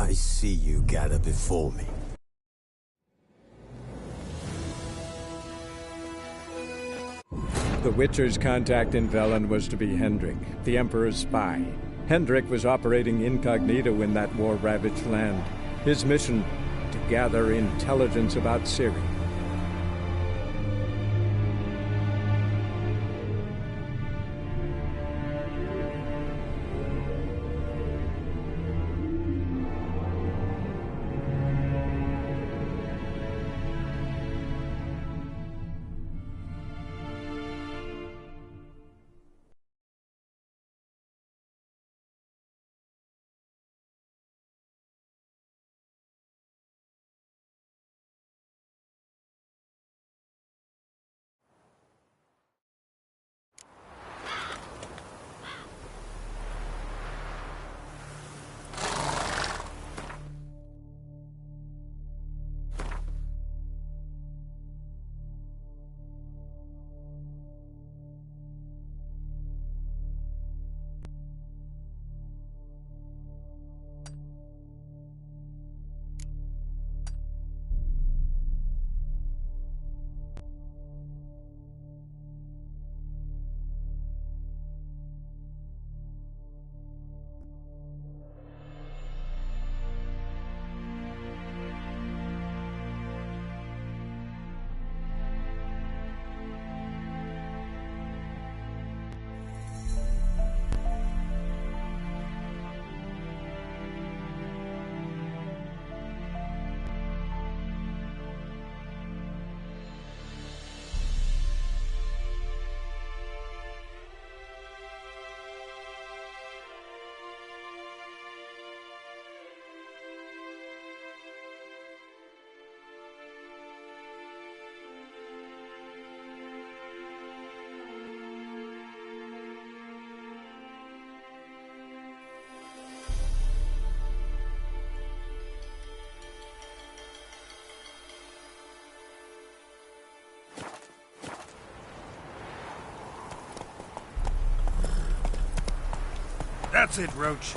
I see you gather before me. The Witcher's contact in Velen was to be Hendrik, the Emperor's spy. Hendrik was operating incognito in that war-ravaged land. His mission, to gather intelligence about Ciri. That's it, Roach.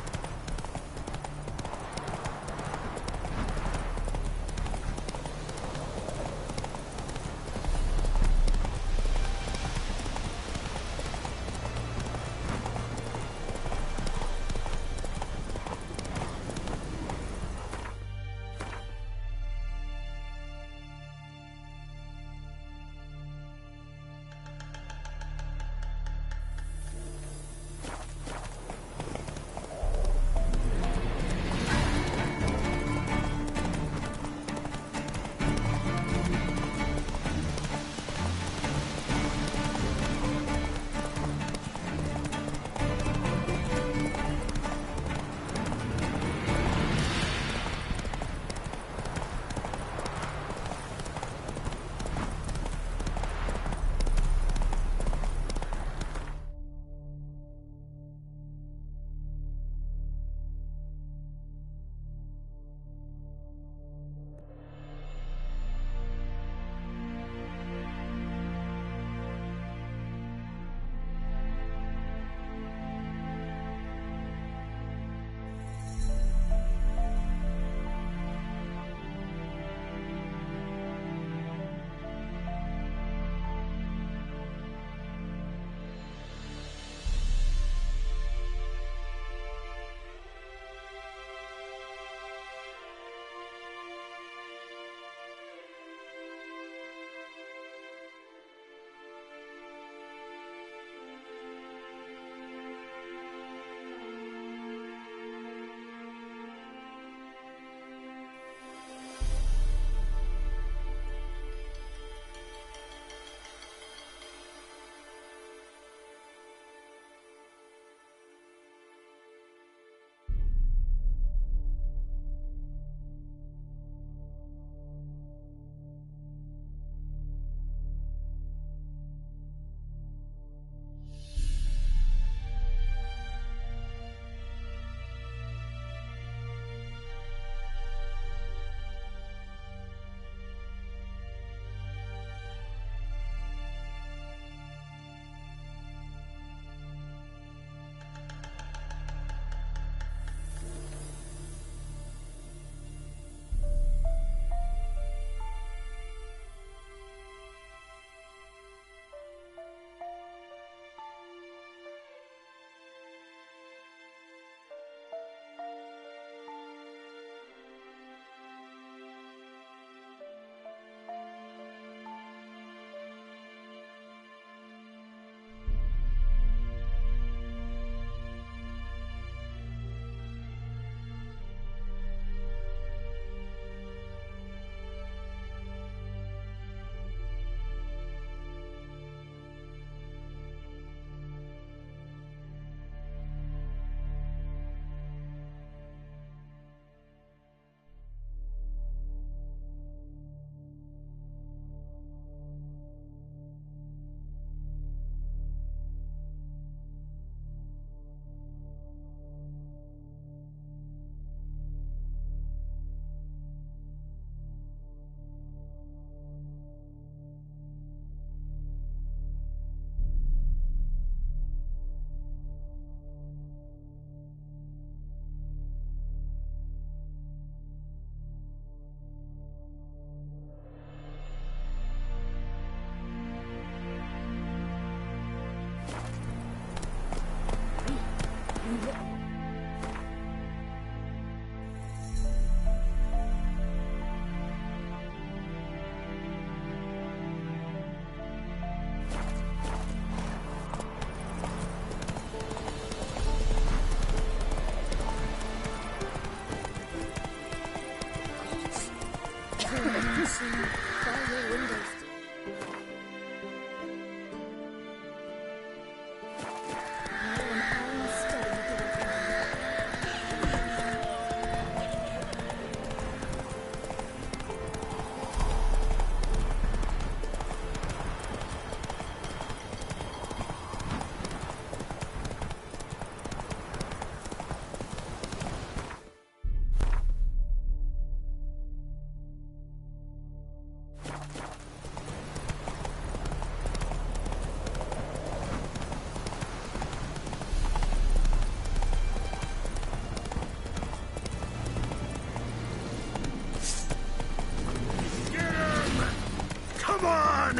Come on!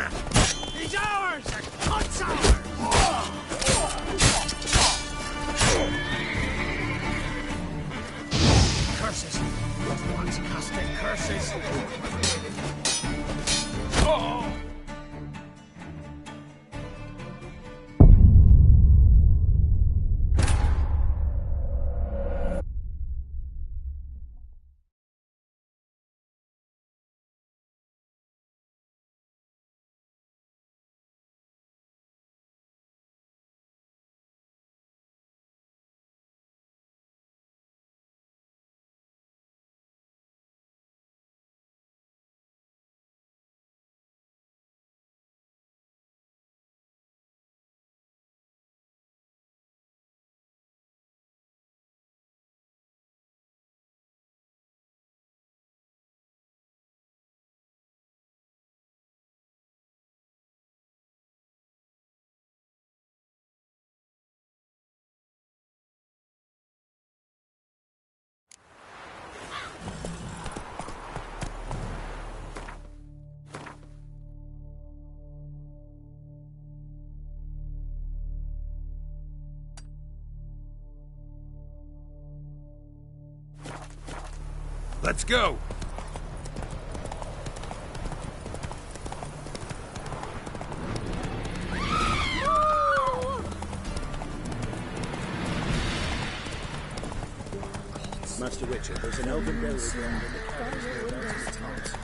He's ours! Hunt's ours! Curses! Once casting curses! Oh! Let's go! Master Witcher, there's an elven burial ground in the caverns nearabouts in Tars.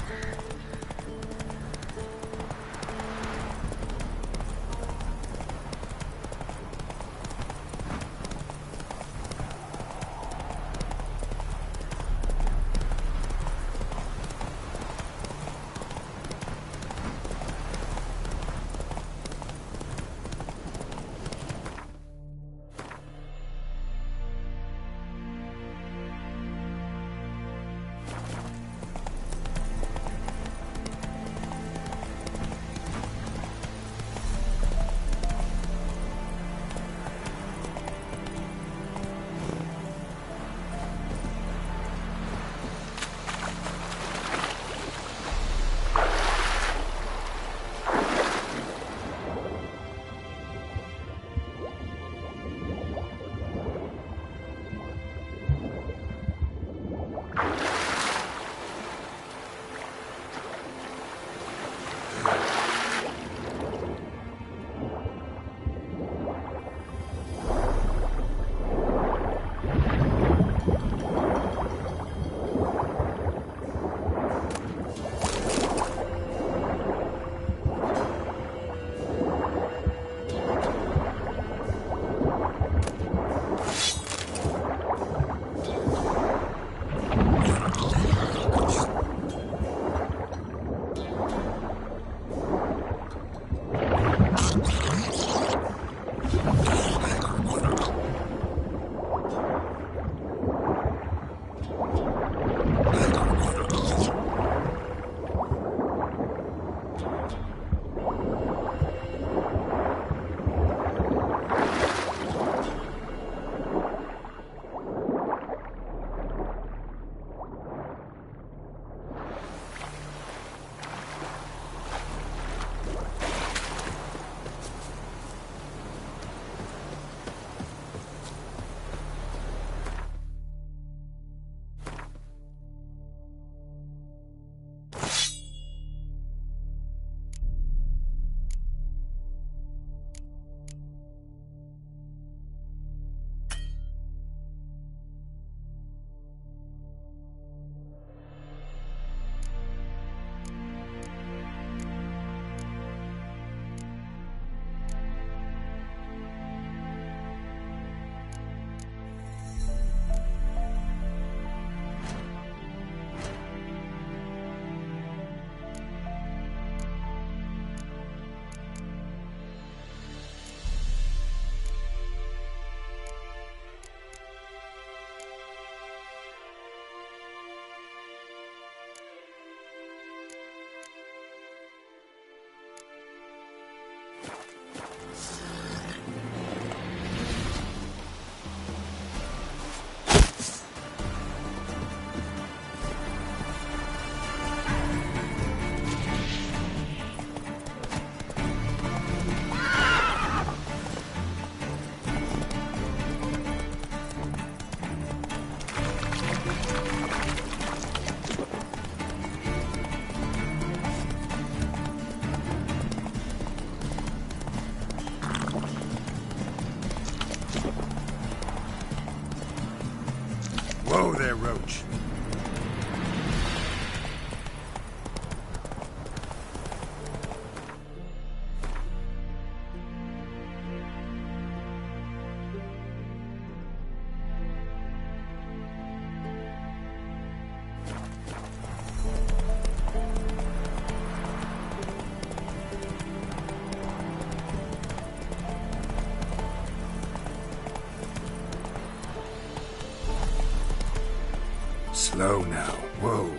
Slow now. Whoa.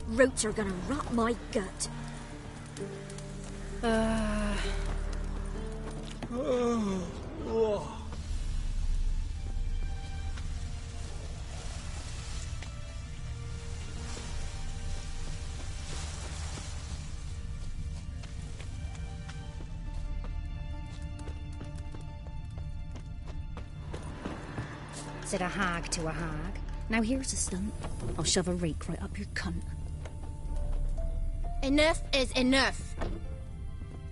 Roots are gonna rot my gut. Said a hag to a hag. Now here's a stunt. I'll shove a rake right up your cunt. Enough is enough.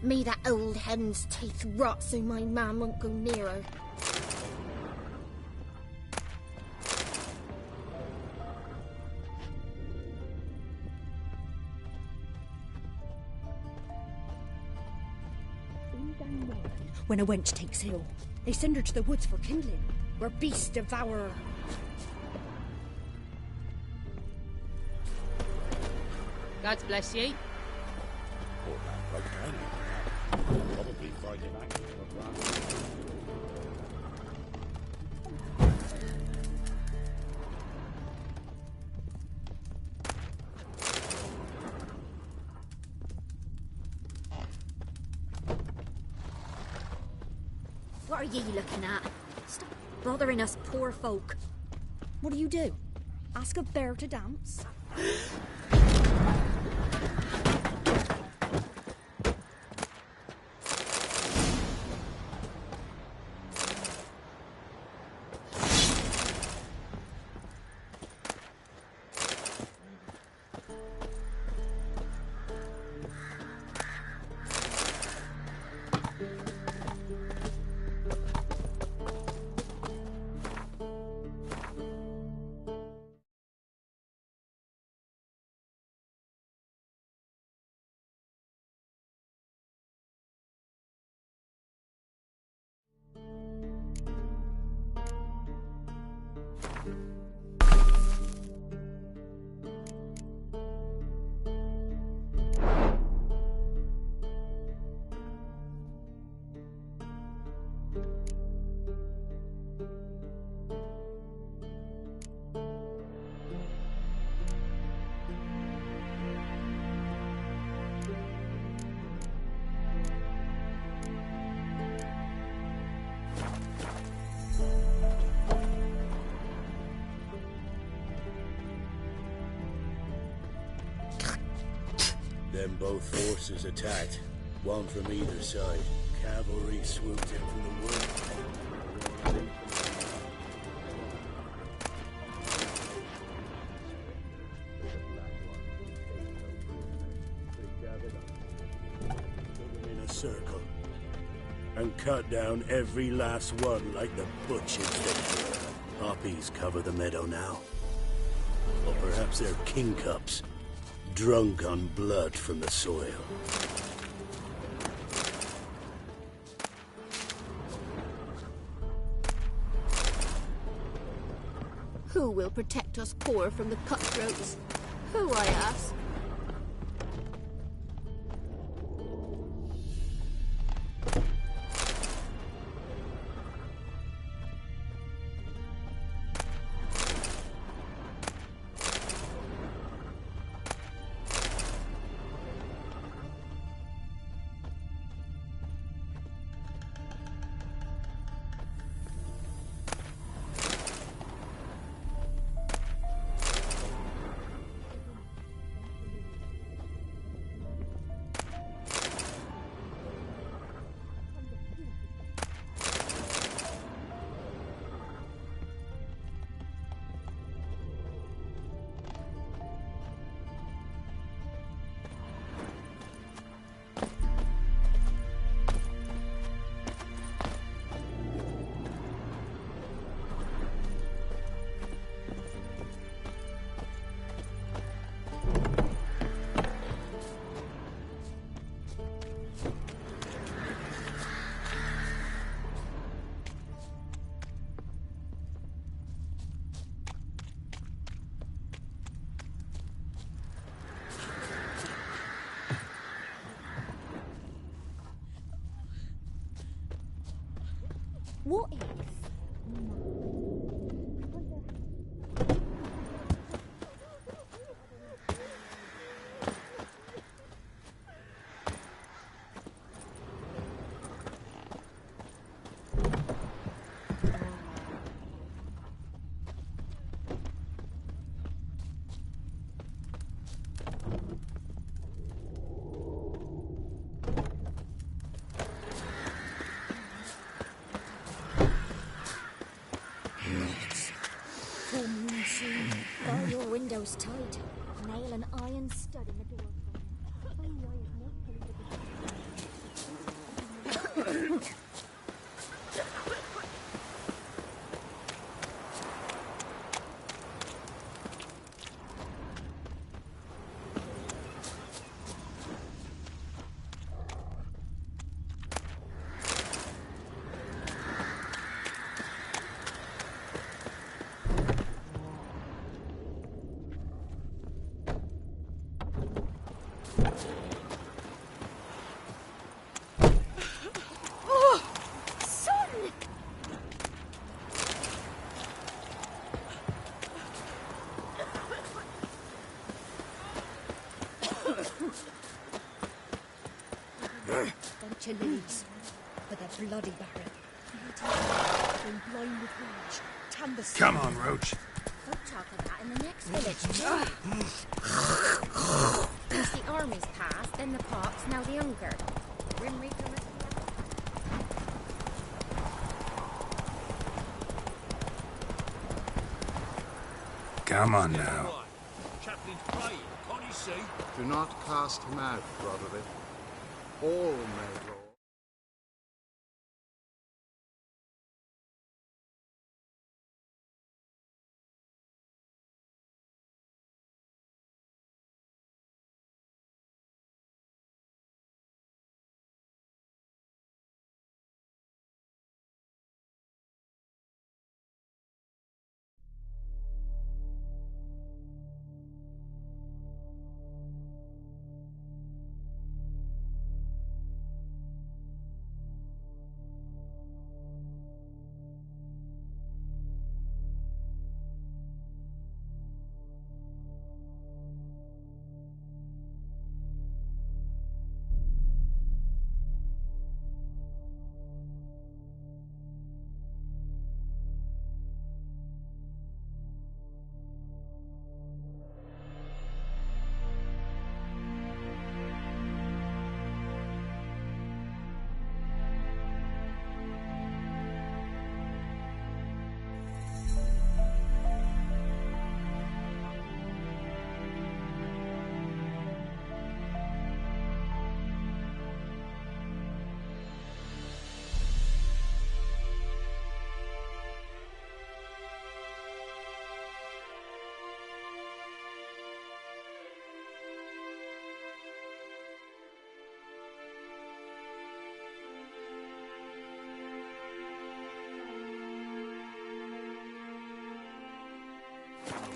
Me that old hen's teeth rot so my man won't go near her. When a wench takes ill, they send her to the woods for kindling, where beasts devour her. God bless ye. Poor man, like Tony. Probably find him active for What are ye looking at? Stop bothering us poor folk. What do? Ask a bear to dance? Then both forces attacked, one from either side. Cavalry swooped in from the wood. In a circle, and cut down every last one like the butchers they were. Poppies cover the meadow now. Or perhaps they're kingcups, drunk on blood from the soil. Who will protect us poor from the cutthroats? Who, I ask? What if? Bar your windows tight. Nail an iron stud in the door. Bunch of leaves for the bloody baron. Going blind with rage. Tan the Come on, Roach. Don't talk of that in the next village, too. First the army's passed, then the pox, now the hunger. Grim Reaper must be... Come on now. Chaplin's praying, can't you see? Do not cast him out, Broderick. All may roar.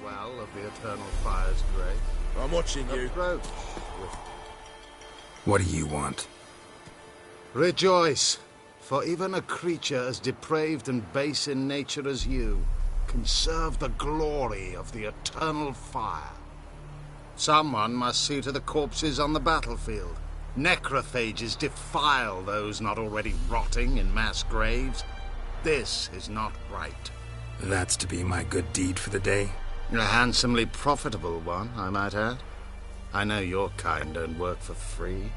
Well of the Eternal Fire's grace. I'm watching you. Approach with What do you want? rejoice, for even a creature as depraved and base in nature as you can serve the glory of the Eternal Fire. Someone must see to the corpses on the battlefield. Necrophages defile those not already rotting in mass graves. This is not right. That's to be my good deed for the day? A handsomely profitable one, I might add. I know your kind don't work for free.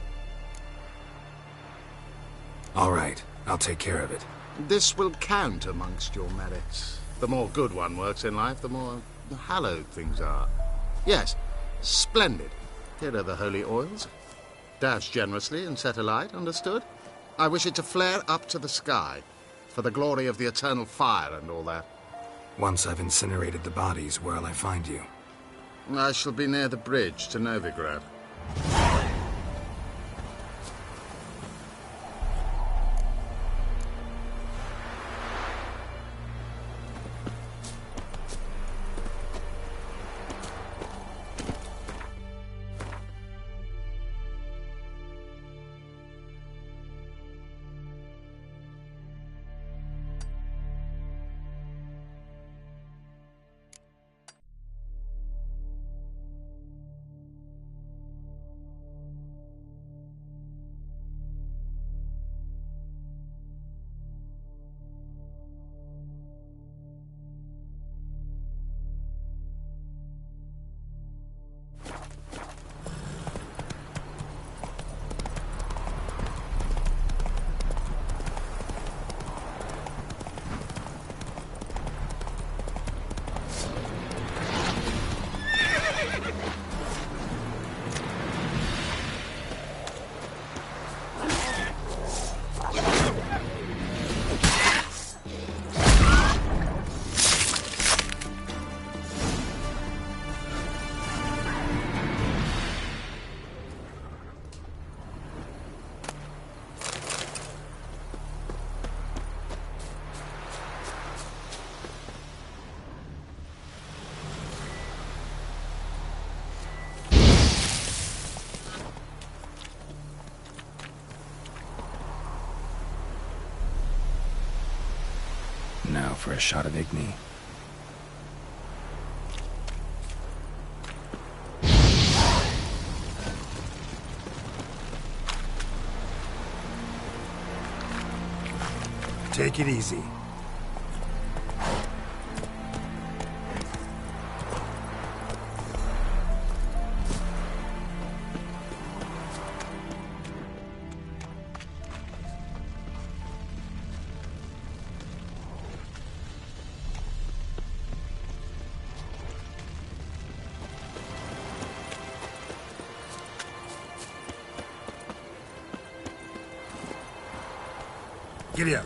All right, I'll take care of it. This will count amongst your merits. The more good one works in life, the more hallowed things are. Yes, splendid. Here are the holy oils. Dash generously and set alight, understood? I wish it to flare up to the sky, for the glory of the Eternal Fire and all that. Once I've incinerated the bodies, where'll I find you? I shall be near the bridge to Novigrad. Now for a shot of Igni. Take it easy. Giddy up.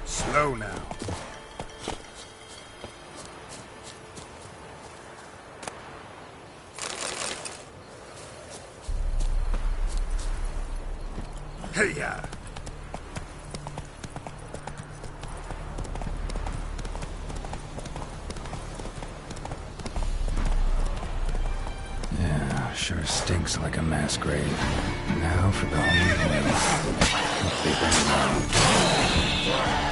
Slow now. Hey-ya! Sure stinks like a mass grave. Now for the holy oil. Hope they bring it on.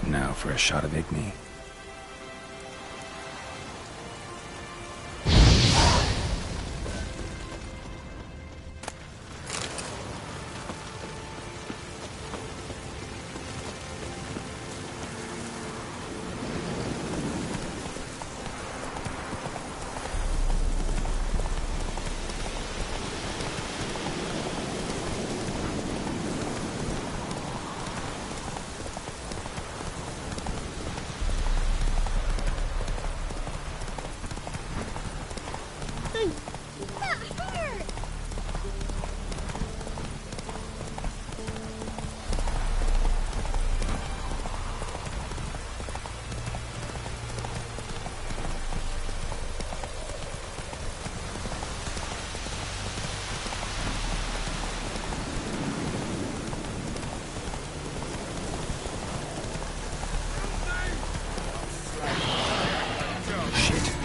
Now for a shot of Igni.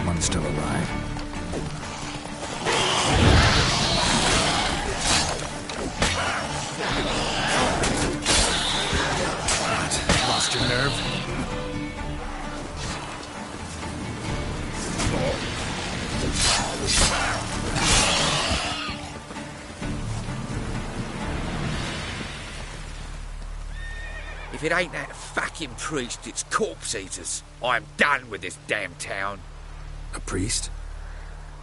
One's still alive. What? Lost your nerve? If it ain't that fucking priest, it's corpse eaters. I'm done with this damn town. A priest?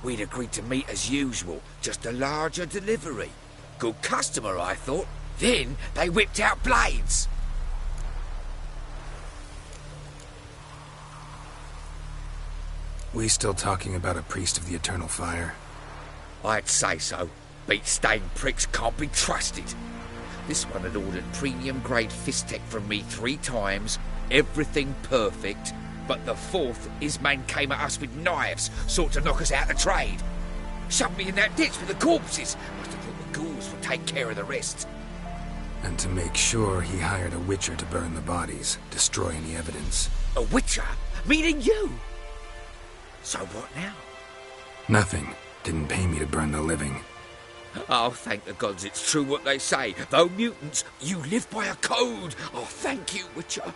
We'd agreed to meet as usual, just a larger delivery. Good customer, I thought. Then they whipped out blades. We still talking about a priest of the Eternal Fire? I'd say so. Beat-stained pricks can't be trusted. This one had ordered premium-grade Fistech from me 3 times, everything perfect. But the 4th, his man came at us with knives, sought to knock us out of trade. Shoved me in that ditch with the corpses. Must have thought the ghouls would take care of the rest. And to make sure, he hired a witcher to burn the bodies, destroy any evidence. A witcher? Meaning you? So what now? Nothing. Didn't pay me to burn the living. Oh, thank the gods it's true what they say. Though mutants, you live by a code. Oh, thank you, Witcher.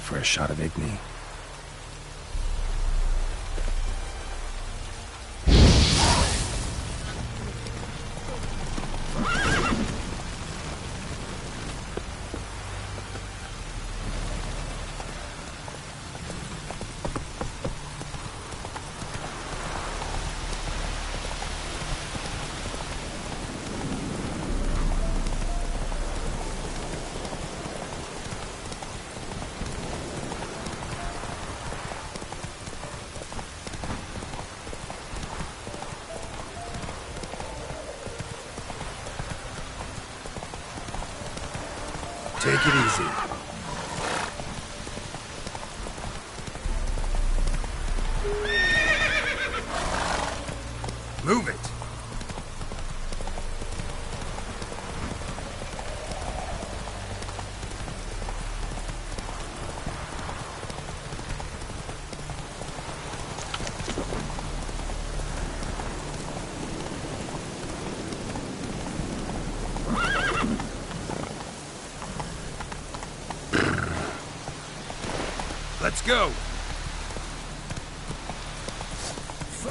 for a shot of Igni. Take it easy. Move it. Let's go! Who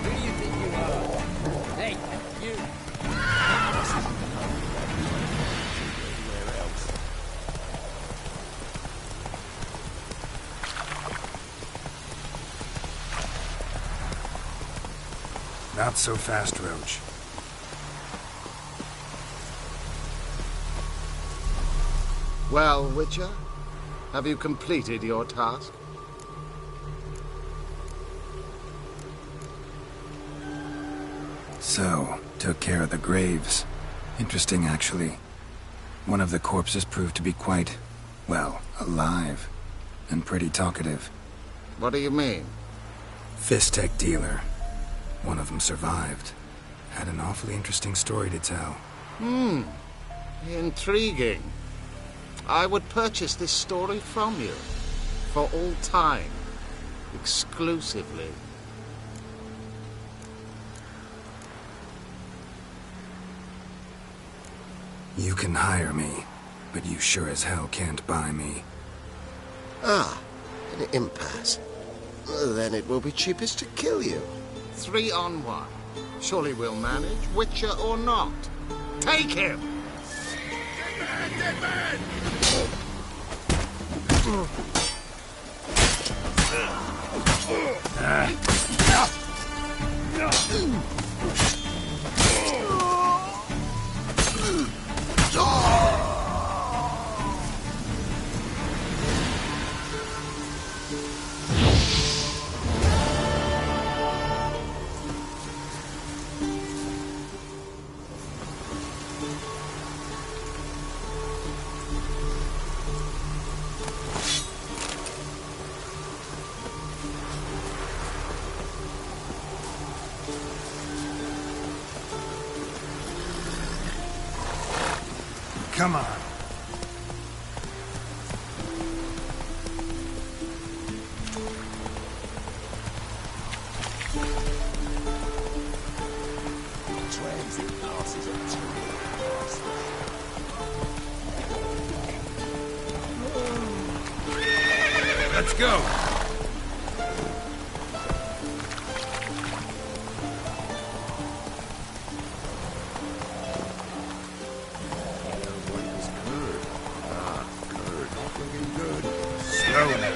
do you think you are? Hey, you! Not so fast, Roach. Well, Witcher, have you completed your task? So, took care of the graves. Interesting, actually. One of the corpses proved to be quite, well, alive. And pretty talkative. What do you mean? Fistech dealer. One of them survived. Had an awfully interesting story to tell. Intriguing. I would purchase this story from you. For all time. Exclusively. You can hire me, but you sure as hell can't buy me. Ah, an impasse. Then it will be cheapest to kill you. 3 on 1. Surely we'll manage, Witcher or not. Take him! Dead man! Come on. Let's go. Slow now.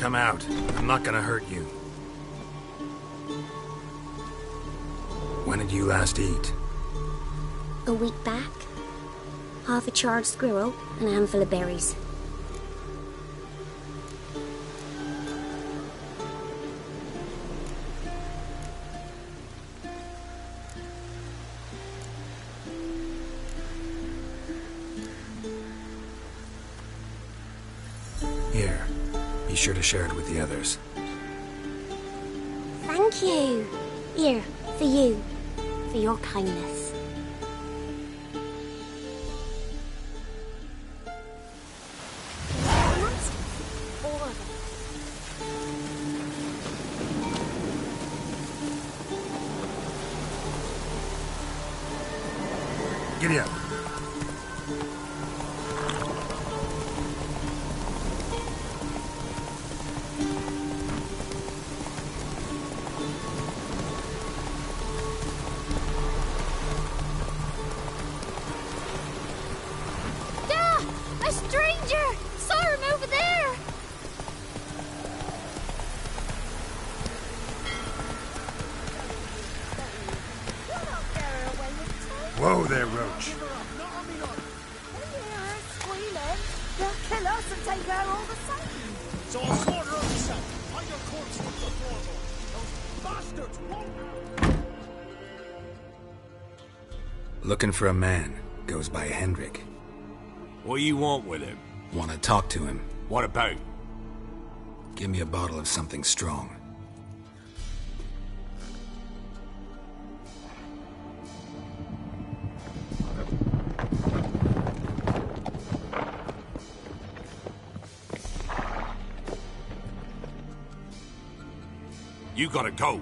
Come out. I'm not gonna hurt you. When did you last eat? A week back. Half a charred squirrel and a handful of berries. Here. Be sure to share it with the others. Thank you. Here, for you. For your kindness. All of it. Giddy up. Whoa there, Roach. They'll kill us and take her all the same. So I'll slaughter her myself. Hide your corpse with the floorboard. Those bastards won't. Looking for a man. Goes by Hendrik. What do you want with him? Want to talk to him. What about? Give me a bottle of something strong. You gotta go.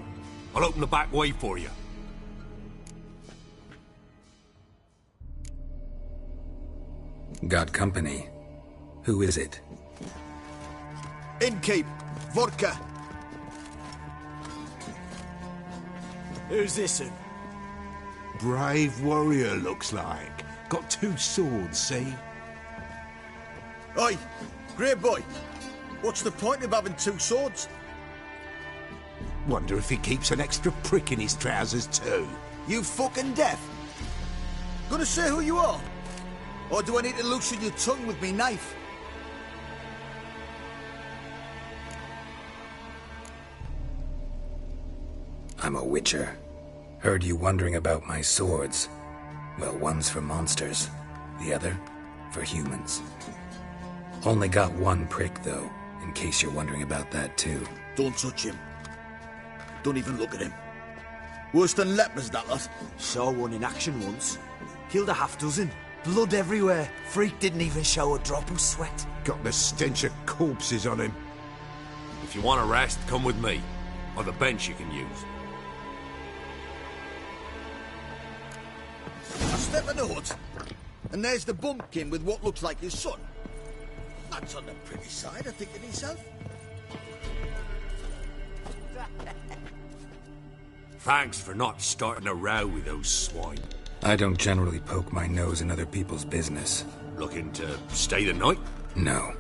I'll open the back way for you. Got company. Who is it? Innkeep. Vodka. Who's this one? Brave warrior, looks like. Got 2 swords, see? Oi, grey boy. What's the point of having 2 swords? Wonder if he keeps an extra prick in his trousers too. You fucking deaf? Gonna say who you are? Or do I need to loosen your tongue with me knife? I'm a witcher. Heard you wondering about my swords. Well, one's for monsters, the other for humans. Only got 1 prick, though, in case you're wondering about that, too. Don't touch him. Don't even look at him. Worse than lepers, that lot. Saw one in action once. Killed a half-dozen. Blood everywhere. Freak didn't even show a drop of sweat. Got the stench of corpses on him. If you want a rest, come with me. Or the bench you can use. I step in the hut, and there's the bumpkin with what looks like his son. That's on the pretty side, I think to myself. Thanks for not starting a row with those swine. I don't generally poke my nose in other people's business. Looking to stay the night? No.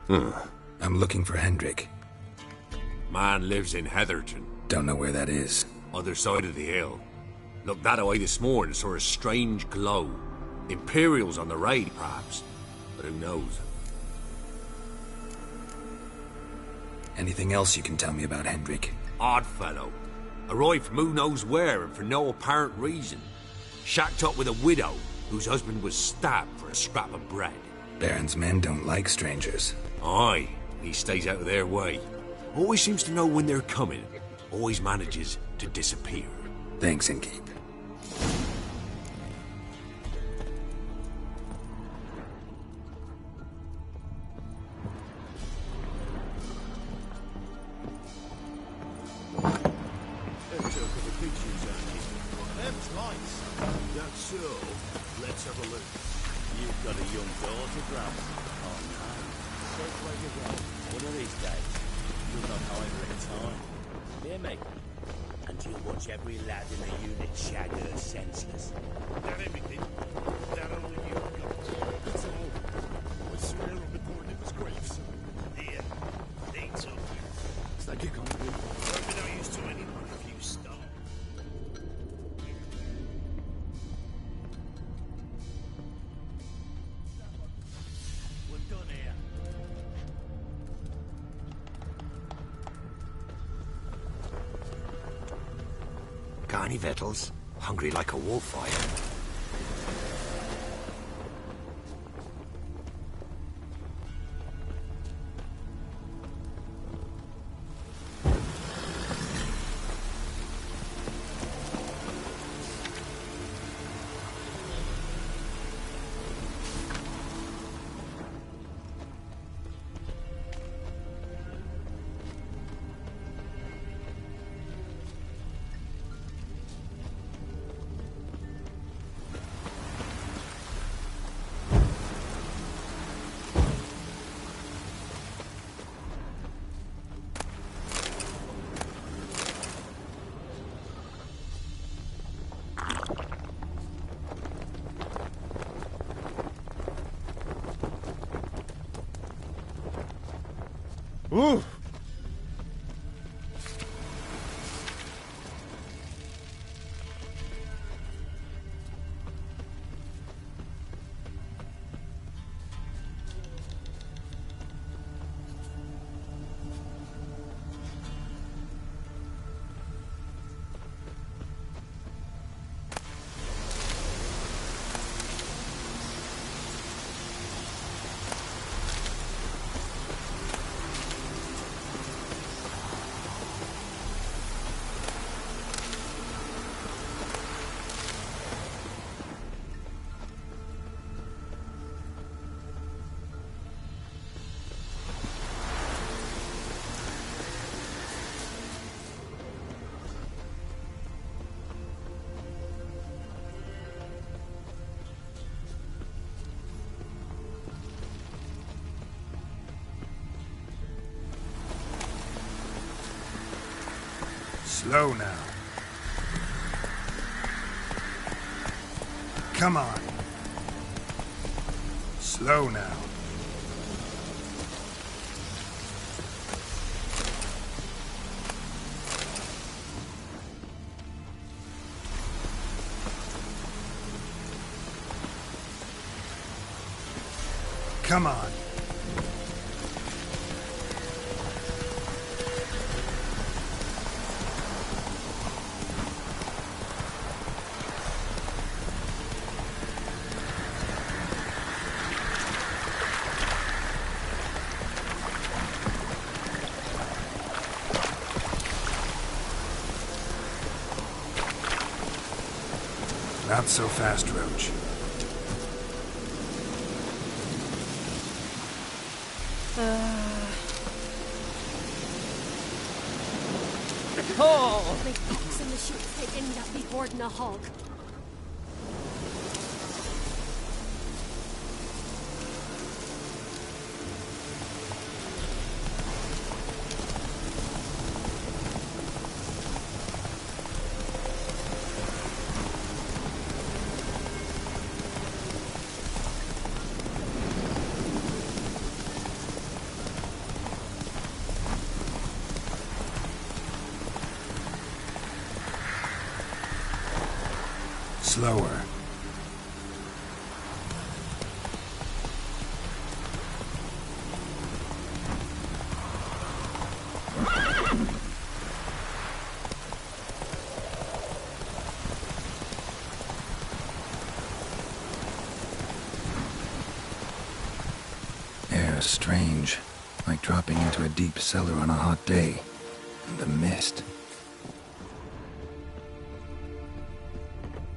I'm looking for Hendrik. Man lives in Heatherton. Don't know where that is. Other side of the hill. Looked that away this morning, saw a strange glow. Imperials on the raid, perhaps. But who knows? Anything else you can tell me about Hendrik? Odd fellow. Arrived from who knows where and for no apparent reason. Shacked up with a widow whose husband was stabbed for a scrap of bread. Baron's men don't like strangers. Aye, he stays out of their way. Always seems to know when they're coming. Always manages to disappear. Thanks, Innkeep. So, let's have a look. You've got a young daughter, perhaps? Oh, no. Take where you go. One of these days, you'll not either in time. Hear me? And you'll watch every lad in the unit shag her senseless. That everything? That only you got. That's all. I swear on the board it was grapes. Here. tiny Vettles, hungry like a wolf, I am. Ooh. Slow now. Come on. Slow now. Come on. Not so fast, Roach. Oh! The fox and the sheep's head end up before than a hog. Slower. Air strange, like dropping into a deep cellar on a hot day. And the mist.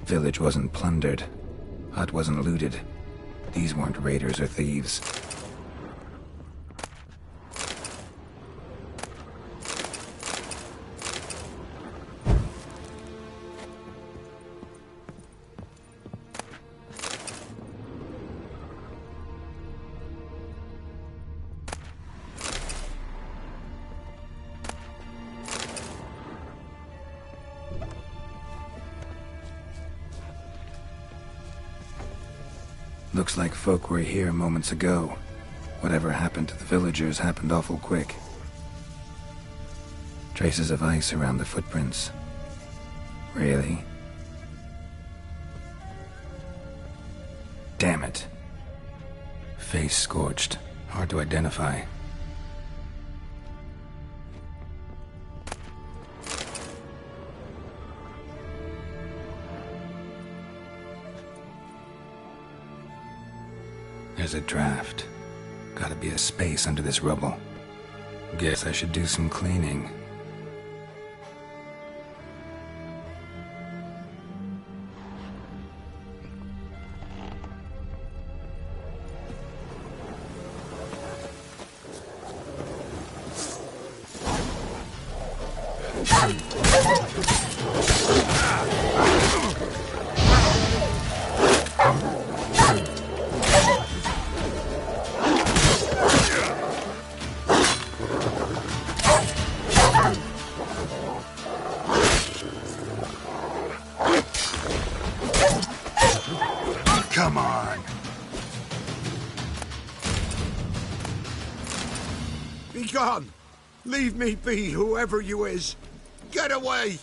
Village wasn't plundered. Hut wasn't looted. These weren't raiders or thieves. Looks like folk were here moments ago. Whatever happened to the villagers happened awful quick. Traces of ice around the footprints. Really? Damn it. Face scorched. Hard to identify. There's a draft. Gotta be a space under this rubble. Guess I should do some cleaning. Come on. Be gone! Leave me be, whoever you is! Get away!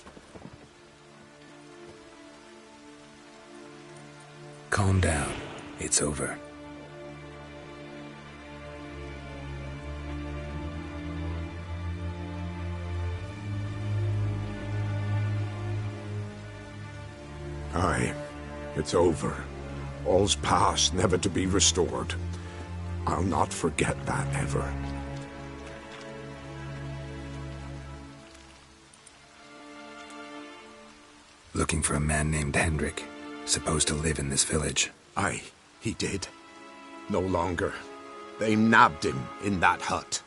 Calm down. It's over. Aye, it's over. All's past, never to be restored. I'll not forget that ever. Looking for a man named Hendrik, supposed to live in this village. Aye, he did. No longer. They nabbed him in that hut.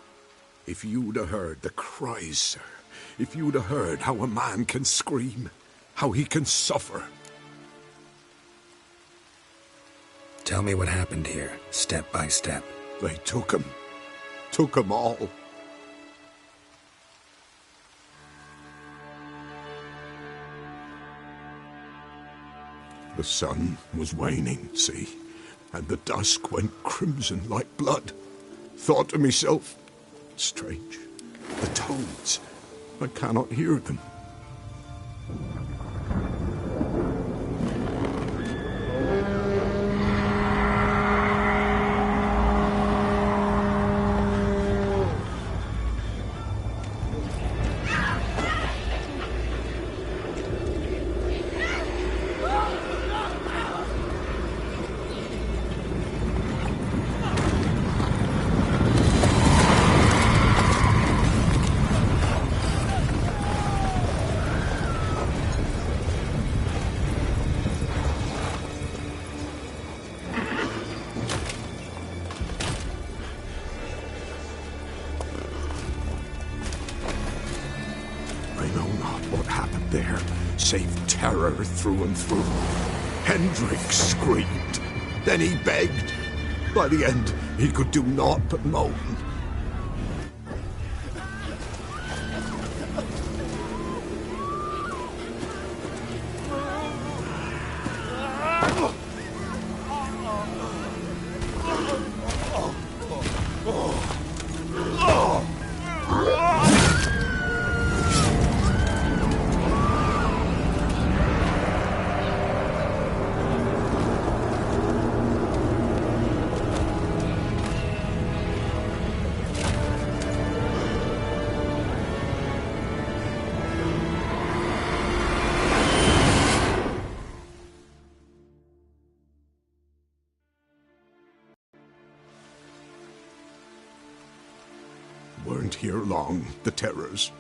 If you'd have heard the cries, sir, if you'd have heard how a man can scream, how he can suffer. Tell me what happened here, step by step. They took him. Took him all. The sun was waning, see, and the dusk went crimson like blood. Thought to myself, strange, the toads, I cannot hear them. Save terror through and through. Hendrik screamed. Then he begged. By the end, he could do naught but moan. Weren't here long, the terrors.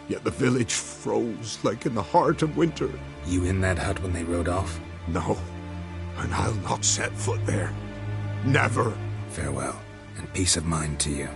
Yet the village froze like in the heart of winter. You in that hut when they rode off? No, and I'll not set foot there. Never. Farewell, and peace of mind to you.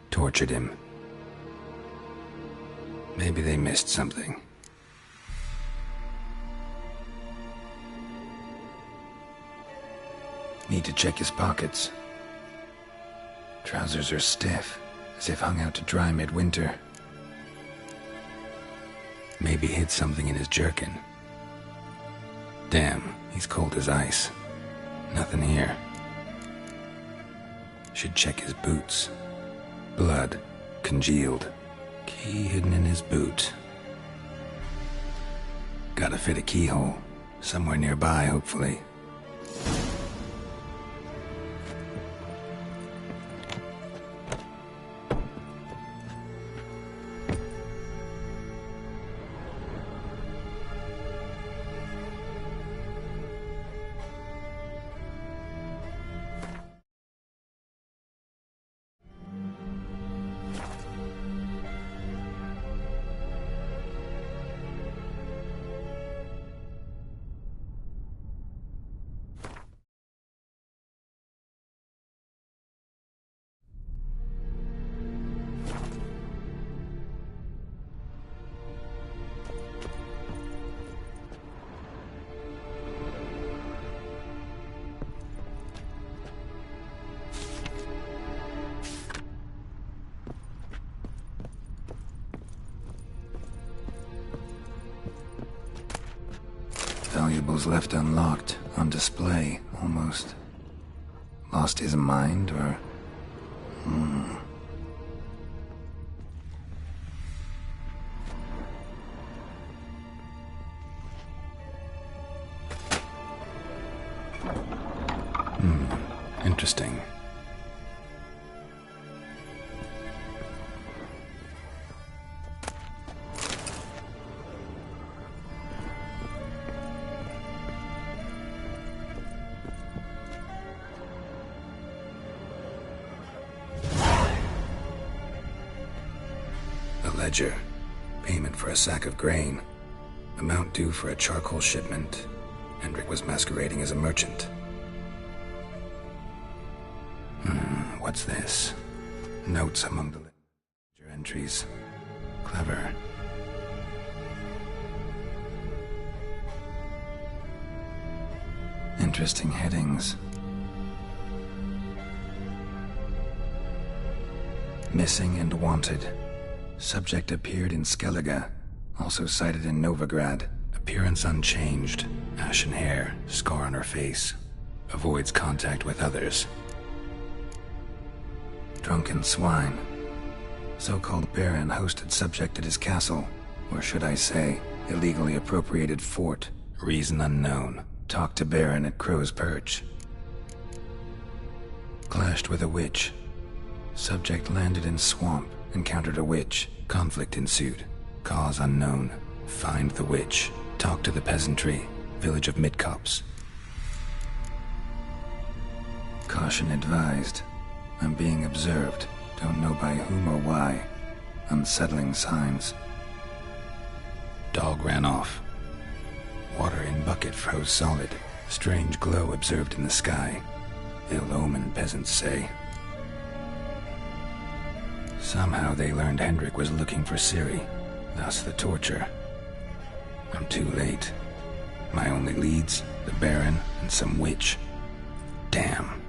Tortured him. Maybe they missed something. Need to check his pockets. Trousers are stiff, as if hung out to dry midwinter. Maybe hid something in his jerkin. Damn, he's cold as ice. Nothing here. Should check his boots. Blood, congealed. Key hidden in his boot. Gotta fit a keyhole. Somewhere nearby, hopefully. Valuables left unlocked, on display, almost. Lost his mind, or... Interesting. Ledger. Payment for a sack of grain. Amount due for a charcoal shipment. Hendrik was masquerading as a merchant. What's this? Notes among the ledger entries. Clever. Interesting headings. Missing and wanted. Subject appeared in Skellige, also sighted in Novigrad. Appearance unchanged. Ashen hair, scar on her face. Avoids contact with others. Drunken swine. So-called Baron hosted subject at his castle, or should I say, illegally appropriated fort. Reason unknown. Talked to Baron at Crow's Perch. Clashed with a witch. Subject landed in swamp, encountered a witch. Conflict ensued. Cause unknown. Find the witch. Talk to the peasantry. Village of Midcopse. Caution advised. I'm being observed. Don't know by whom or why. Unsettling signs. Dog ran off. Water in bucket froze solid. Strange glow observed in the sky. Ill omen, peasants say. Somehow they learned Hendrik was looking for Ciri, thus the torture. I'm too late. My only leads, the Baron and some witch. Damn.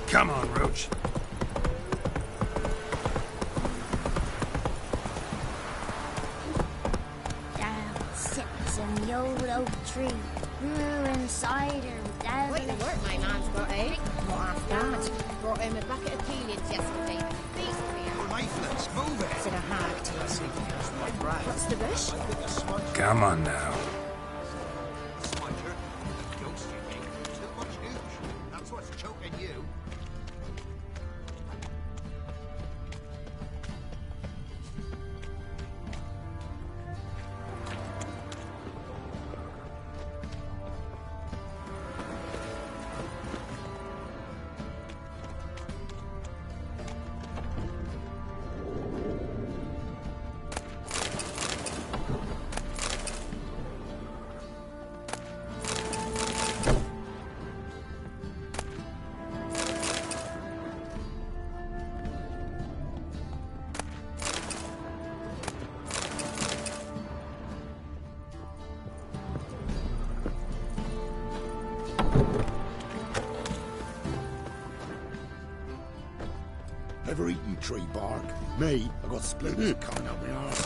Come on, Roach. Down sits in the old oak tree, brewing cider with devil. Wait, the work my man's got, eh? What half that? Brought him a bucket of peelings yesterday. Feast for you. Lifeless, move it. Said a hag to us. What's the bush? Come on now. That's what's choking you. Ever eaten tree bark? Me? I got splinters coming out my arse.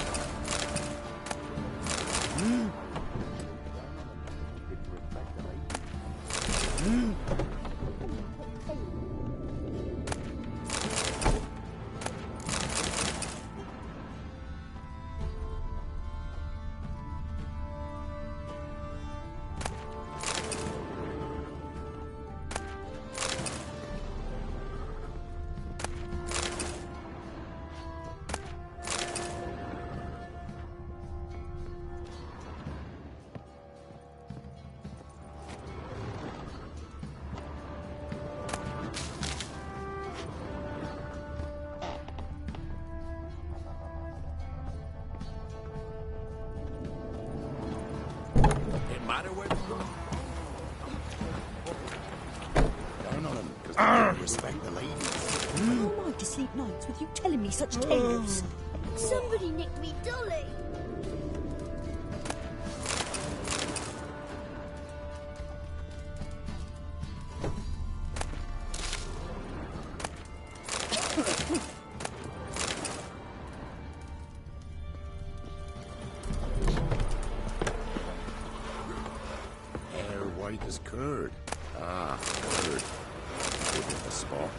Down on them, because they don't respect the ladies. How am I to sleep nights with you telling me such tales? Somebody nicked me dolly. Hair white as curd. Ah, curd. Good with the spot.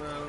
Well,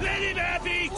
Let him have it!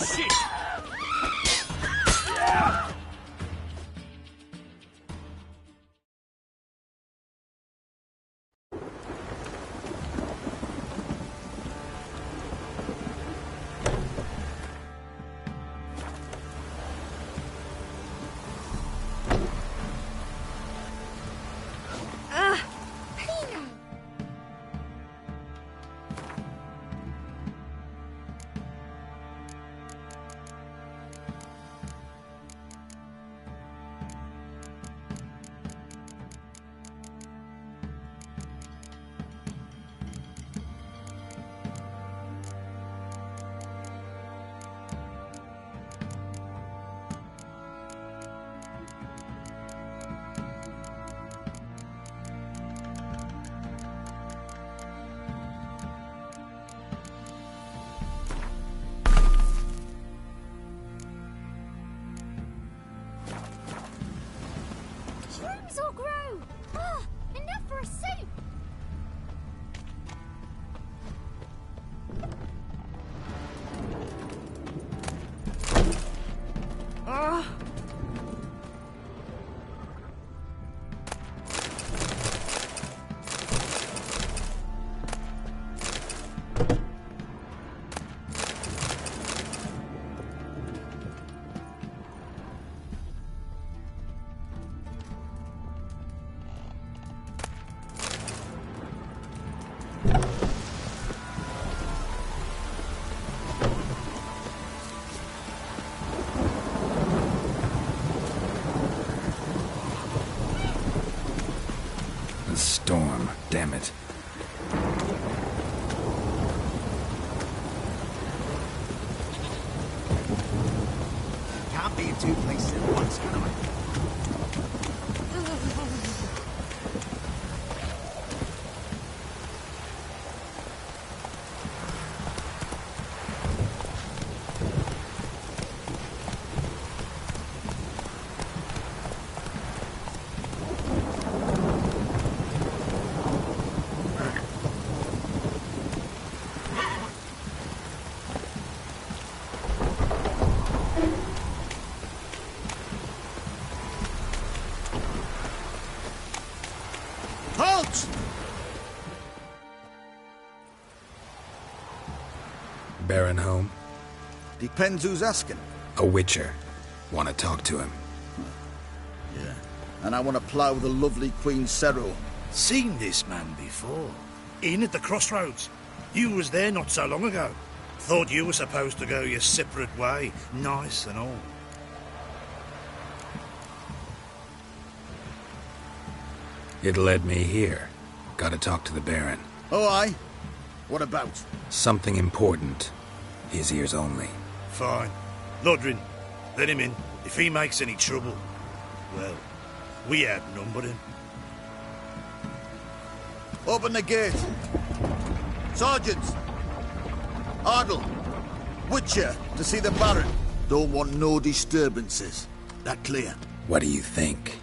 shit! Shrooms all grow! Ah, enough for a soup! Ah! Storm, damn it. Can't be in two places at once, can I? Halt! Baron home? Depends who's asking. A witcher. Want to talk to him. Yeah. And I want to plough the lovely Queen Cero. Seen this man before. In at the crossroads. You was there not so long ago. Thought you were supposed to go your separate way. Nice and all. It led me here. Gotta talk to the Baron. Oh, aye? What about? Something important. His ears only. Fine. Lodrin, let him in. If he makes any trouble, well, we outnumber him. Open the gate. Sergeants! Ardle! Witcher, to see the Baron. Don't want no disturbances. That clear? What do you think?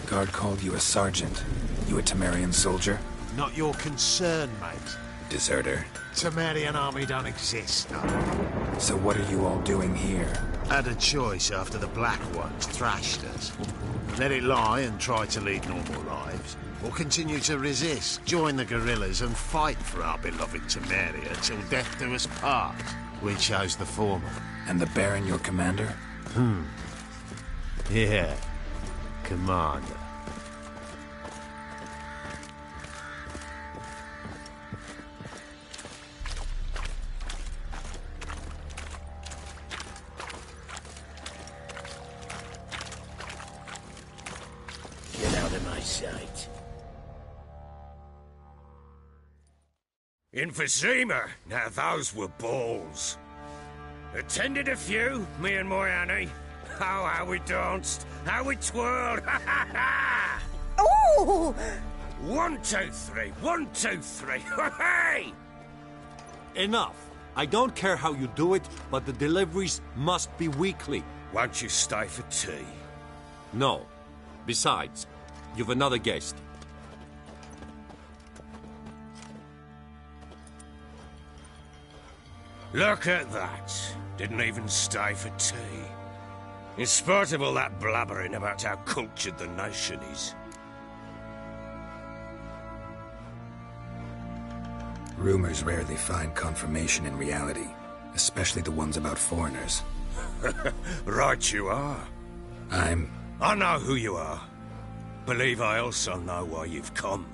Guard called you a sergeant. You a Temerian soldier? Not your concern, mate. Deserter. Temerian army don't exist, no. So what are you all doing here? Had a choice after the Black Ones thrashed us. Let it lie and try to lead normal lives, or continue to resist, join the guerrillas and fight for our beloved Temeria till death do us part. We chose the former. And the Baron your commander? Yeah. Commander. Get out of my sight. Emphysema. Now those were balls. Attended a few, me and my Annie. Oh, how we danced, how we twirled, ha ha ha! Oh! 1, 2, 3, 1, 2, 3, hey! Enough. I don't care how you do it, but the deliveries must be weekly. Won't you stay for tea? No. Besides, you've another guest. Look at that. Didn't even stay for tea. In spite of all that blabbering about how cultured the nation is. Rumors rarely find confirmation in reality, especially the ones about foreigners. Right you are. I know who you are. Believe I also know why you've come.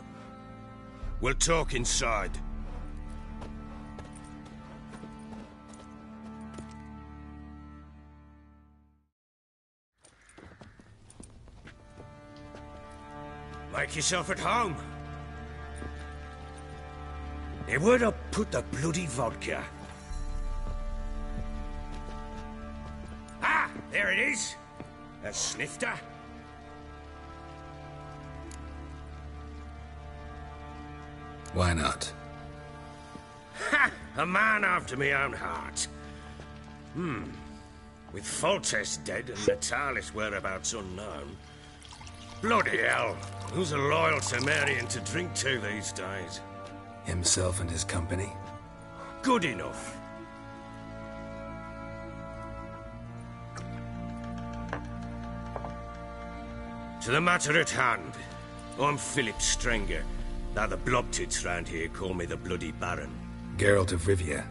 We'll talk inside. Make yourself at home. Now, where'd I put the bloody vodka? Ah, there it is. A snifter. Why not? Ha! A man after my own heart. With Foltest dead and Natalis whereabouts unknown. Bloody hell. Who's a loyal Temerian to drink to these days? Himself and his company? Good enough. To the matter at hand. I'm Philip Strenger. Now the Blobtids round here call me the Bloody Baron. Geralt of Rivia.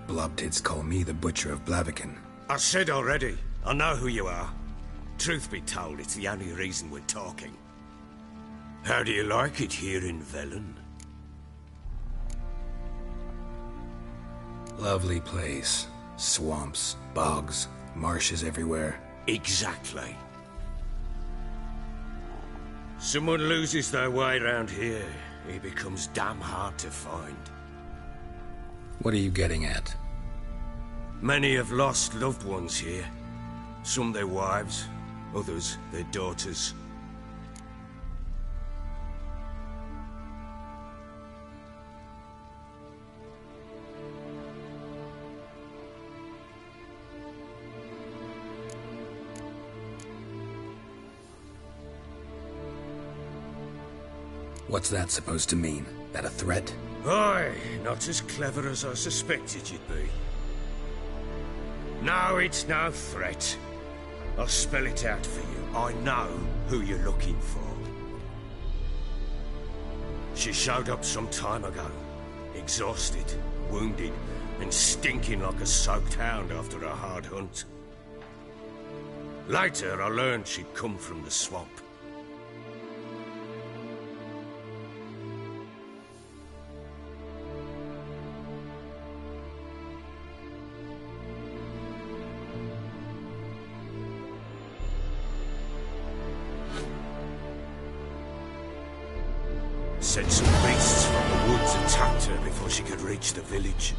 Blobtids call me the Butcher of Blaviken. I said already, I know who you are. Truth be told, it's the only reason we're talking. How do you like it here in Velen? Lovely place. Swamps, bogs, marshes everywhere. Exactly. Someone loses their way around here, he becomes damn hard to find. What are you getting at? Many have lost loved ones here. Some their wives, others their daughters. What's that supposed to mean? That a threat? Aye, not as clever as I suspected you'd be. No, it's no threat. I'll spell it out for you. I know who you're looking for. She showed up some time ago. Exhausted, wounded, and stinking like a soaked hound after a hard hunt. Later, I learned she'd come from the swamp. Said some beasts from the woods attacked her before she could reach the village.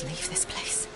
Leave this place.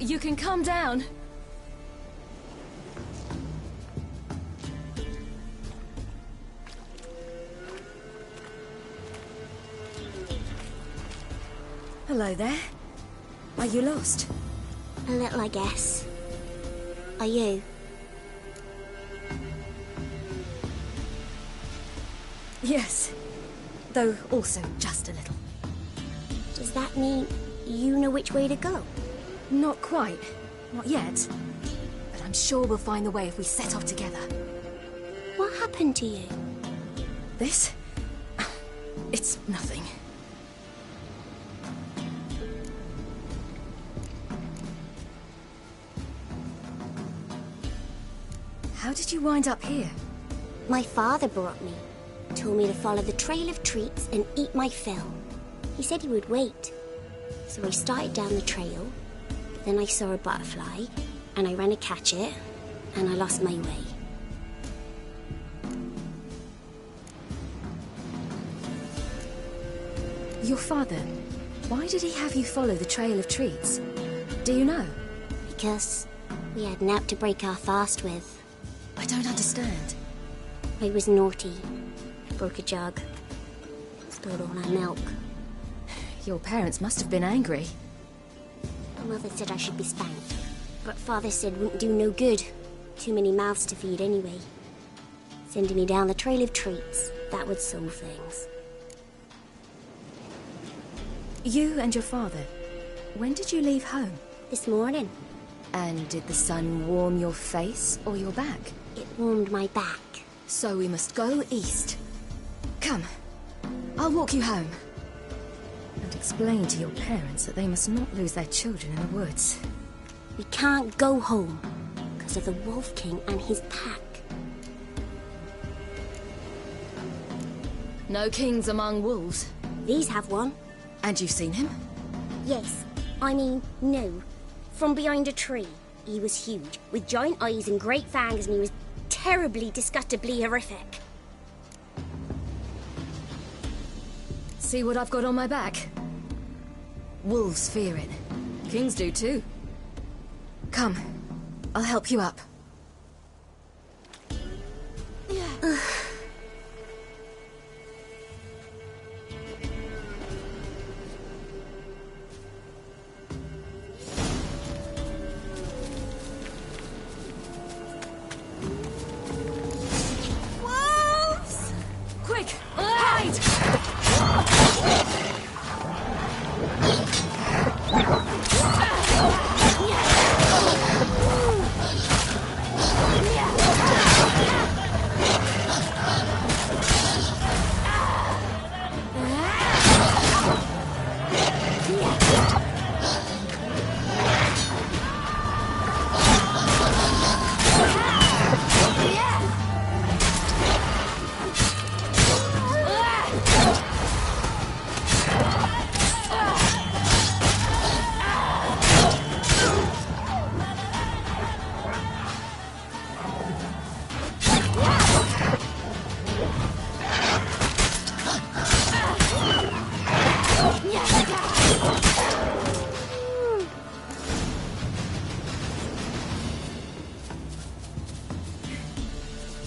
You can calm down. Hello there. Are you lost? A little, I guess. Are you? Yes. Though also just a little. Does that mean you know which way to go? Not quite. Not yet. But I'm sure we'll find the way if we set off together. What happened to you? This? It's nothing. How did you wind up here? My father brought me. Told me to follow the trail of treats and eat my fill. He said he would wait. So I started down the trail. Then I saw a butterfly, and I ran to catch it, and I lost my way. Your father, why did he have you follow the trail of treats? Do you know? Because we had naught to break our fast with. I don't understand. I was naughty. Broke a jug. Spilled all our milk. Your parents must have been angry. Mother said I should be spanked, but Father said wouldn't do no good. Too many mouths to feed anyway. Sending me down the trail of treats, that would solve things. You and your father, when did you leave home? This morning. And did the sun warm your face or your back? It warmed my back. So we must go east. Come, I'll walk you home. And explain to your parents that they must not lose their children in the woods. We can't go home because of the Wolf King and his pack. No kings among wolves. These have one. And you've seen him? Yes. I mean, no. From behind a tree. He was huge, with giant eyes and great fangs, and he was terribly, disgustingly horrific. See what I've got on my back? Wolves fear it. Kings do too. Come, I'll help you up. Wolves! Quick, hide!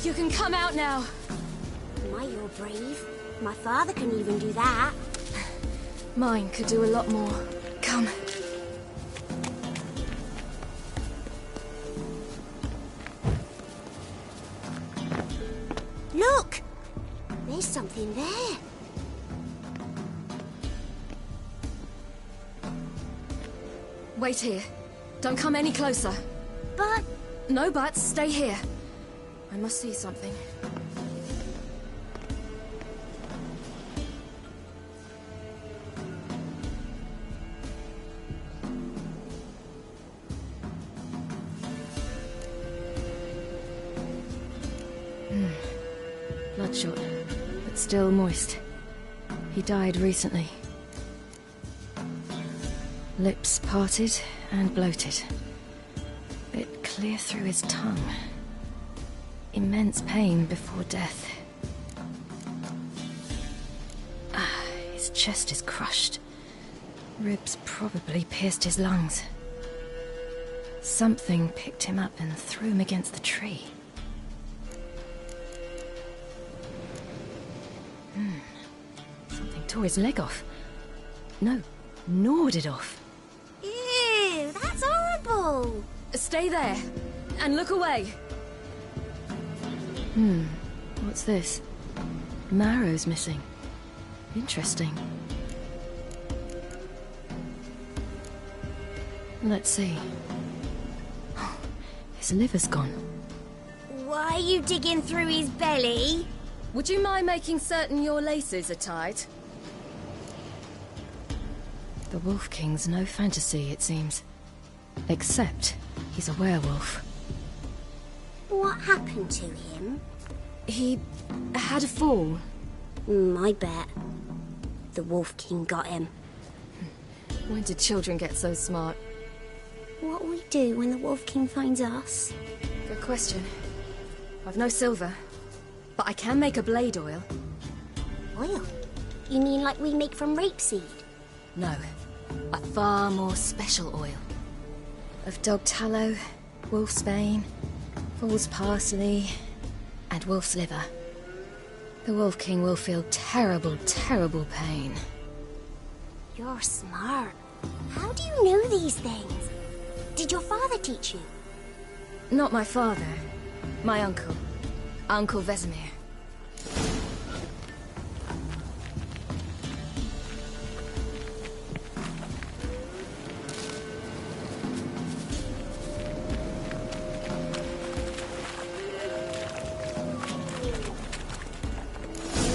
You can come out now. My, you're brave. My father couldn't even do that. Mine could do a lot more. Come. Look! There's something there. Wait here. Don't come any closer. But... No buts. Stay here. I must see something. Bloodshot, but still moist. He died recently. Lips parted and bloated. Bit clear through his tongue. Immense pain before death. His chest is crushed. Ribs probably pierced his lungs. Something picked him up and threw him against the tree. Something tore his leg off. No, gnawed it off. Ew, that's horrible! Stay there, and look away. What's this? Marrow's missing. Interesting. Let's see. His liver's gone. Why are you digging through his belly? Would you mind making certain your laces are tied? The Wolf King's no fantasy, it seems. Except he's a werewolf. What happened to him? He had a fall. I bet. The Wolf King got him. When did children get so smart? What'll we do when the Wolf King finds us? Good question. I've no silver, but I can make a blade oil. Oil? You mean like we make from rapeseed? No, a far more special oil. Of dog tallow, wolf's bane, fool's parsley, and wolf's liver. The Wolf King will feel terrible, terrible pain. You're smart. How do you know these things? Did your father teach you? Not my father. My uncle. Uncle Vesemir.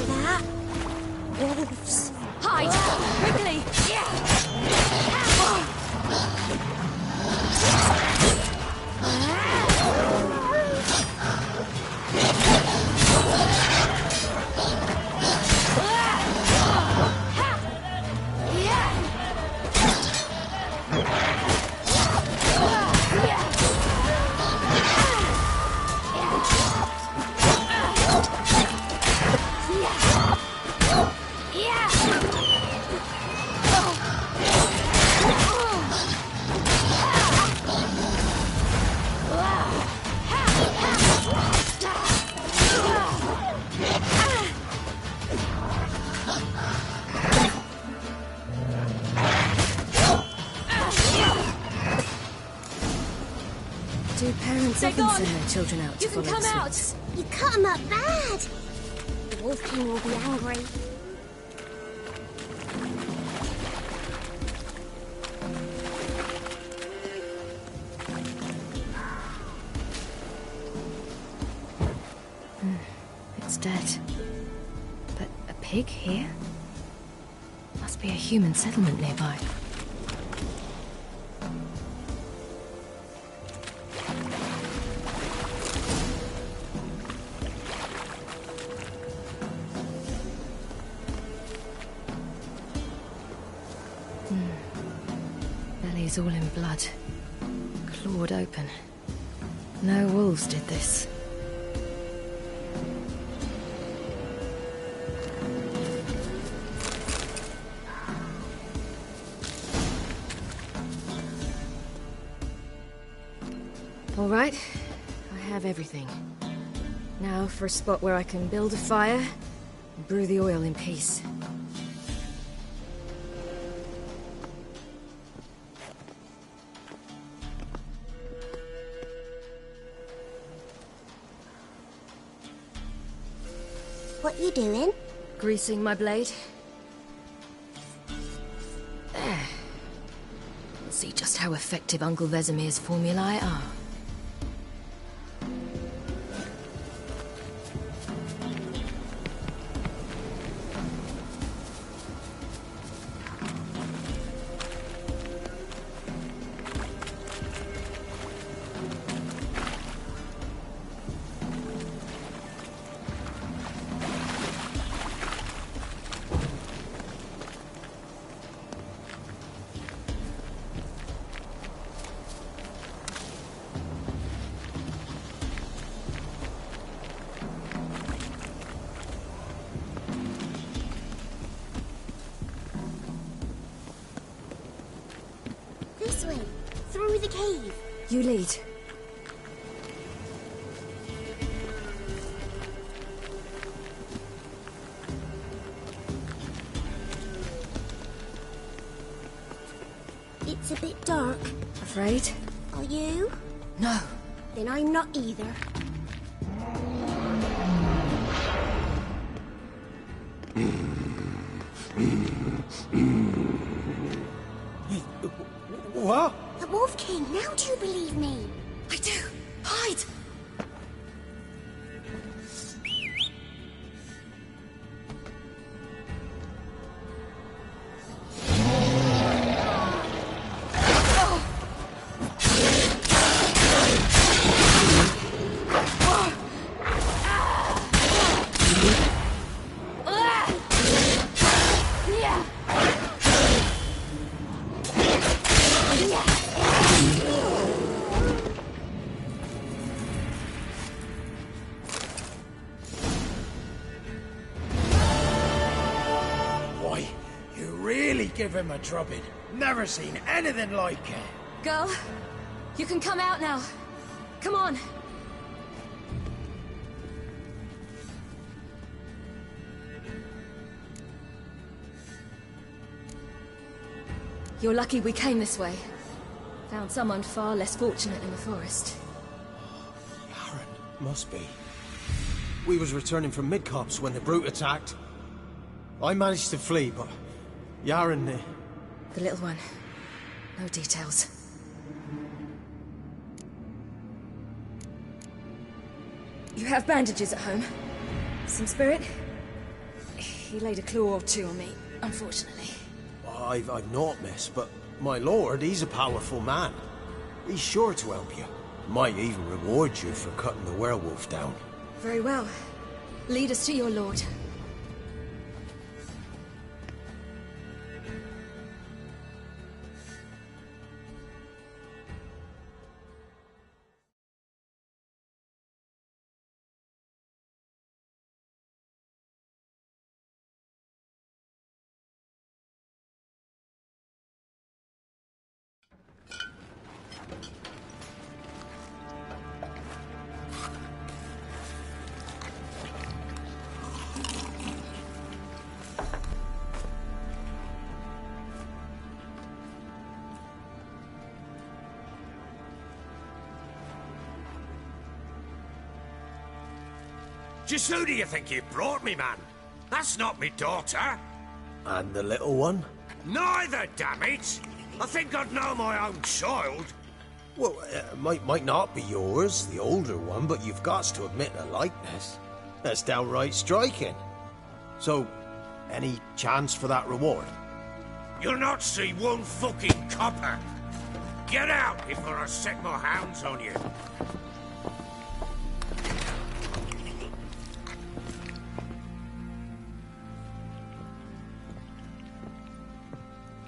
That? Wolves. Hide! Quickly! Do parents often send their children out to follow the suits? You cut him up bad. The Wolf King will be angry. It's dead. But a pig here? Must be a human settlement nearby. Belly's all in blood. Clawed open. No wolves did this. All right, I have everything. Now for a spot where I can build a fire and brew the oil in peace. What you doing? Greasing my blade. There. Let's see just how effective Uncle Vesemir's formulae are. You lead. It's a bit dark. Afraid? Are you? No. Then I'm not either. What? The Wolf King, now do you believe me? I do. Hide! Give him a drubbing. Never seen anything like it. Girl, you can come out now. Come on. You're lucky we came this way. Found someone far less fortunate in the forest. Yaren, must be. We was returning from Midcopse when the brute attacked. I managed to flee, but Yaren... The little one. No details. You have bandages at home? Some spirit? He laid a claw or two on me, unfortunately. I've not, miss, but my lord, he's a powerful man. He's sure to help you. Might even reward you for cutting the werewolf down. Very well. Lead us to your lord. Just who do you think you brought me, man? That's not me daughter. And the little one? Neither, damn it! I think I'd know my own child. Well, might not be yours, the older one, but you've got to admit a likeness. That's downright striking. So, any chance for that reward? You'll not see one fucking copper. Get out before I set my hounds on you.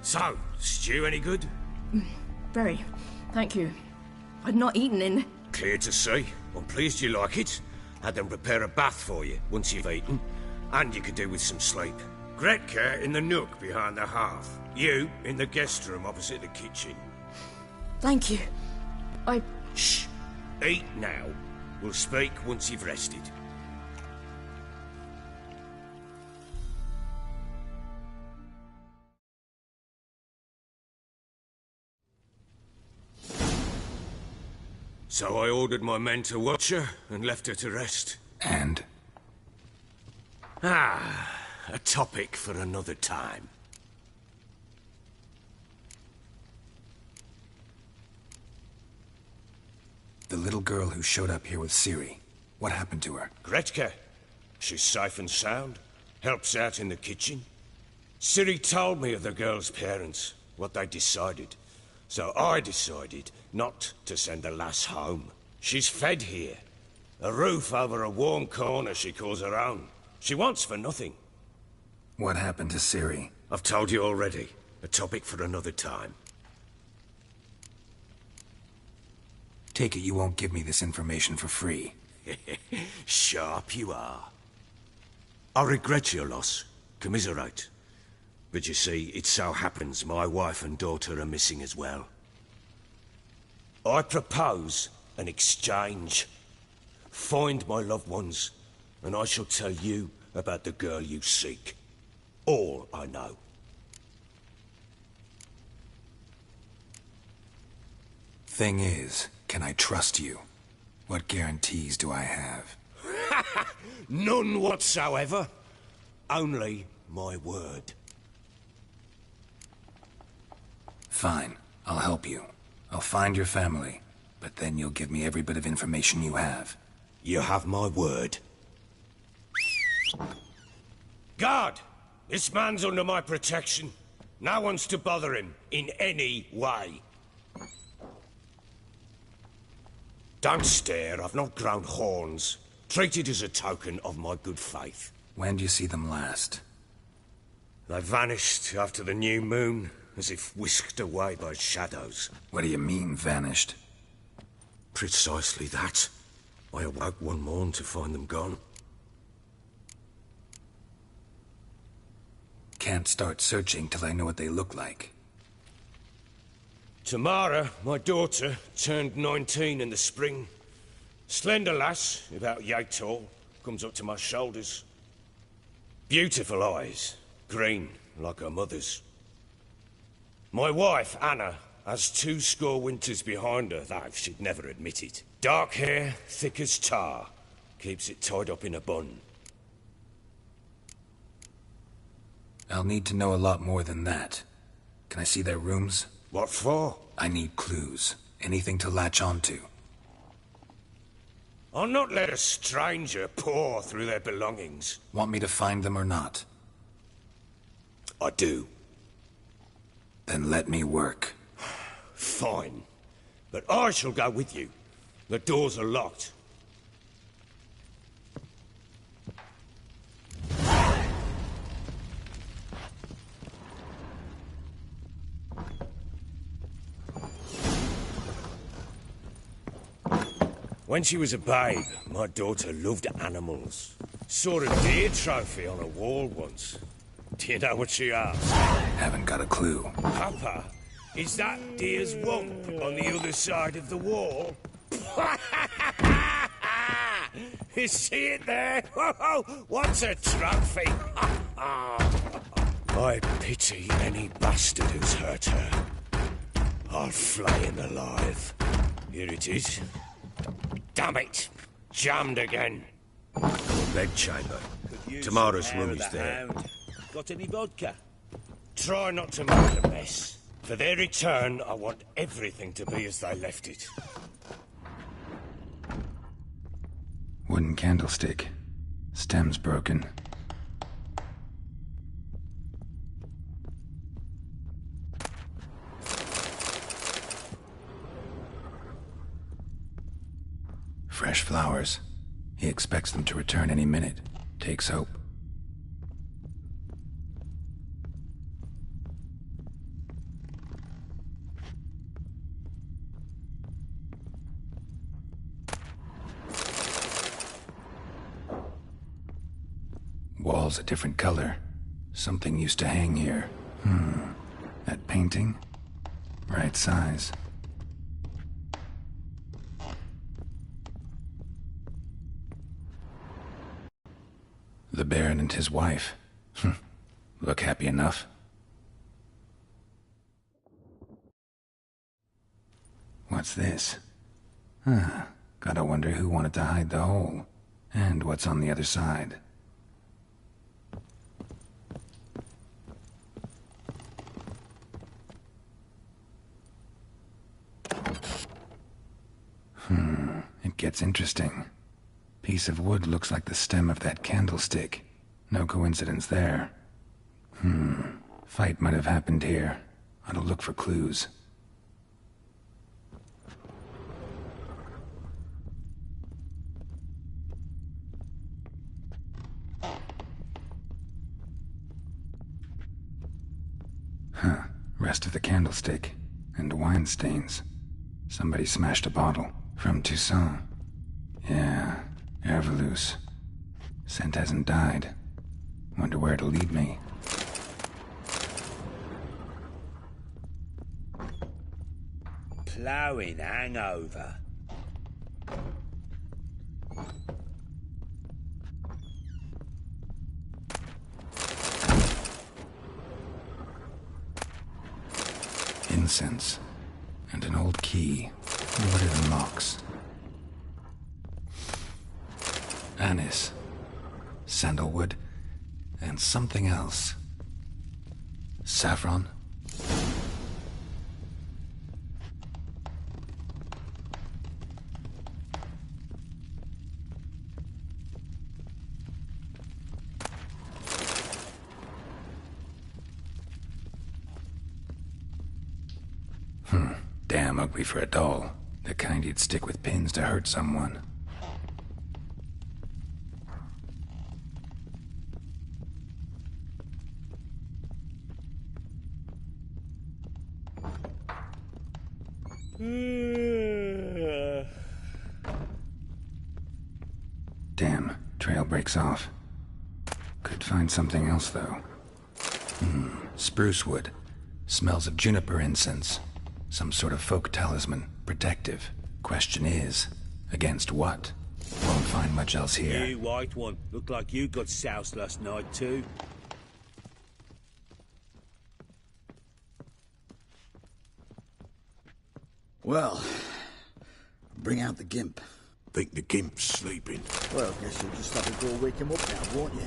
So, stew any good? Very. Thank you. I'd not eaten in... Clear to see. I'm pleased you like it. Had them prepare a bath for you once you've eaten. And you could do with some sleep. Gretka in the nook behind the hearth. You in the guest room opposite the kitchen. Thank you. Shh. Eat now. We'll speak once you've rested. So I ordered my men to watch her and left her to rest. And? A topic for another time. The little girl who showed up here with Ciri. What happened to her? Gretka. She's safe and sound. Helps out in the kitchen. Ciri told me of the girl's parents, what they decided. So I decided not to send the lass home. She's fed here. A roof over a warm corner she calls her own. She wants for nothing. What happened to Ciri? I've told you already. A topic for another time. Take it you won't give me this information for free. Sharp you are. I regret your loss. Commiserate. But you see, it so happens my wife and daughter are missing as well. I propose an exchange. Find my loved ones, and I shall tell you about the girl you seek. All I know. Thing is, can I trust you? What guarantees do I have? None whatsoever. Only my word. Fine, I'll help you. I'll find your family, but then you'll give me every bit of information you have. You have my word. Guard! This man's under my protection. No one's to bother him in any way. Don't stare, I've not grown horns. Treat it as a token of my good faith. When do you see them last? They vanished after the new moon, as if whisked away by shadows. What do you mean, vanished? Precisely that. I awoke one morn to find them gone. Can't start searching till I know what they look like. Tamara, my daughter, turned 19 in the spring. Slender lass, about yay tall, comes up to my shoulders. Beautiful eyes, green like her mother's. My wife, Anna, has 20 winters behind her, though she'd never admit it. Dark hair, thick as tar, keeps it tied up in a bun. I'll need to know a lot more than that. Can I see their rooms? What for? I need clues. Anything to latch onto. I'll not let a stranger pore through their belongings. Want me to find them or not? I do. Then let me work. Fine. But I shall go with you. The doors are locked. When she was a babe, my daughter loved animals. Saw a deer trophy on a wall once. Do you know what she asked? Haven't got a clue. Papa, is that deer's wump on the other side of the wall? You see it there? What's a trophy? I pity any bastard who's hurt her. I'll flay him alive. Here it is. Damn it! Jammed again. Bedchamber. Tamara's room is there. Got any vodka? Try not to make a mess. For their return, I want everything to be as they left it. Wooden candlestick. Stem's broken. Fresh flowers. He expects them to return any minute. Takes hope. Wall's a different color. Something used to hang here. That painting? Right size. The Baron and his wife. Look happy enough. What's this? Gotta wonder who wanted to hide the hole. And what's on the other side. It gets interesting. Piece of wood looks like the stem of that candlestick. No coincidence there. Fight might have happened here. Ought to look for clues. Rest of the candlestick. And wine stains. Somebody smashed a bottle. From Toussaint. Yeah, Herveloos. Scent hasn't died. Wonder where it'll lead me. ploughing hangover. Incense and an old key. What it unlocks. Anise, sandalwood, and something else. Saffron? Damn ugly for a doll. The kind you'd stick with pins to hurt someone. Damn, trail breaks off. Could find something else, though. Spruce wood. Smells of juniper incense. Some sort of folk talisman. Protective. Question is, against what? Won't find much else here. You white one. Looked like you got soused last night, too. Well, bring out the gimp. Think the gimp's sleeping. Well, guess you'll just have to go wake him up now, won't you?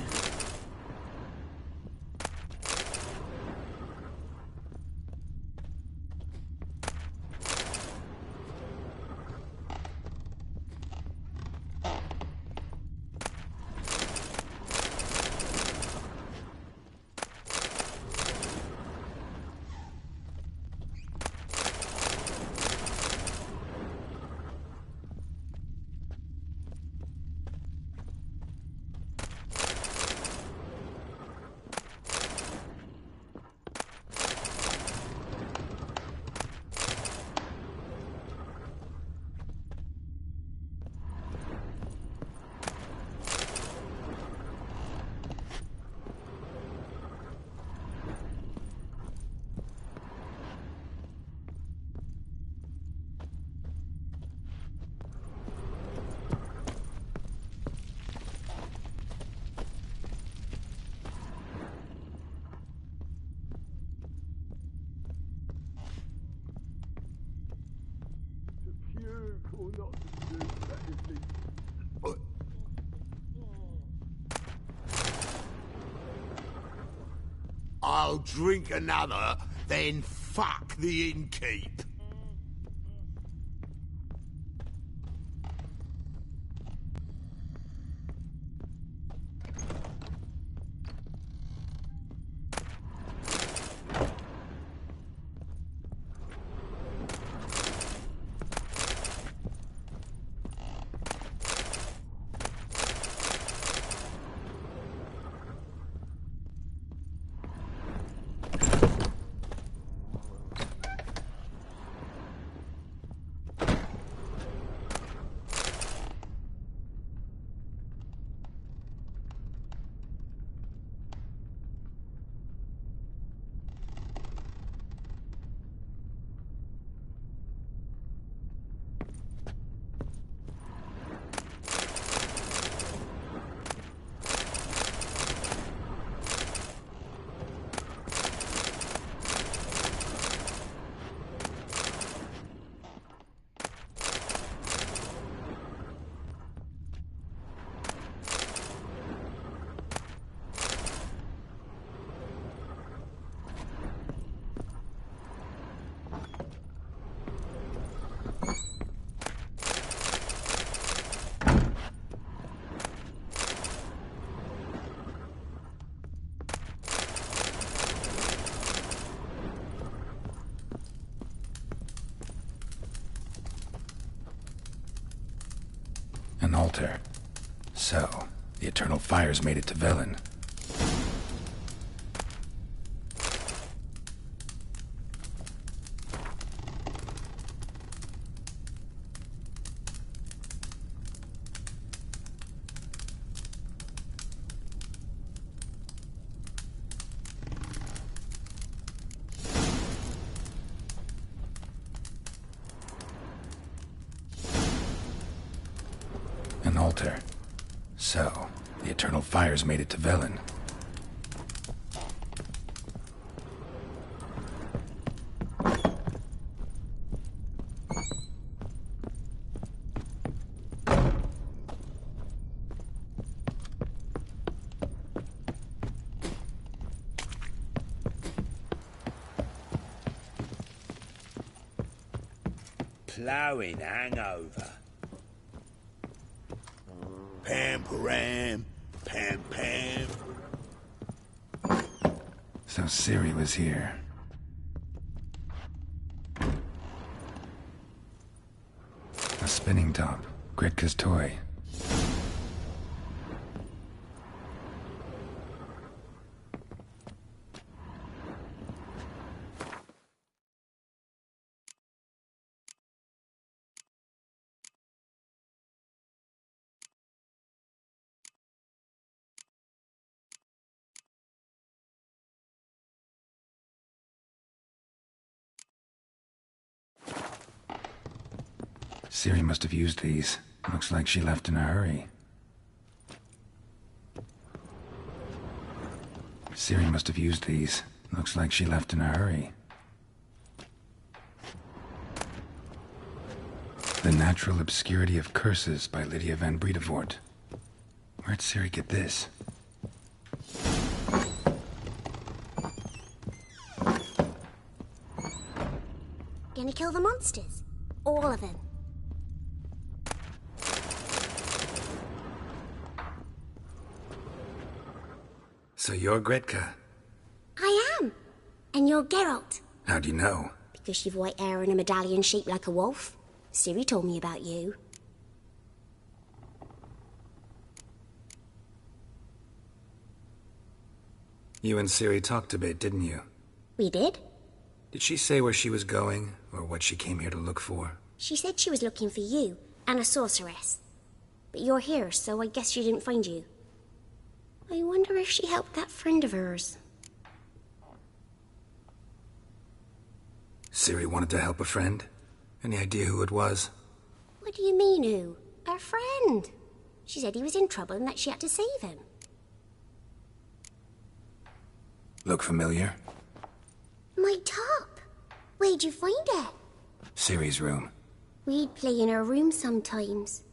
I'll drink another, then fuck the innkeep. An altar. So, the Eternal Fire's made it to Velen. altar. So, the Eternal Fires made it to Velen. Ploughing hangover. Pam param, pam pam. So Ciri was here. A spinning top. Gritka's toy. Ciri must have used these. Looks like she left in a hurry. Ciri must have used these. Looks like she left in a hurry. The Natural Obscurity of Curses by Lydia van Bredevoort. Where'd Ciri get this? Gonna kill the monsters? All of them. So you're Gretka. I am. And you're Geralt. How do you know? Because you've white hair and a medallion shaped like a wolf. Ciri told me about you. You and Ciri talked a bit, didn't you? We did. Did she say where she was going, or what she came here to look for? She said she was looking for you and a sorceress. But you're here, so I guess she didn't find you. I wonder if she helped that friend of hers. Ciri wanted to help a friend? Any idea who it was? What do you mean, who? Her friend. She said he was in trouble and that she had to save him. Look familiar? My top. Where'd you find it? Ciri's room. We'd play in her room sometimes.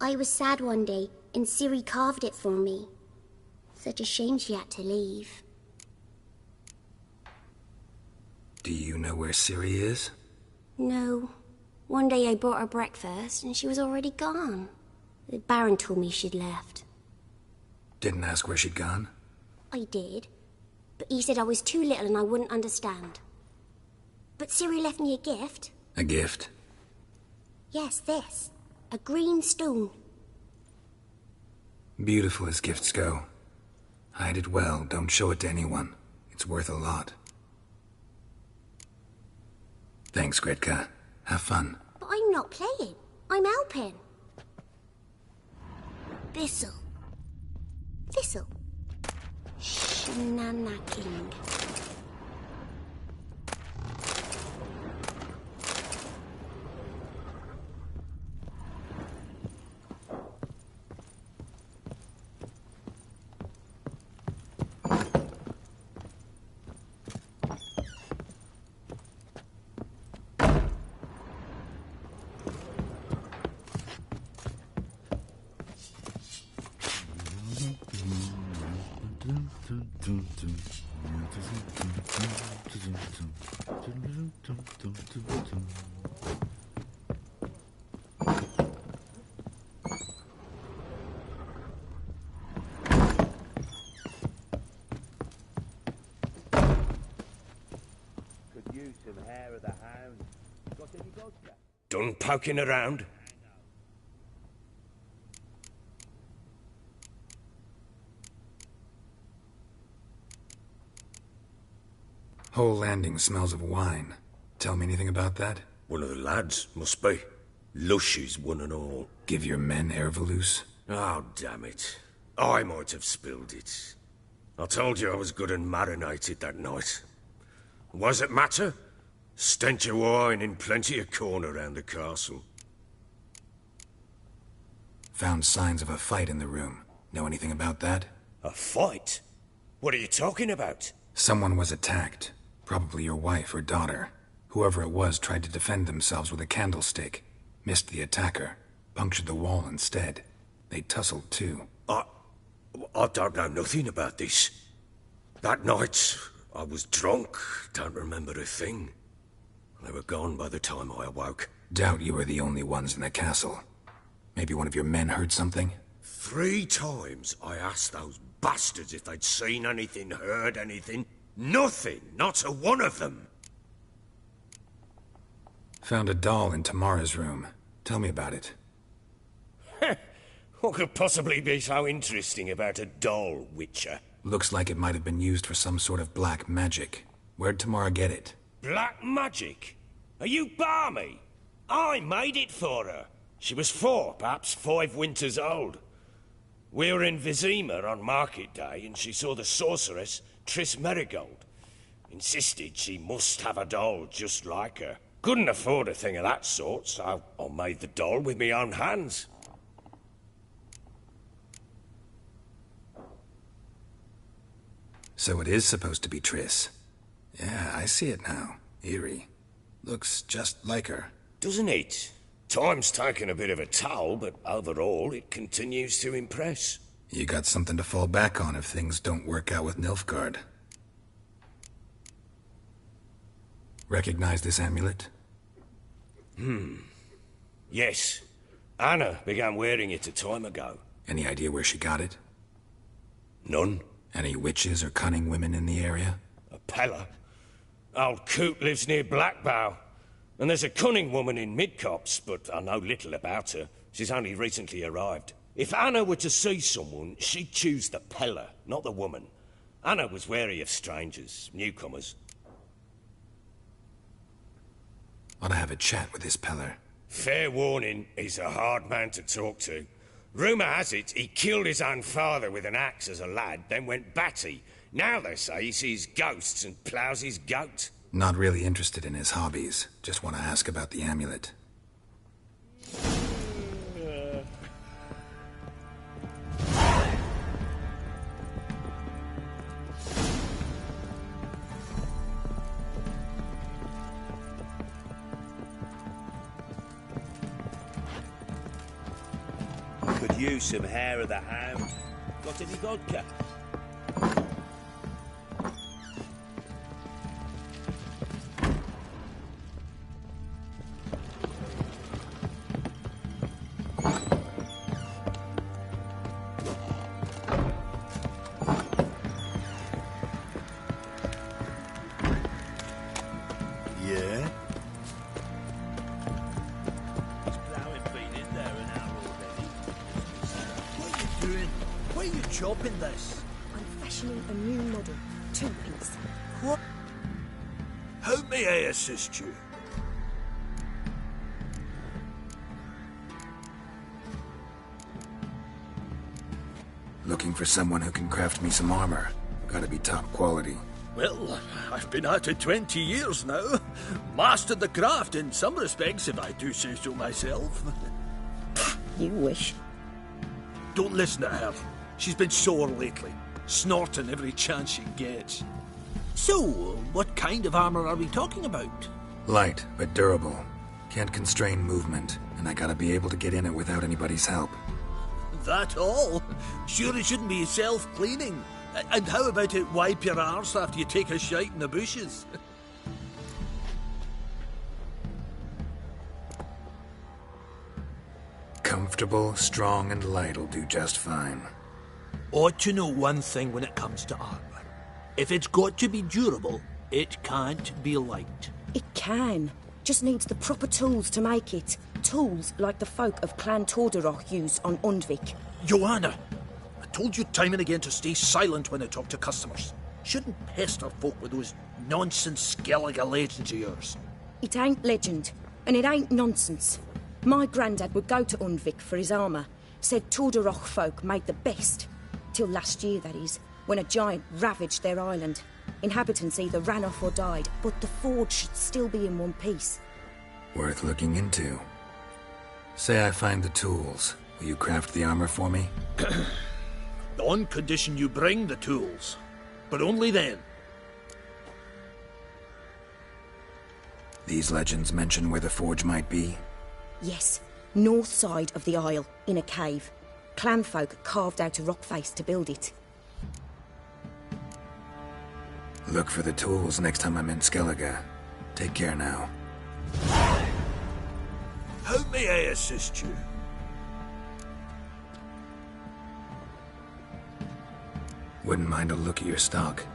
I was sad one day, and Ciri carved it for me. Such a shame she had to leave. Do you know where Ciri is? No. One day I brought her breakfast, and she was already gone. The Baron told me she'd left. Didn't ask where she'd gone? I did. But he said I was too little and I wouldn't understand. But Ciri left me a gift. A gift? Yes, this. A green stone. Beautiful as gifts go. Hide it well, don't show it to anyone. It's worth a lot. Thanks, Gretka. Have fun. But I'm not playing. I'm helping. Thistle. Thistle. Shenanacking. Done poking around? Whole landing smells of wine. Tell me anything about that? One of the lads, must be. Lushes, one and all. Give your men Ervelus? Oh, damn it. I might have spilled it. I told you I was good and marinated that night. Was it matter? Stench of wine in plenty of corn around the castle. Found signs of a fight in the room. Know anything about that? A fight? What are you talking about? Someone was attacked. Probably your wife or daughter. Whoever it was tried to defend themselves with a candlestick. Missed the attacker. Punctured the wall instead. They tussled too. I don't know nothing about this. That night, I was drunk. Don't remember a thing. They were gone by the time I awoke. Doubt you were the only ones in the castle. Maybe one of your men heard something? 3 times I asked those bastards if they'd seen anything, heard anything. Nothing! Not a one of them! Found a doll in Tamara's room. Tell me about it. What could possibly be so interesting about a doll, Witcher? Looks like it might have been used for some sort of black magic. Where'd Tamara get it? Black magic? Are you balmy? I made it for her. She was 4, perhaps 5 winters old. We were in Vizima on market day, and she saw the sorceress, Triss Merigold. Insisted she must have a doll just like her. Couldn't afford a thing of that sort, so I made the doll with my own hands. So it is supposed to be Triss. Yeah, I see it now. Eerie. Looks just like her. Doesn't it? Time's taken a bit of a toll, but overall it continues to impress. You got something to fall back on if things don't work out with Nilfgaard. Recognize this amulet? Yes. Anna began wearing it a time ago. Any idea where she got it? None. Any witches or cunning women in the area? A Pella. Old Coot lives near Blackbow. And there's a cunning woman in Midcopse, but I know little about her. She's only recently arrived. If Anna were to see someone, she'd choose the Pella, not the woman. Anna was wary of strangers, newcomers. Ought to have a chat with this Peller. Fair warning, he's a hard man to talk to. Rumour has it he killed his own father with an axe as a lad, then went batty. Now they say he sees ghosts and ploughs his goat. Not really interested in his hobbies. Just want to ask about the amulet. Could use some hair of the hound. Got any vodka? Yeah? Why are you chopping this? I'm fashioning a new model. 2-piece. What? How may I assist you? Looking for someone who can craft me some armor. Gotta be top quality. Well, I've been at it 20 years now. Mastered the craft in some respects, if I do say so myself. You wish. Don't listen to her. She's been sore lately, snorting every chance she gets. So, what kind of armor are we talking about? Light, but durable. Can't constrain movement, and I gotta be able to get in it without anybody's help. That all? Sure it shouldn't be self-cleaning. And how about it wipe your arse after you take a shite in the bushes? Comfortable, strong, and light'll do just fine. Ought to know one thing when it comes to armor. If it's got to be durable, it can't be light. It can. Just needs the proper tools to make it. Tools like the folk of Clan Tordaroch use on Undvik. Joanna, I told you time and again to stay silent when I talk to customers. Shouldn't pester folk with those nonsense Skellige legends of yours. It ain't legend, and it ain't nonsense. My granddad would go to Undvik for his armour. Said Tordaroch folk made the best. Till last year, that is, when a giant ravaged their island. Inhabitants either ran off or died, but the forge should still be in one piece. Worth looking into. Say I find the tools. Will you craft the armor for me? On condition you bring the tools. But only then. These legends mention where the forge might be? Yes, north side of the Isle, in a cave. Clanfolk carved out a rock face to build it. Look for the tools next time I'm in Skellige. Take care now. How may I assist you? Wouldn't mind a look at your stock.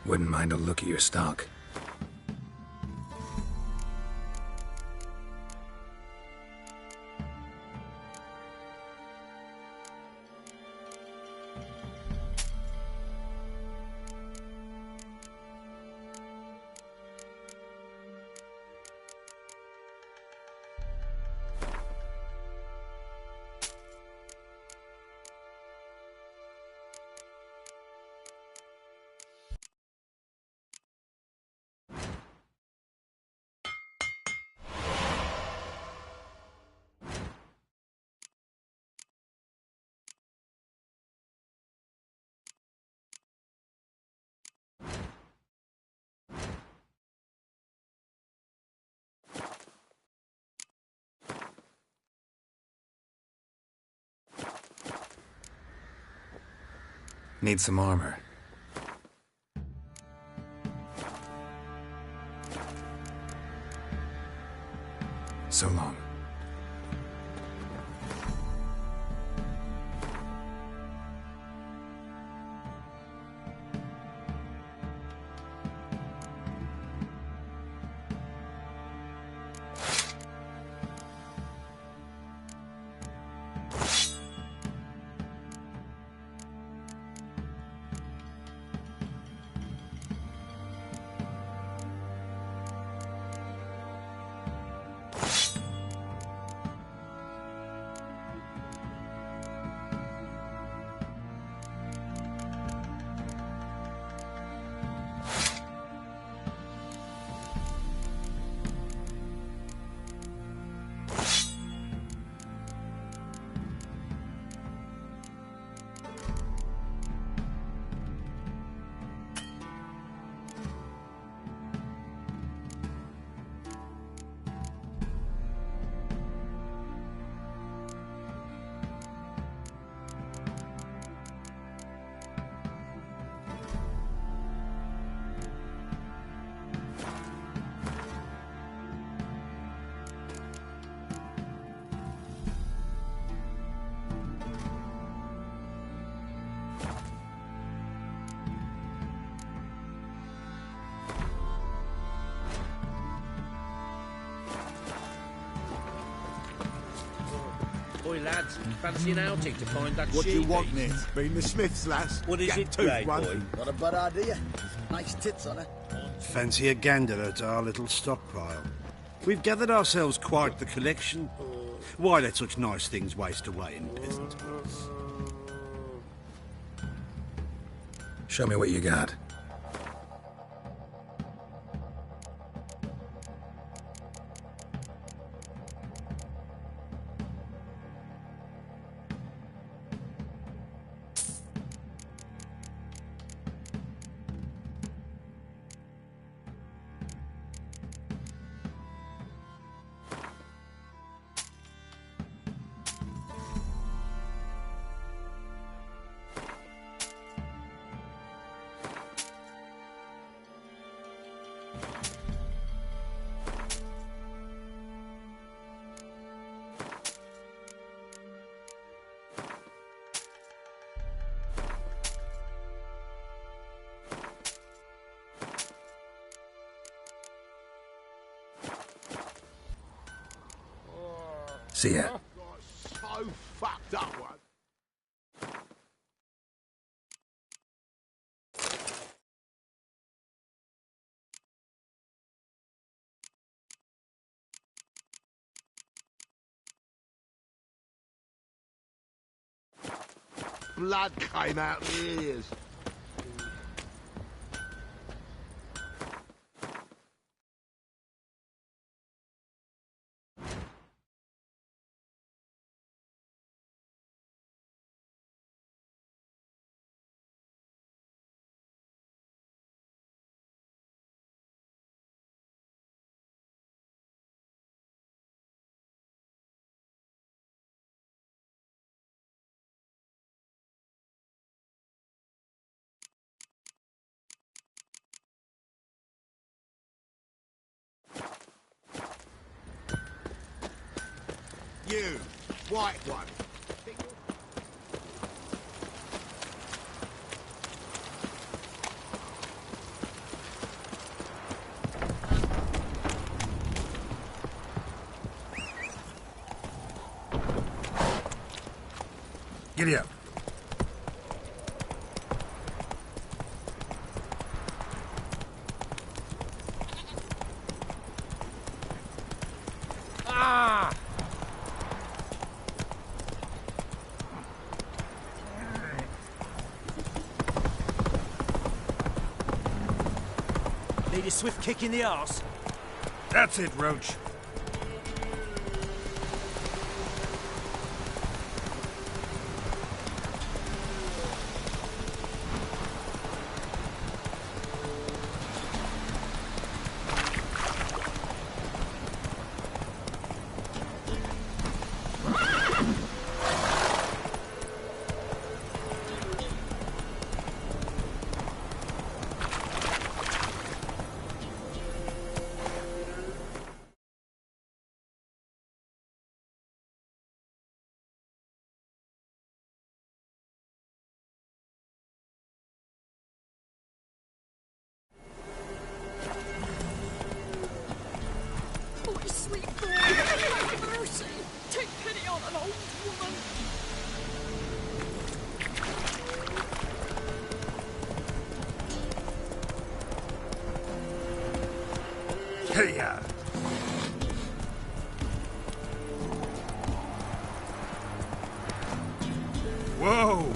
Wouldn't mind a look at your stock. Need some armor. So long. Oi, lads, fancy an outing to find that What do you want, she-beast? mate? Been the Smiths, lass. What is Get it, tooth Grey one. Boy? Not a bad idea. Nice tits on her. Fancy a gander at our little stockpile. We've gathered ourselves quite the collection. Why let such nice things waste away in peasant huts? Show me what you got. See ya. So fucked up one. Blood came out the ears. You, white one. Giddy up. Ah! Need a swift kick in the arse. That's it, Roach. My sweet boy, have mercy. Take pity on an old woman. Hey-ya. Whoa!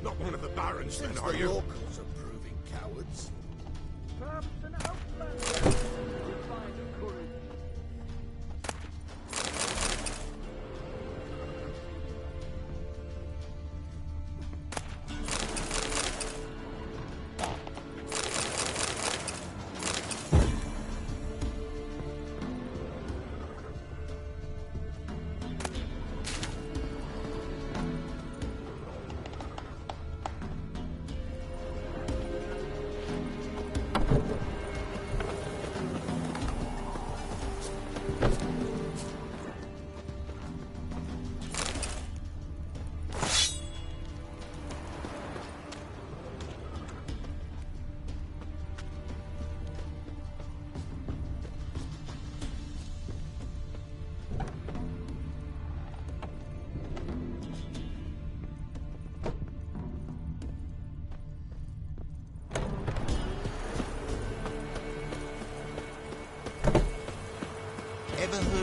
Not one of the barons, then, Since are the you? locals are proving cowards. Perhaps an outlander could find a courage.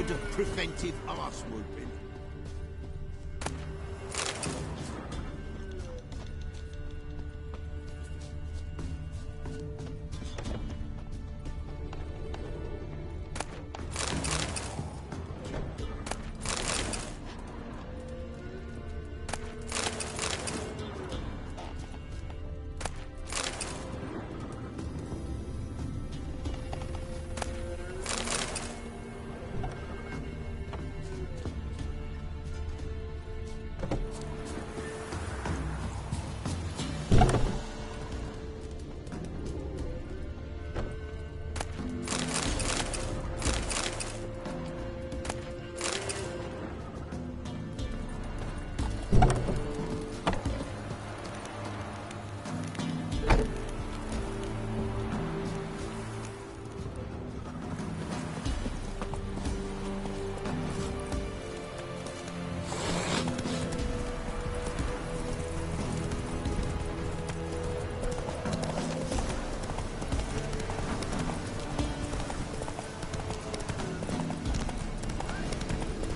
kind of preventive arse whooping.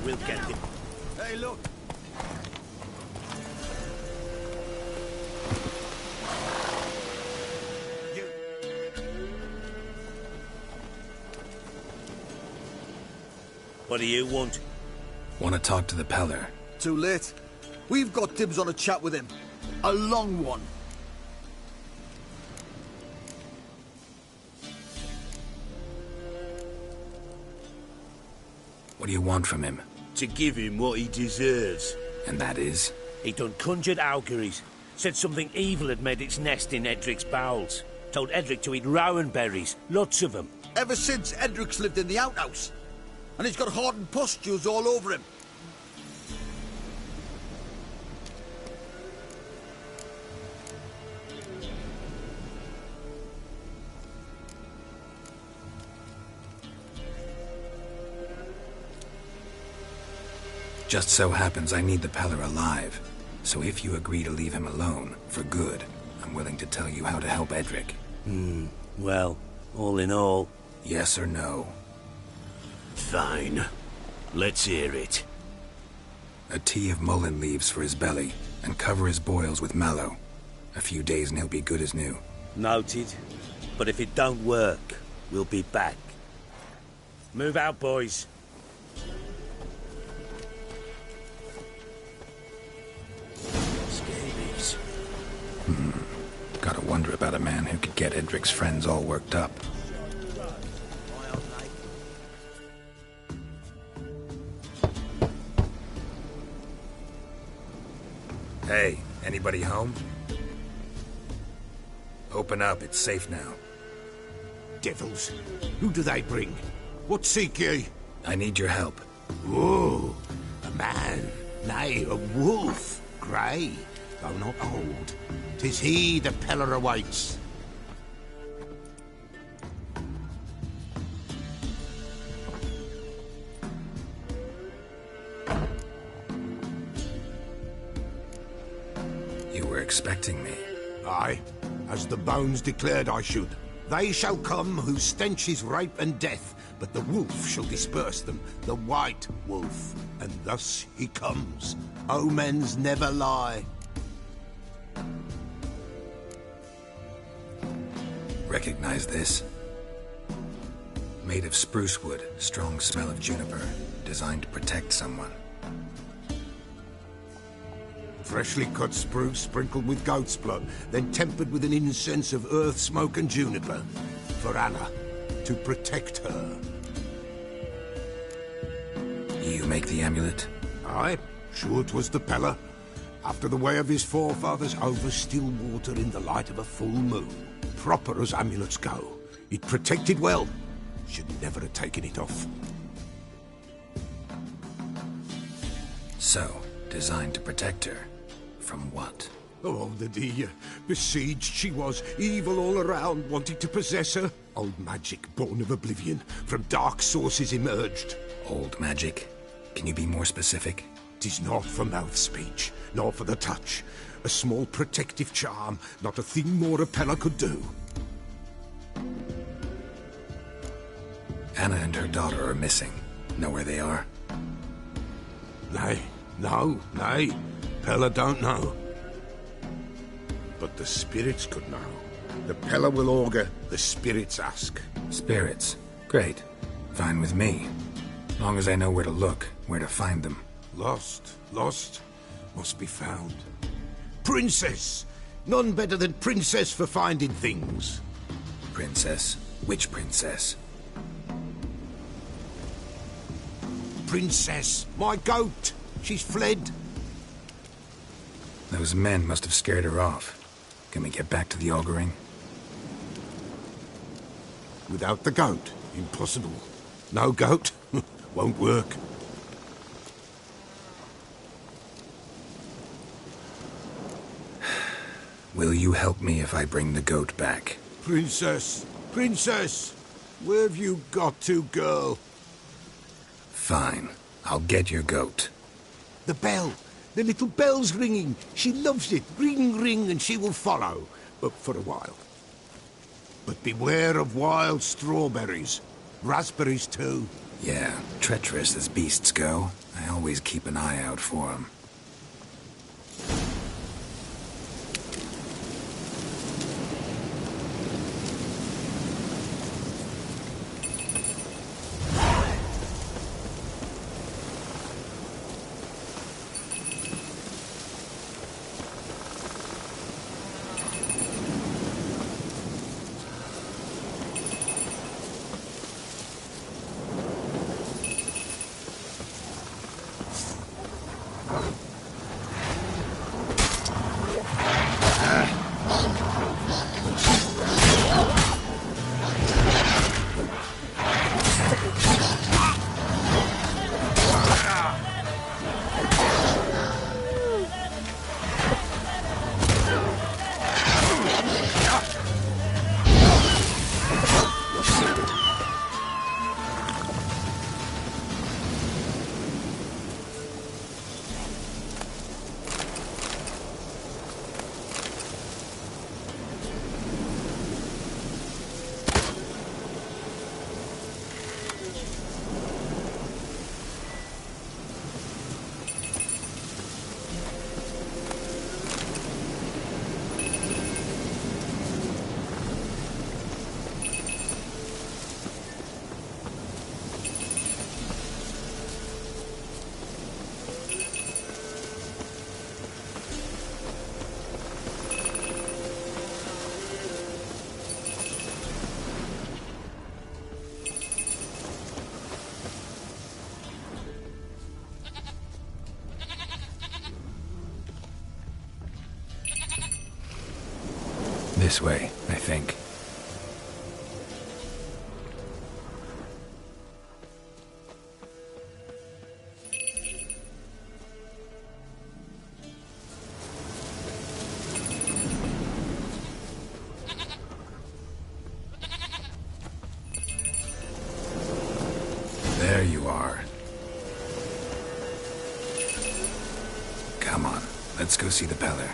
We'll get him. Hey, look! What do you want? Want to talk to the Peller? Too late. We've got dibs on a chat with him. A long one. What do you want from him? To give him what he deserves. And that is? He done conjured auguries. Said something evil had made its nest in Edric's bowels. Told Edric to eat rowan berries. Lots of them. Ever since Edric's lived in the outhouse. And he's got hardened pustules all over him. Just so happens I need the Peller alive. So if you agree to leave him alone, for good, I'm willing to tell you how to help Edric. Well, all in all... Yes or no? Fine. Let's hear it. A tea of mullein leaves for his belly, and cover his boils with mallow. A few days and he'll be good as new. Noted. But if it don't work, we'll be back. Move out, boys. Scabies. Gotta wonder about a man who could get Edric's friends all worked up. Hey, anybody home? Open up, it's safe now. Devils, who do they bring? What seek ye? I need your help. Whoa, a man, nay, a wolf, grey, though not old. 'Tis he the Peller awaits. You were expecting me. Aye, as the bones declared I should. They shall come whose stench is rape and death, but the wolf shall disperse them, the white wolf. And thus he comes. Omens never lie. Recognize this? Made of spruce wood, strong smell of juniper, designed to protect someone. Freshly cut spruce sprinkled with goat's blood, then tempered with an incense of earth, smoke and juniper. For Anna, to protect her. You make the amulet? Aye, sure 'twas the Peller. After the way of his forefathers, over still water in the light of a full moon. Proper as amulets go. It protected well. Should never have taken it off. So, designed to protect her. From what? Oh, the besieged she was, evil all around, wanting to possess her. Old magic, born of oblivion, from dark sources emerged. Old magic? Can you be more specific? 'Tis not for mouth speech, nor for the touch. A small protective charm, not a thing more a Peller could do. Anna and her daughter are missing. Know where they are? Nay, Pella don't know. But the spirits could know. The Pella will augur, the spirits ask. Spirits? Great. Fine with me. Long as I know where to look, where to find them. Lost, must be found. Princess! None better than Princess for finding things. Princess? Which princess? Princess, my goat. She's fled. Those men must have scared her off. Can we get back to the auguring? Without the goat, impossible. No goat, won't work. Will you help me if I bring the goat back? Princess, where have you got to, girl? Fine. I'll get your goat. The bell. The little bell's ringing. She loves it. Ring, ring, and she will follow. But for a while. But beware of wild strawberries. Raspberries, too. Yeah, treacherous as beasts go. I always keep an eye out for them. This way, I think. There you are. Come on, let's go see the Peller.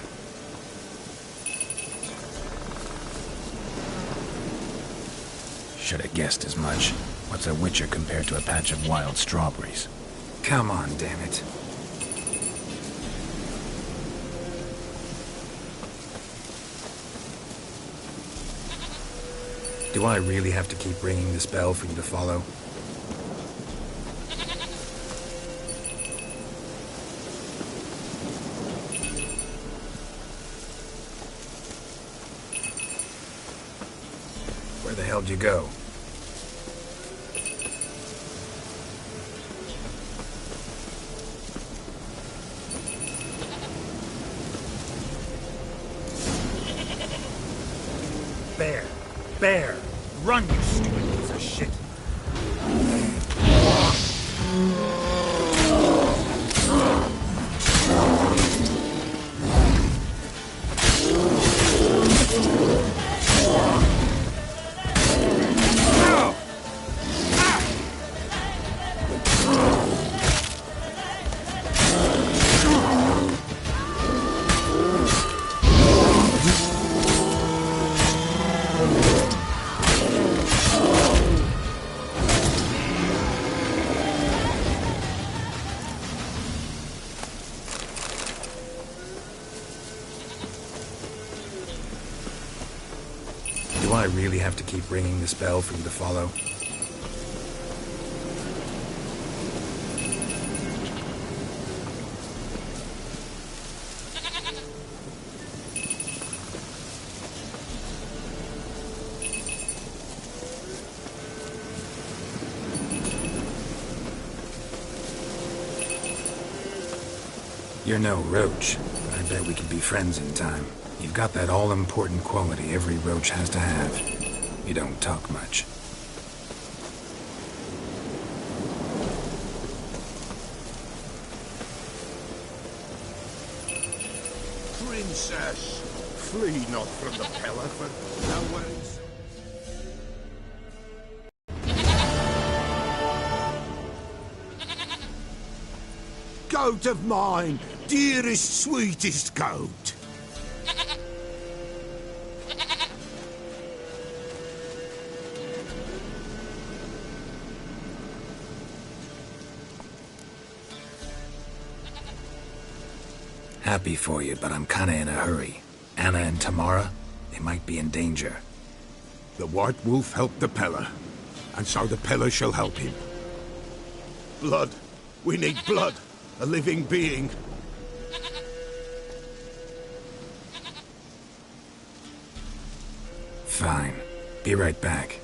Should have guessed as much. What's a witcher compared to a patch of wild strawberries? Come on, damn it. Do I really have to keep ringing this bell for you to follow? Where the hell did you go? Bear! Run, you stupid piece of shit! Do I really have to keep ringing this bell for you to follow? You're no roach, but I bet we could be friends in time. You've got that all-important quality every roach has to have. You don't talk much. Princess, flee not from the Pella for nowheres. Goat of mine, dearest, sweetest goat. Happy for you, but I'm kinda in a hurry. Anna and Tamara, they might be in danger. The White Wolf helped the Pella, and so the Pella shall help him. Blood. We need blood. A living being. Fine. Be right back.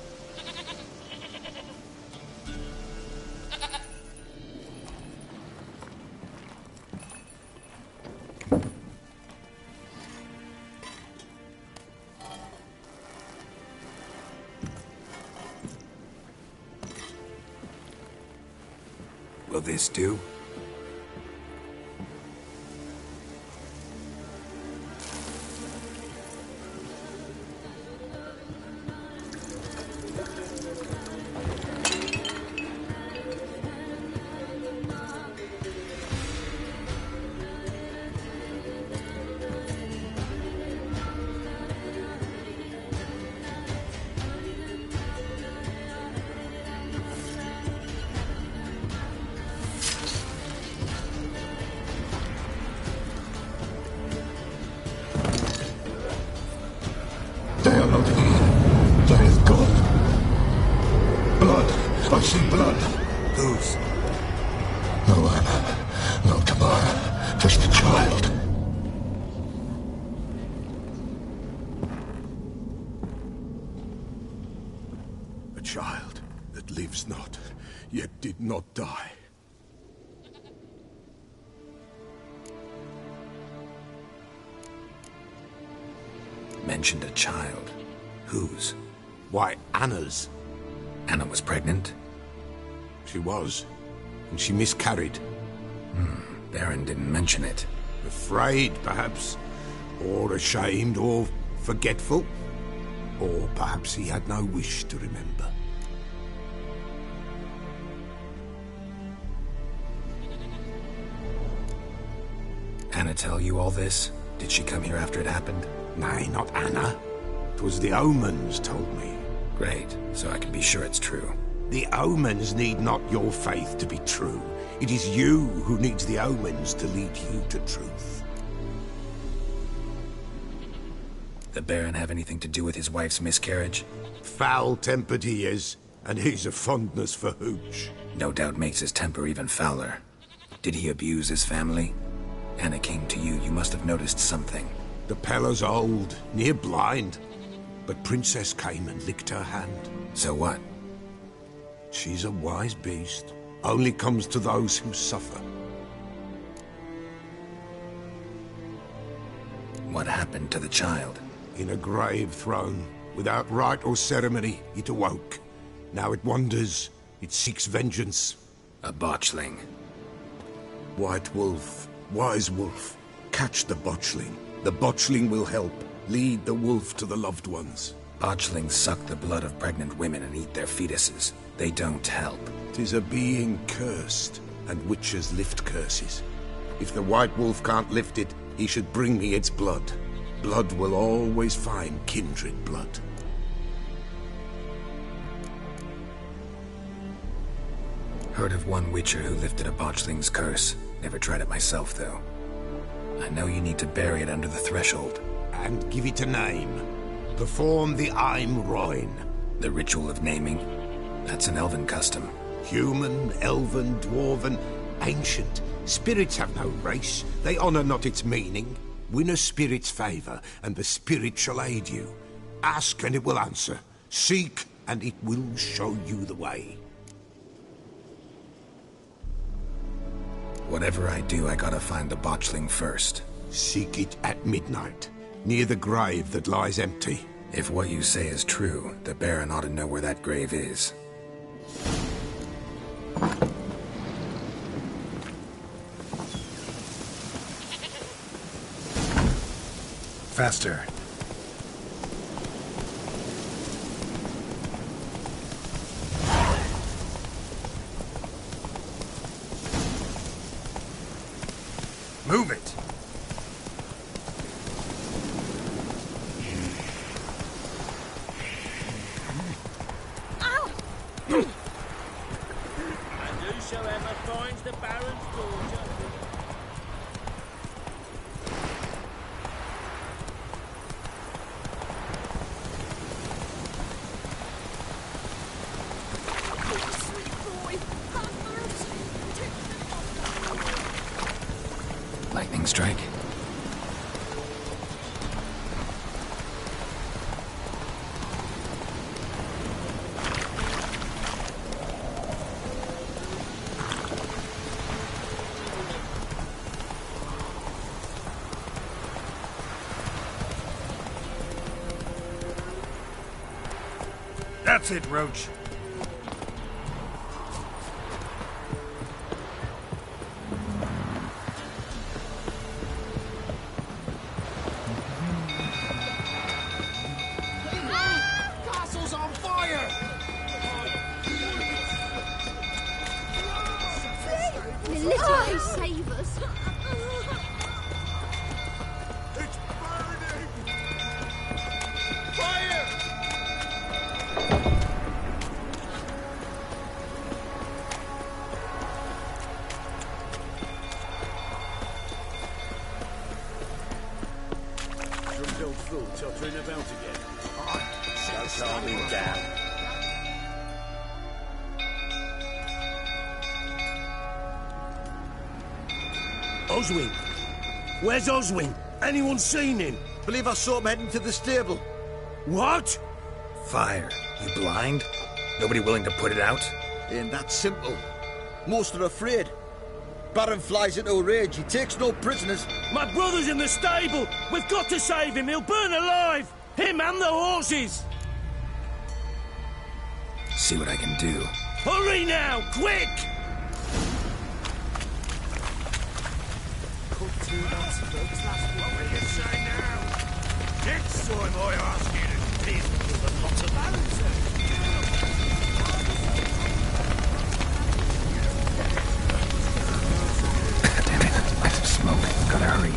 Will this do? They are not here. There is God. Blood. I see blood. Whose? No Anna. No Tamara. Just a child. A child that lives not, yet did not die. Mentioned a child. Whose? Why, Anna's. Anna was pregnant? She was, and she miscarried. Baron didn't mention it. Afraid, perhaps, or ashamed, or forgetful, or perhaps he had no wish to remember. Anna tell you all this? Did she come here after it happened? Nay, not Anna. 'Twas the omens told me. Great, so I can be sure it's true. The omens need not your faith to be true. It is you who needs the omens to lead you to truth. The Baron have anything to do with his wife's miscarriage? Foul-tempered he is, and he's a fondness for hooch. No doubt makes his temper even fouler. Did he abuse his family? Anna came to you, you must have noticed something. The Pella's old, near blind, but Princess came and licked her hand. So what? She's a wise beast. Only comes to those who suffer. What happened to the child? In a grave thrown. Without rite or ceremony, it awoke. Now it wanders. It seeks vengeance. A botchling. White Wolf, wise wolf, catch the botchling. The botchling will help. Lead the wolf to the loved ones. Botchlings suck the blood of pregnant women and eat their fetuses. They don't help. 'Tis a being cursed, and witches lift curses. If the White Wolf can't lift it, he should bring me its blood. Blood will always find kindred blood. Heard of one witcher who lifted a botchling's curse. Never tried it myself, though. I know you need to bury it under the threshold. And give it a name. Perform the Aim Rhoin. The ritual of naming? That's an elven custom. Human, elven, dwarven, ancient. Spirits have no race. They honour not its meaning. Win a spirit's favour, and the spirit shall aid you. Ask, and it will answer. Seek, and it will show you the way. Whatever I do, I gotta find the botchling first. Seek it at midnight, near the grave that lies empty. If what you say is true, the Baron ought to know where that grave is. Faster. Move it! And whosoever finds the Baron's daughter... Lightning strike. That's it, Roach. Castle's on fire! Literally save us. It's burning! Fire! Drumbill fool tottering about again. So calm him down. Oswin! Where's Oswin? Anyone seen him? Believe I saw him heading to the stable. What? Fire. You blind? Nobody willing to put it out? Ain't that simple. Most are afraid. Baron flies into a rage. He takes no prisoners. My brother's in the stable! We've got to save him! He'll burn alive! Him and the horses! See what I can do. Hurry now! Quick! What will you say now? Next time I ask you to tease me with a lot of balance. Damn it. Light some smoke. Gotta hurry.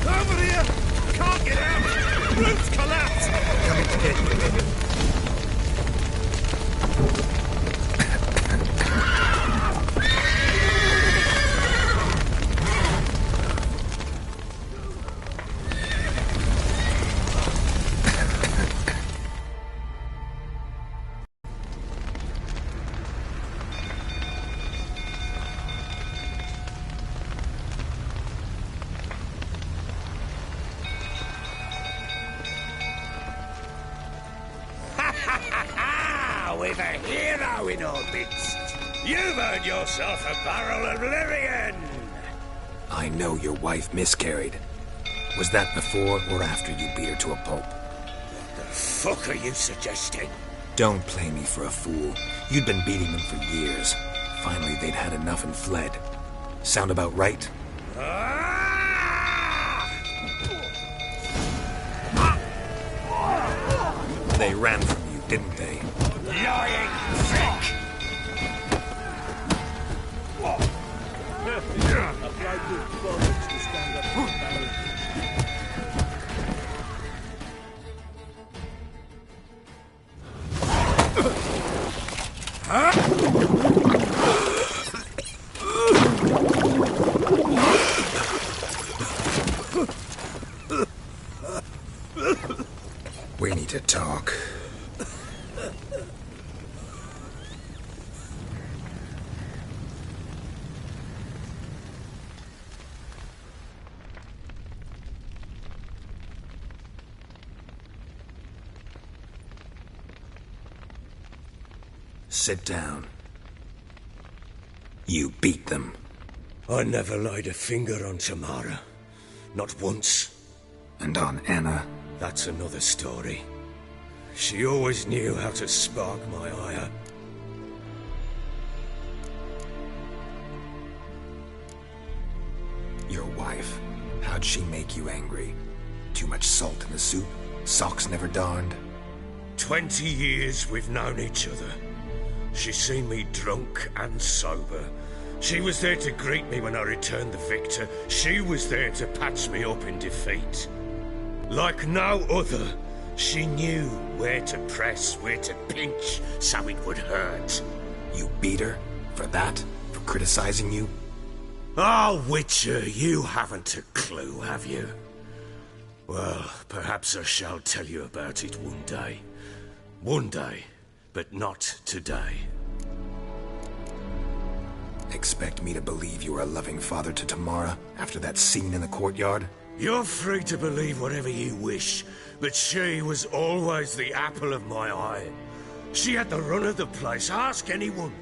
Over here! Can't get out! Roof's collapsed! Coming to get you. We've a hero in our midst. You've earned yourself a barrel of Lyrian. I know your wife miscarried. Was that before or after you beat her to a pulp? The fuck are you suggesting? Don't play me for a fool. You'd been beating them for years. Finally, they'd had enough and fled. Sound about right? They ran from you, didn't they? Lying prick! I played with bollocks to stand up. We need to talk. Sit down. You beat them. I never laid a finger on Tamara. Not once. And on Anna? That's another story. She always knew how to spark my ire. Your wife, how'd she make you angry? Too much salt in the soup? Socks never darned? 20 years we've known each other. She's seen me drunk and sober. She was there to greet me when I returned the victor. She was there to patch me up in defeat. Like no other, she knew where to press, where to pinch, so it would hurt. You beat her? For that? For criticizing you? Oh, Witcher, you haven't a clue, have you? Well, perhaps I shall tell you about it one day. One day, but not today. Expect me to believe you were a loving father to Tamara after that scene in the courtyard? You're free to believe whatever you wish, but she was always the apple of my eye. She had the run of the place, ask anyone.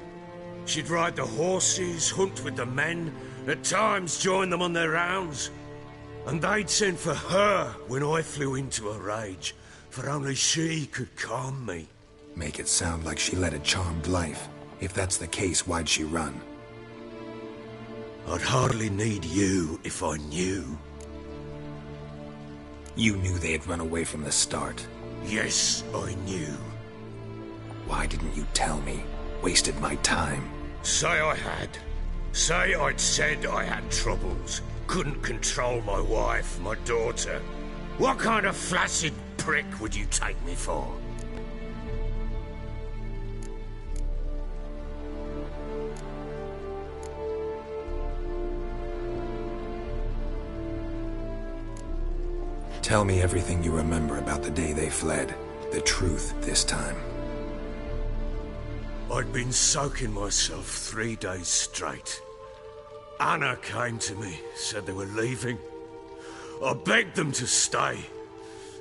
She'd ride the horses, hunt with the men, at times join them on their rounds. And they'd send for her when I flew into a rage, for only she could calm me. Make it sound like she led a charmed life. If that's the case, why'd she run? I'd hardly need you if I knew. You knew they had run away from the start. Yes, I knew. Why didn't you tell me? Wasted my time. Say I had. Say I'd said I had troubles. Couldn't control my wife, my daughter. What kind of flaccid prick would you take me for? Tell me everything you remember about the day they fled. The truth this time. I'd been soaking myself 3 days straight. Anna came to me, said they were leaving. I begged them to stay.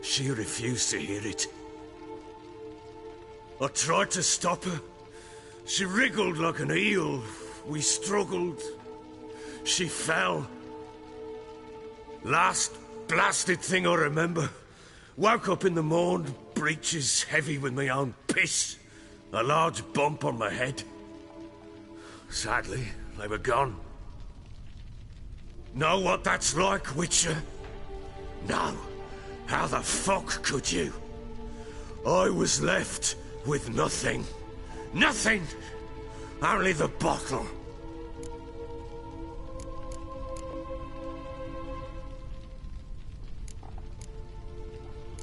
She refused to hear it. I tried to stop her. She wriggled like an eel. We struggled. She fell. Last blasted thing I remember. Woke up in the morn, breeches heavy with my own piss. A large bump on my head. Sadly, they were gone. Know what that's like, Witcher? No. How the fuck could you? I was left with nothing. Nothing! Only the bottle.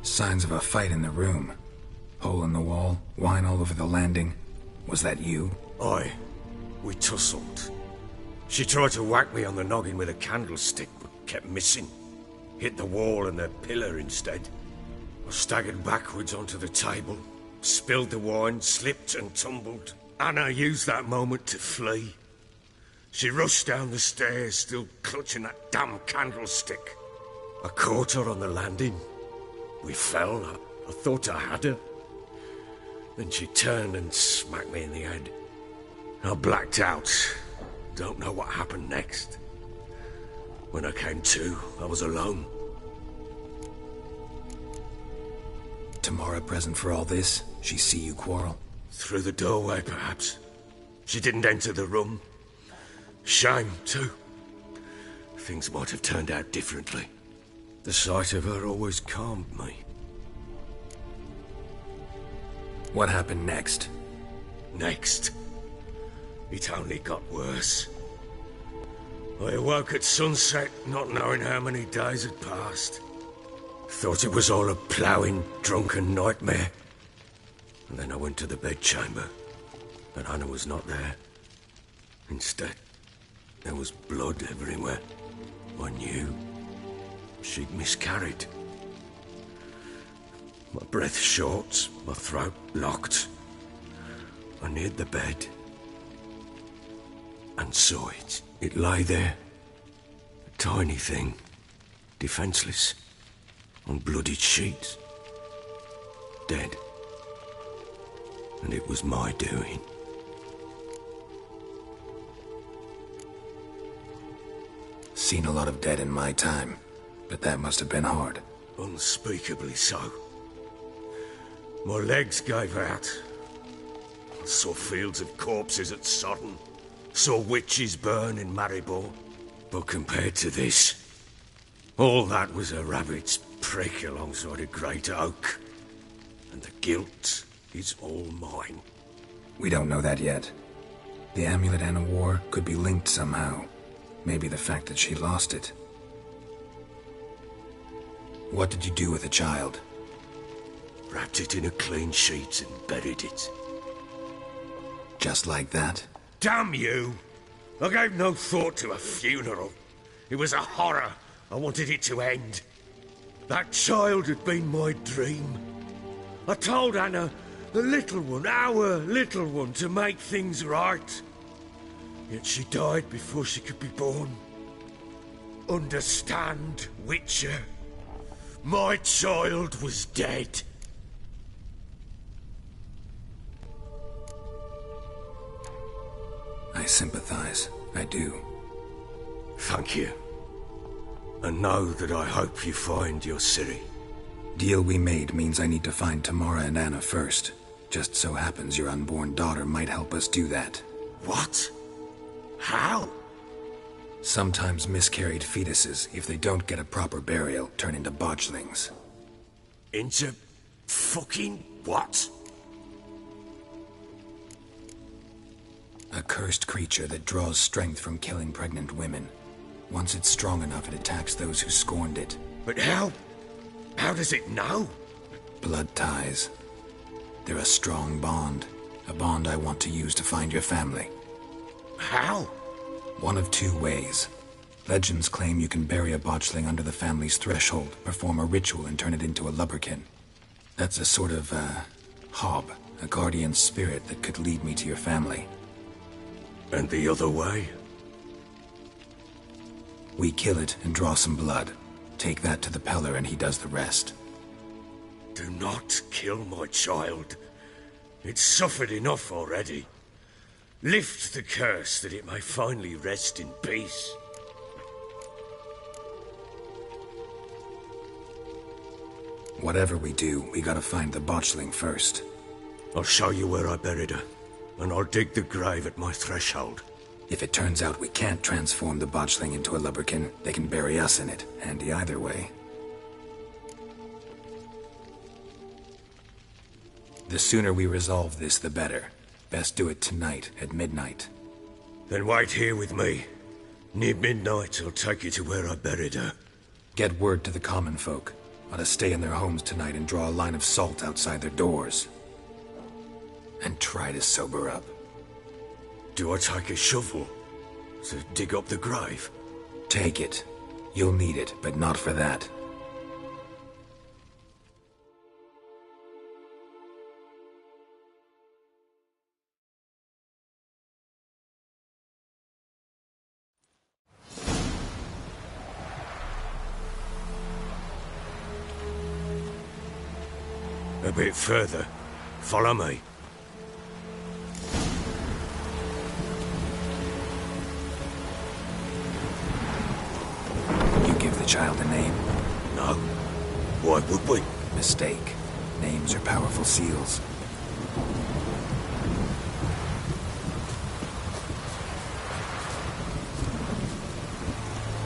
Signs of a fight in the room. Hole in the wall, wine all over the landing. Was that you? Aye. We tussled. She tried to whack me on the noggin with a candlestick, but kept missing. Hit the wall and the pillar instead. I staggered backwards onto the table, spilled the wine, slipped and tumbled. Anna used that moment to flee. She rushed down the stairs, still clutching that damn candlestick. I caught her on the landing. We fell. I thought I had her. Then she turned and smacked me in the head. I blacked out. Don't know what happened next. When I came to, I was alone. Tamara present for all this? She see you quarrel? Through the doorway, perhaps. She didn't enter the room. Shame, too. Things might have turned out differently. The sight of her always calmed me. What happened next? Next? It only got worse. I awoke at sunset, not knowing how many days had passed. Thought it was all a ploughing, drunken nightmare. And then I went to the bedchamber, but Anna was not there. Instead, there was blood everywhere. I knew. she'd miscarried. My breath short, my throat locked. I neared the bed and saw it. It lay there, a tiny thing, defenseless, on bloodied sheets, dead. And it was my doing. Seen a lot of dead in my time, but that must have been hard. Unspeakably so. My legs gave out. I saw fields of corpses at Sodden. Saw witches burn in Maribor. But compared to this, all that was a rabbit's prick alongside a great oak. And the guilt is all mine. We don't know that yet. The amulet Anna wore could be linked somehow. Maybe the fact that she lost it. What did you do with the child? Wrapped it in a clean sheet and buried it. Just like that? Damn you! I gave no thought to a funeral. It was a horror. I wanted it to end. That child had been my dream. I told Anna, the little one, our little one, to make things right. Yet she died before she could be born. Understand, Witcher? My child was dead. I sympathize. I do. Thank you. And know that I hope you find your Ciri. Deal we made means I need to find Tamara and Anna first. Just so happens your unborn daughter might help us do that. What? How? Sometimes miscarried fetuses, if they don't get a proper burial, turn into botchlings. Into fucking what? A cursed creature that draws strength from killing pregnant women. Once it's strong enough, it attacks those who scorned it. But how? How does it know? Blood ties. They're a strong bond. A bond I want to use to find your family. How? One of two ways. Legends claim you can bury a botchling under the family's threshold, perform a ritual, and turn it into a lubberkin. That's a sort of, hob, a guardian spirit that could lead me to your family. And the other way? We kill it and draw some blood. Take that to the Peller and he does the rest. Do not kill my child. It's suffered enough already. Lift the curse that it may finally rest in peace. Whatever we do, we gotta find the botchling first. I'll show you where I buried her, and I'll dig the grave at my threshold. If it turns out we can't transform the botchling into a lubberkin, they can bury us in it. Handy either way. The sooner we resolve this, the better. Best do it tonight, at midnight. Then wait here with me. Near midnight, I'll take you to where I buried her. Get word to the common folk. Ought to stay in their homes tonight and draw a line of salt outside their doors. And try to sober up. Do I take a shovel to dig up the grave? Take it. You'll need it, but not for that. A bit further. Follow me. You give the child a name? No. Why would we? Mistake. Names are powerful seals.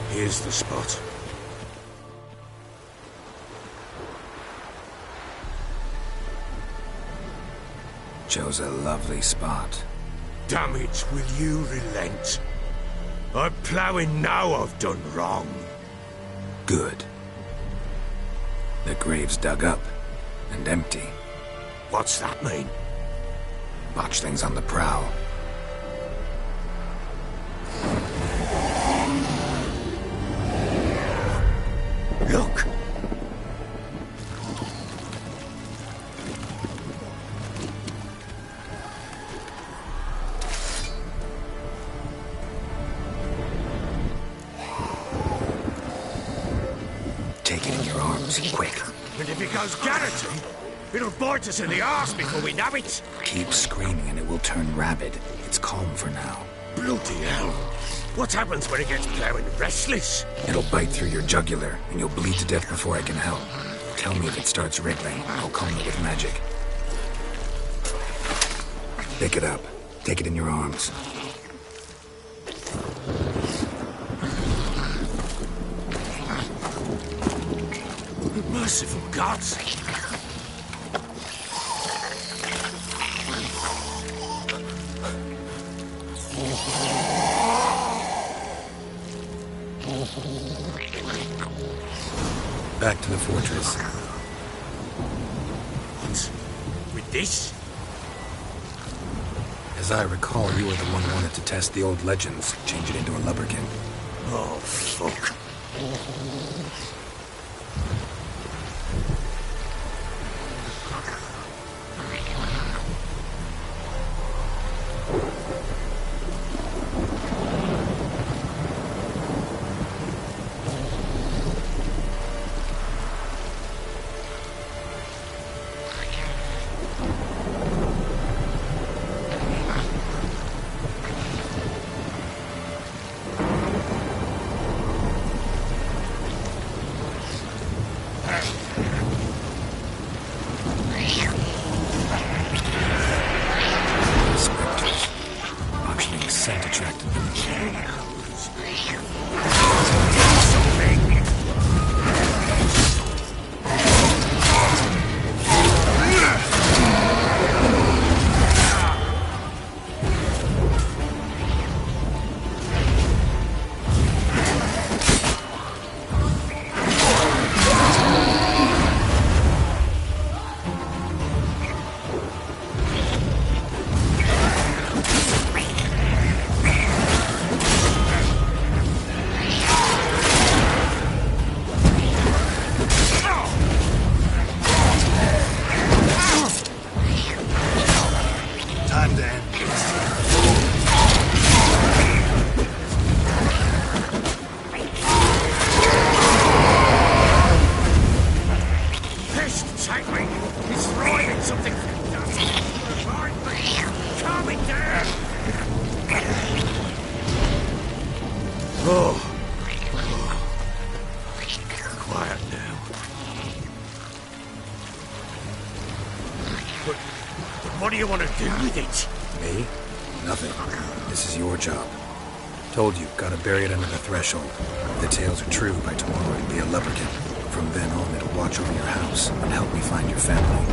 Here's the spot. Chose a lovely spot. Damn it, will you relent? I'm ploughing now I've done wrong. Good. The grave's dug up and empty. What's that mean? Botchling's on the prowl. Take it in your arms, quick. And if it goes Garrity, it'll bite us in the arse before we know it. Keep screaming and it will turn rabid. It's calm for now. Bloody hell. What happens when it gets plowing restless? It'll bite through your jugular, and you'll bleed to death before I can help. Tell me if it starts wriggling. I'll calm it with magic. Pick it up. Take it in your arms. Merciful gods! Back to the fortress. What? With this? As I recall, you were the one who wanted to test the old legends, change it into a lubberkin. Oh, fuck. What do you want to do with it? Me? Nothing. This is your job. Told you, gotta bury it under the threshold. If the tales are true, by tomorrow it'll be a lubberkin. From then on, it'll watch over your house and help me find your family.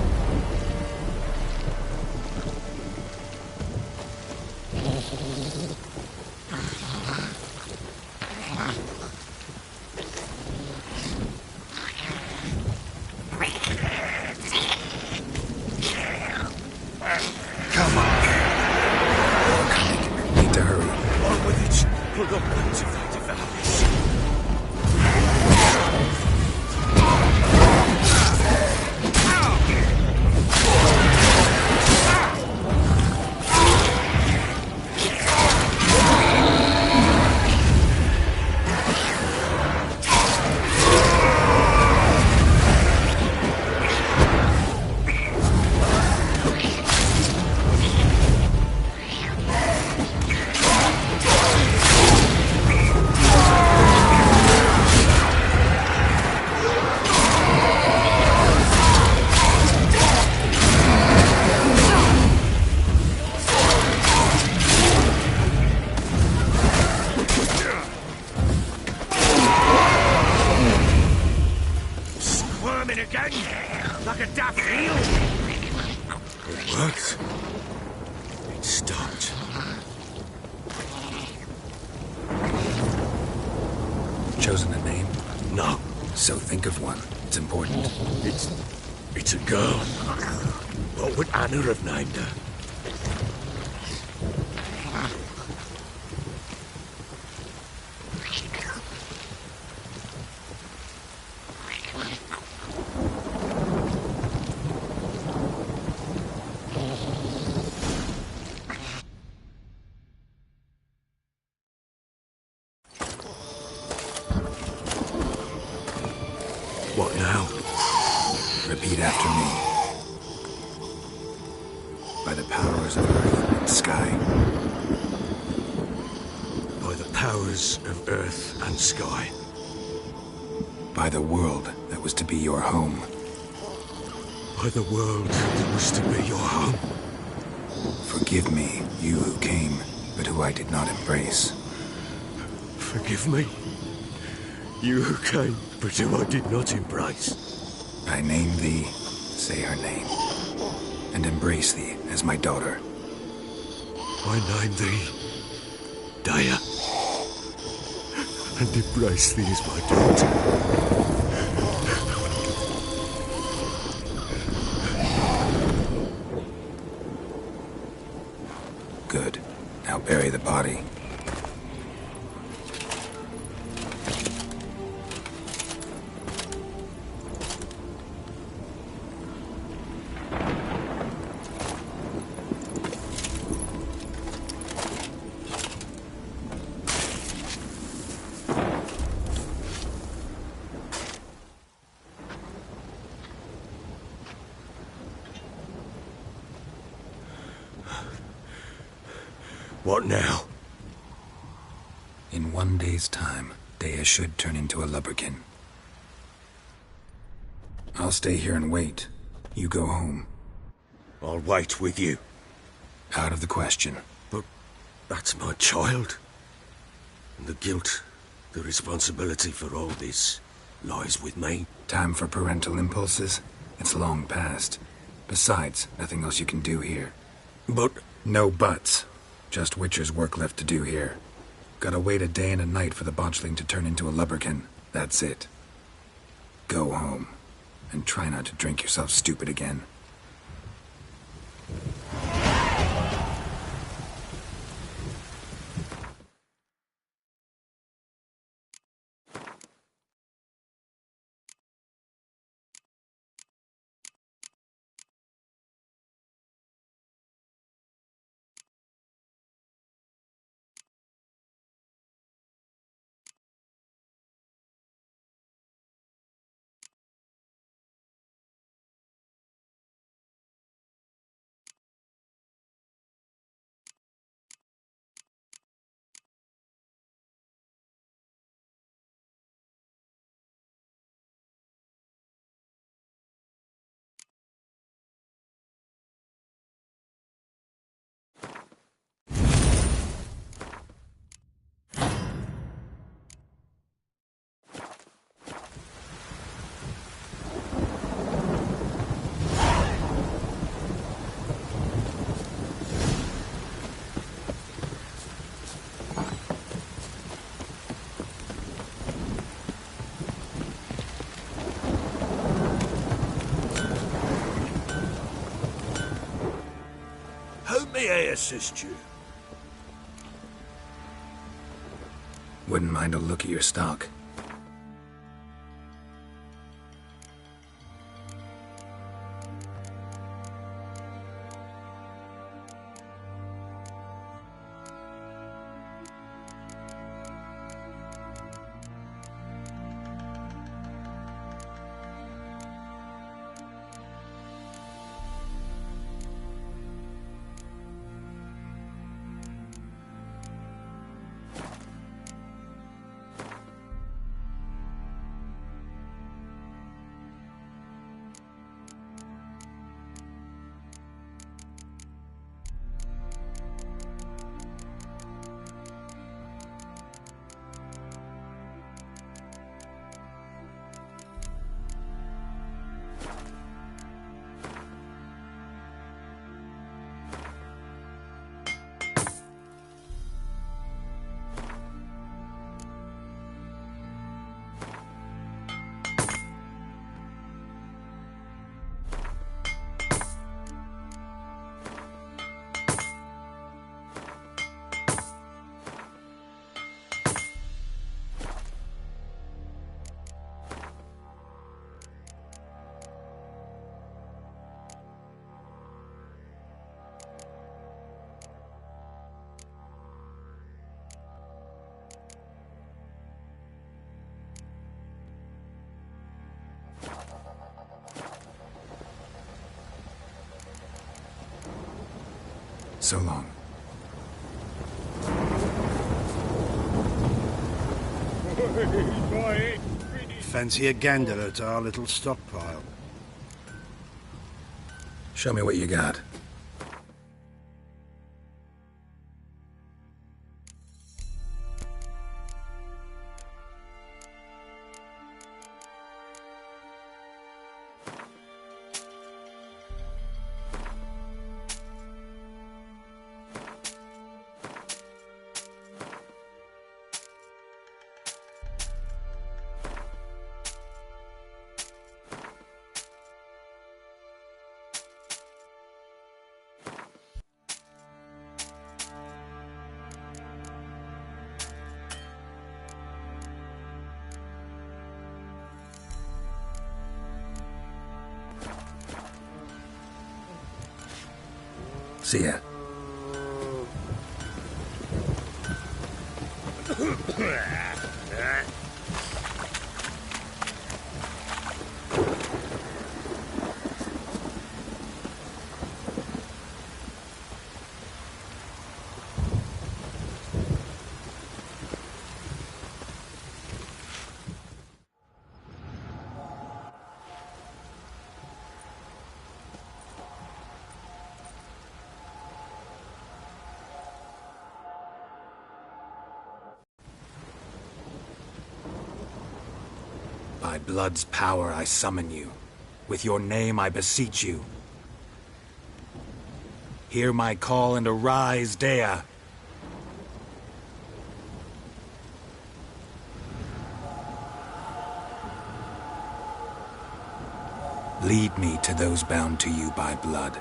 Like a daft eel. It worked. It stopped. Chosen a name? No. So think of one. It's important. It's a girl. What would Anna have named her? What now? Repeat after me. By the powers of earth and sky. By the powers of earth and sky. By the world that was to be your home. By the world that was to be your home. Forgive me, you who came, but who I did not embrace. Forgive me, you who came, but who I did not embrace. I name thee, say her name, and embrace thee as my daughter. I name thee, Daya, and embrace thee as my daughter. Good. Now bury the body. What now? In 1 day's time, Daya should turn into a lubberkin. I'll stay here and wait. You go home. I'll wait with you. Out of the question. But that's my child. And the guilt, the responsibility for all this lies with me. Time for parental impulses? It's long past. Besides, nothing else you can do here. But... No buts. Just Witcher's work left to do here. Gotta wait a day and a night for the botchling to turn into a lubberkin. That's it. Go home. And try not to drink yourself stupid again. How may I assist you? Wouldn't mind a look at your stock. So long. Fancy a gander at our little stockpile? Show me what you got. See ya. By blood's power I summon you. With your name I beseech you. Hear my call and arise, Dea. Lead me to those bound to you by blood.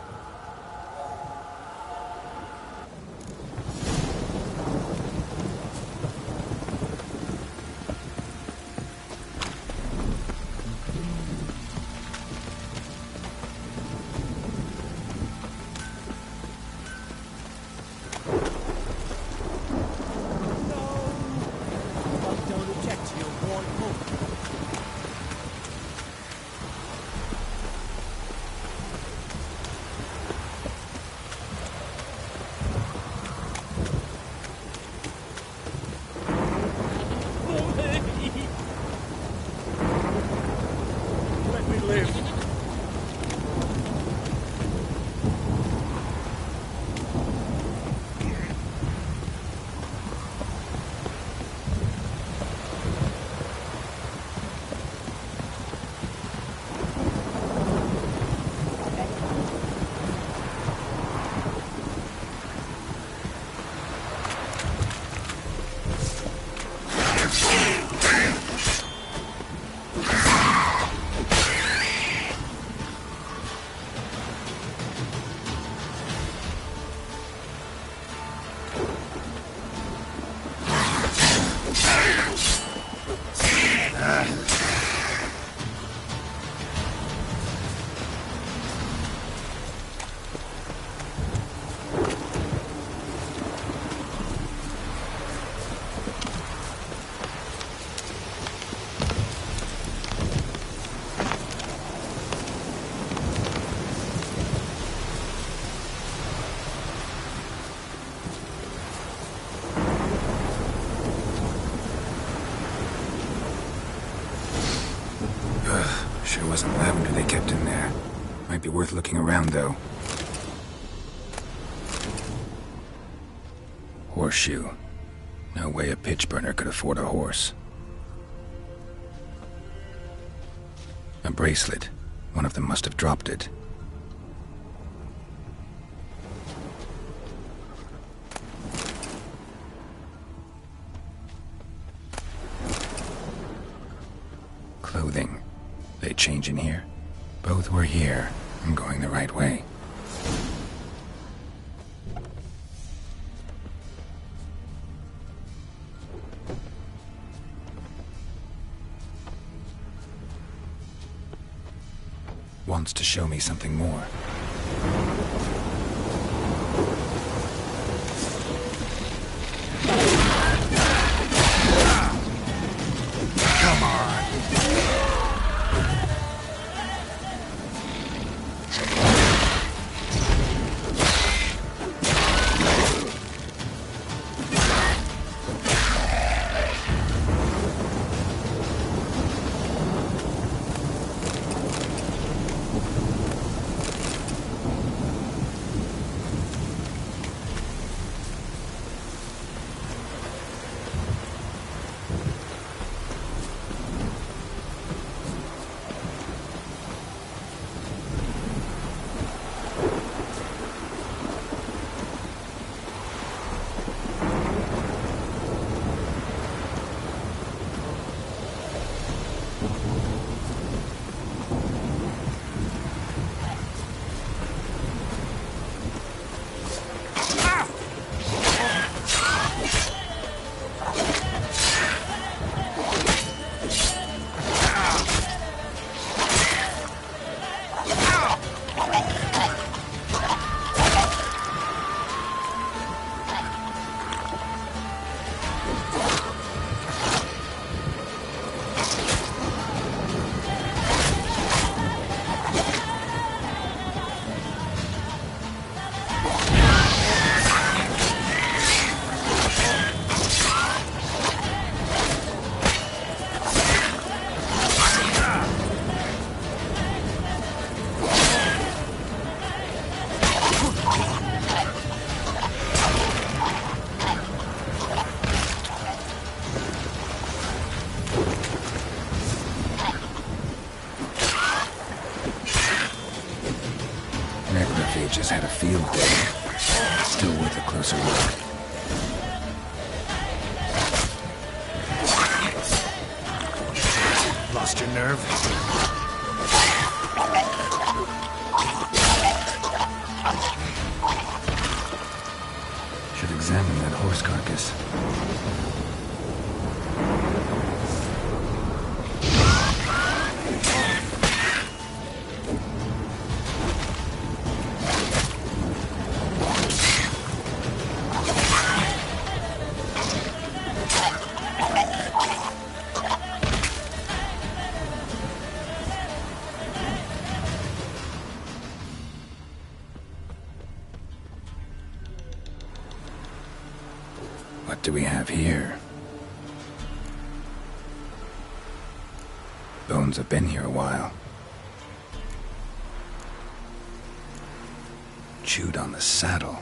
Sure wasn't lavender they kept in there. Might be worth looking around, though. Horseshoe. No way a pitch burner could afford a horse. A bracelet. One of them must have dropped it. Clothing. They change in here? Both were here. I'm going the right way. Wants to show me something more. Come on. necrophage has had a field day. Still worth a closer look. Lost your nerve? Should examine that horse carcass. What do we have here? Bones have been here a while. Chewed on the saddle.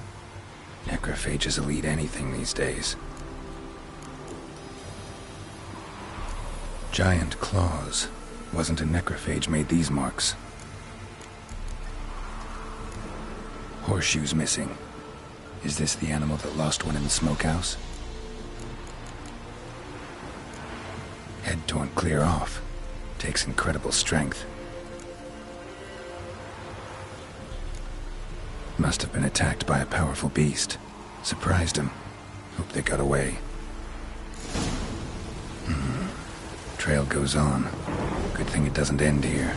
Necrophages will eat anything these days. Giant claws. Wasn't a necrophage made these marks. Horseshoes missing. Is this the animal that lost one in the smokehouse? Head torn clear off. Takes incredible strength. Must have been attacked by a powerful beast. Surprised him. Hope they got away. Trail goes on. Good thing it doesn't end here.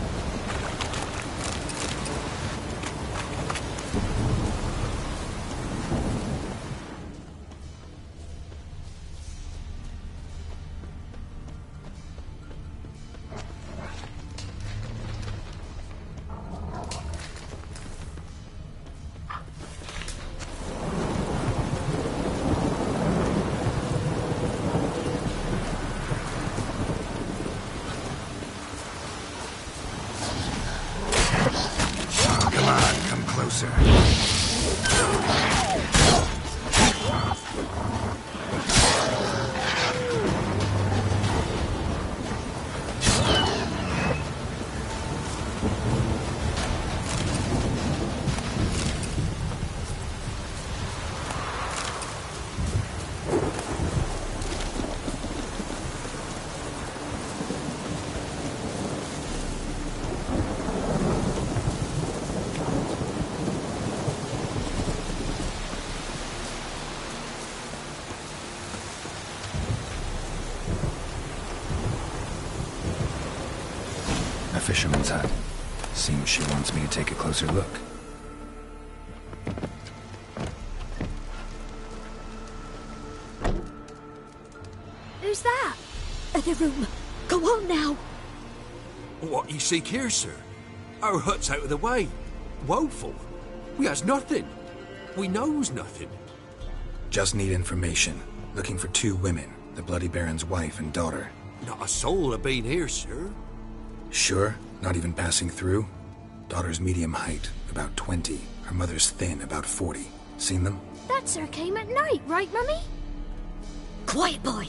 Fisherman's hut. Seems she wants me to take a closer look. Who's that? The room. Go on now. What you seek here, sir? Our hut's out of the way. Woeful. We has nothing. We knows nothing. Just need information. Looking for 2 women. The Bloody Baron's wife and daughter. Not a soul have been here, sir. Sure? Not even passing through? Daughter's medium height, about 20. Her mother's thin, about 40. Seen them? That sir came at night, right, Mummy? Quiet, boy.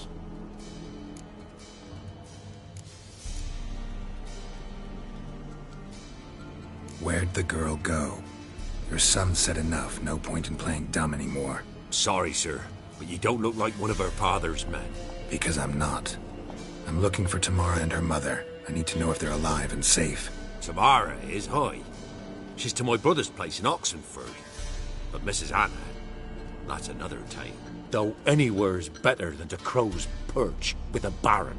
Where'd the girl go? Your son said enough. No point in playing dumb anymore. Sorry, sir, but you don't look like one of her father's men. Because I'm not. I'm looking for Tamara and her mother. I need to know if they're alive and safe. Tamara is, aye. She's to my brother's place in Oxenford. But Mrs. Anna, that's another time. Though anywhere's better than to Crow's Perch with a baron.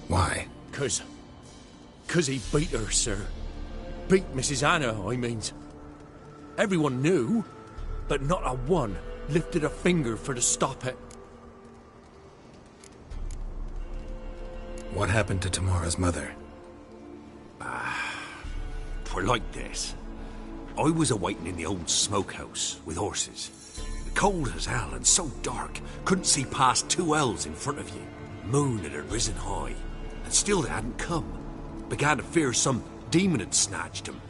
Why? 'Cause he beat her, sir. Beat Mrs. Anna, I means. Everyone knew, but not a one lifted a finger for to stop it. What happened to Tamara's mother? 'Twere like this. I was awaiting in the old smokehouse with horses. Cold as hell and so dark, couldn't see past 2 ells in front of you. Moon had risen high, and still they hadn't come. Began to fear some demon had snatched them.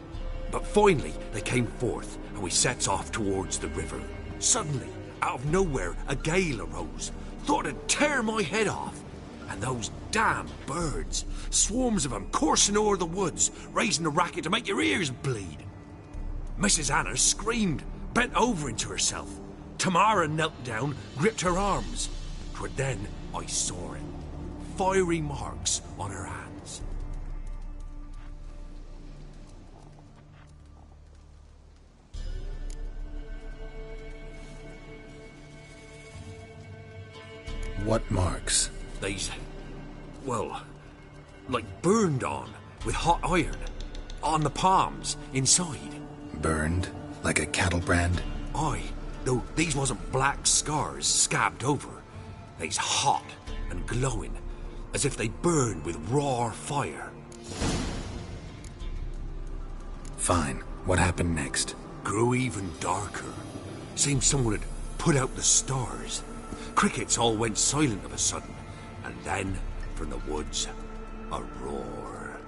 But finally they came forth, and we sets off towards the river. Suddenly, out of nowhere, a gale arose. Thought it'd tear my head off. And those damn birds, swarms of them coursing o'er the woods, raising a racket to make your ears bleed. Mrs. Anna screamed, bent over into herself. Tamara knelt down, gripped her arms. 'Twere then I saw it. Fiery marks on her hands. What marks? These, well, like burned on with hot iron. On the palms, inside. Burned? Like a cattle brand? Aye, though these wasn't black scars scabbed over. They's hot and glowing, as if they burned with raw fire. Fine. What happened next? Grew even darker. Seemed someone had put out the stars. Crickets all went silent of a sudden, and then, from the woods, a roar.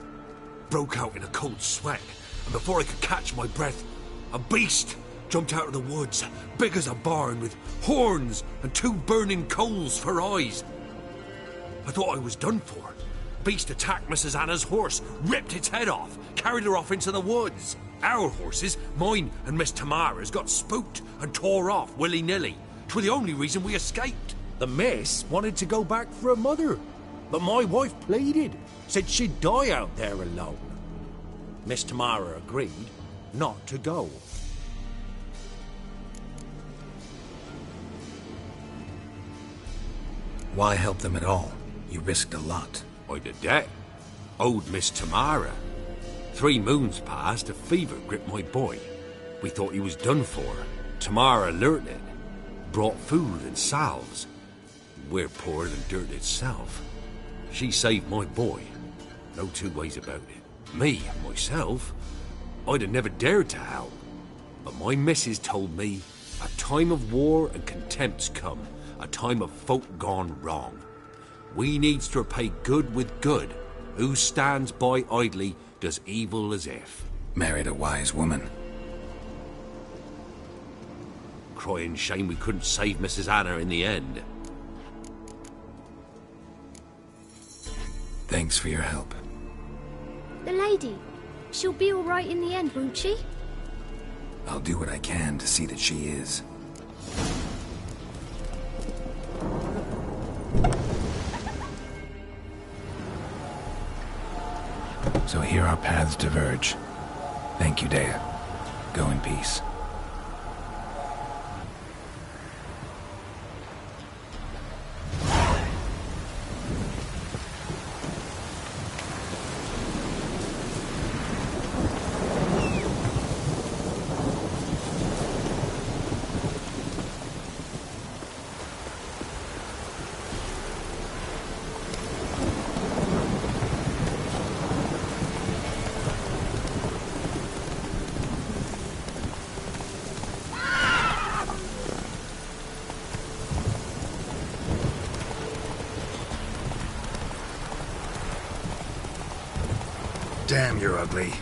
Broke out in a cold sweat, and before I could catch my breath, a beast jumped out of the woods, big as a barn, with horns and 2 burning coals for eyes. I thought I was done for. Beast attacked Mrs. Anna's horse, ripped its head off, carried her off into the woods. Our horses, mine and Miss Tamara's, got spooked and tore off willy-nilly. 'Twere the only reason we escaped. The miss wanted to go back for her mother, but my wife pleaded, said she'd die out there alone. Miss Tamara agreed not to go. Why help them at all? You risked a lot. I did that. Owed Miss Tamara. 3 moons passed, a fever gripped my boy. We thought he was done for. Tamara learnt it. Brought food and salves. We're poorer than dirt itself. She saved my boy. No 2 ways about it. Me, myself, I'd have never dared to help. But my missus told me a time of war and contempt's come. A time of folk gone wrong. We needs to repay good with good. Who stands by idly does evil as if. Married a wise woman. Crying shame we couldn't save Mrs. Anna in the end. Thanks for your help. The lady, she'll be all right in the end, won't she? I'll do what I can to see that she is. So here our paths diverge. Thank you, Dea. Go in peace. Damn, you're ugly.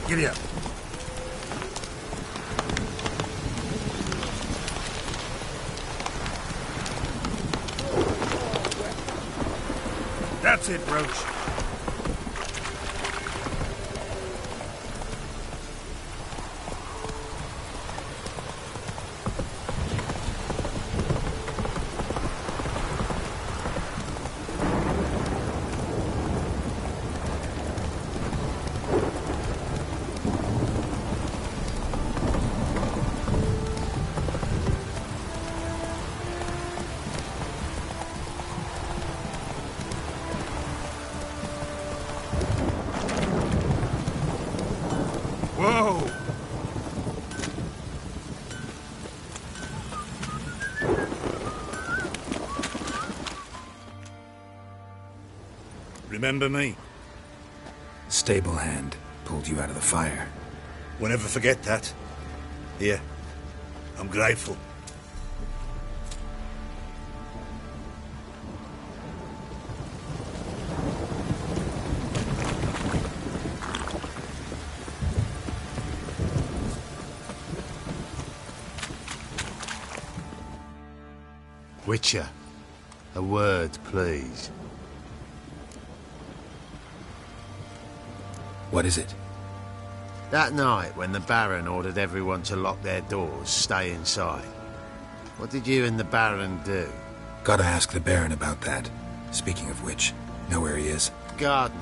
Giddy up. That's it, Roach. Whoa! Remember me? Stable hand pulled you out of the fire. We'll never forget that. Here, I'm grateful. Witcher, a word, please. What is it? That night, when the Baron ordered everyone to lock their doors, stay inside, what did you and the Baron do? Gotta ask the Baron about that. Speaking of which, know where he is? Garden.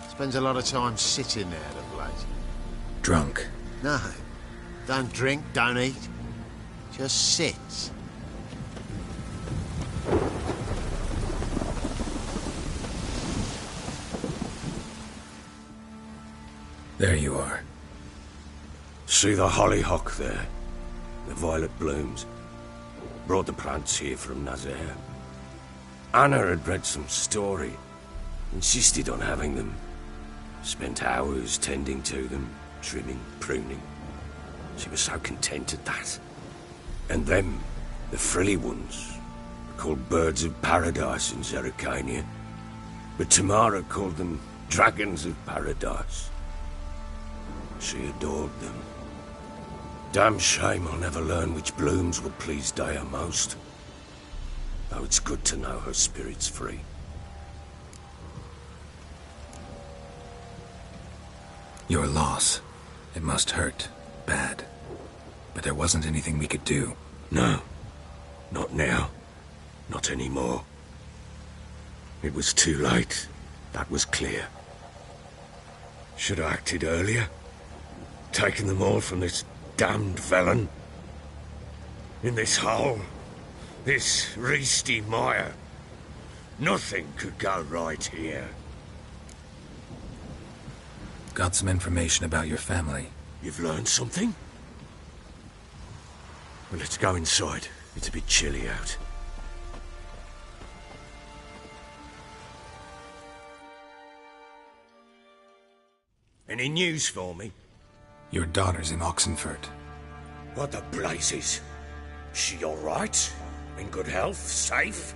Spends a lot of time sitting there of late. Drunk. No. Don't drink, don't eat. Just sits. There you are. See the hollyhock there? The violet blooms. Brought the plants here from Nazaire. Anna had read some story. Insisted on having them. Spent hours tending to them, trimming, pruning. She was so content at that. And them, the frilly ones, are called birds of paradise in Zerrikania. But Tamara called them dragons of paradise. She adored them. Damn shame I'll never learn which blooms would please Daya most. Though it's good to know her spirit's free. Your loss. It must hurt. Bad. But there wasn't anything we could do. No. Not now. Not anymore. It was too late. That was clear. Should have acted earlier. Taken them all from this damned felon. In this hole. This Reesty mire. Nothing could go right here. Got some information about your family. You've learned something? Well, let's go inside. It's a bit chilly out. Any news for me? Your daughter's in Oxenfurt. What the blazes? She all right? In good health? Safe?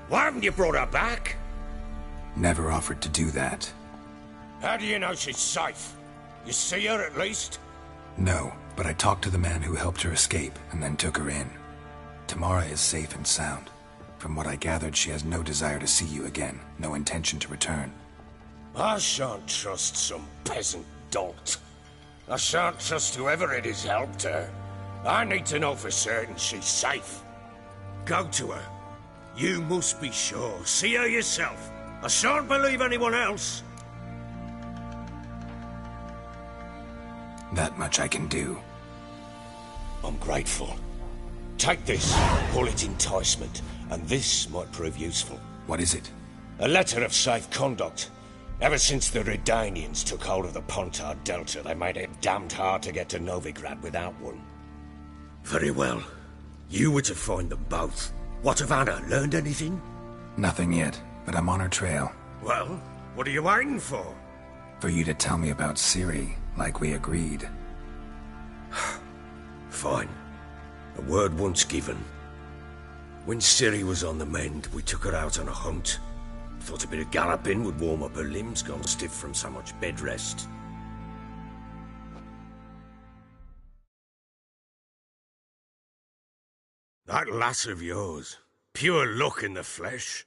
Why haven't you brought her back? Never offered to do that. How do you know she's safe? You see her at least? No, but I talked to the man who helped her escape and then took her in. Tamara is safe and sound. From what I gathered, she has no desire to see you again, no intention to return. I shan't trust some peasant dolt. I shan't trust whoever it is helped her. I need to know for certain she's safe. Go to her. You must be sure. See her yourself. I shan't believe anyone else. That much I can do. I'm grateful. Take this, call it enticement, and this might prove useful. What is it? A letter of safe conduct. Ever since the Redanians took hold of the Pontar Delta, they made it damned hard to get to Novigrad without one. Very well. You were to find them both. What of Anna? Learned anything? Nothing yet, but I'm on her trail. Well, what are you waiting for? For you to tell me about Ciri, like we agreed. Fine. A word once given. When Ciri was on the mend, we took her out on a hunt. Thought a bit of galloping would warm up her limbs, gone stiff from so much bed rest. That lass of yours, pure luck in the flesh.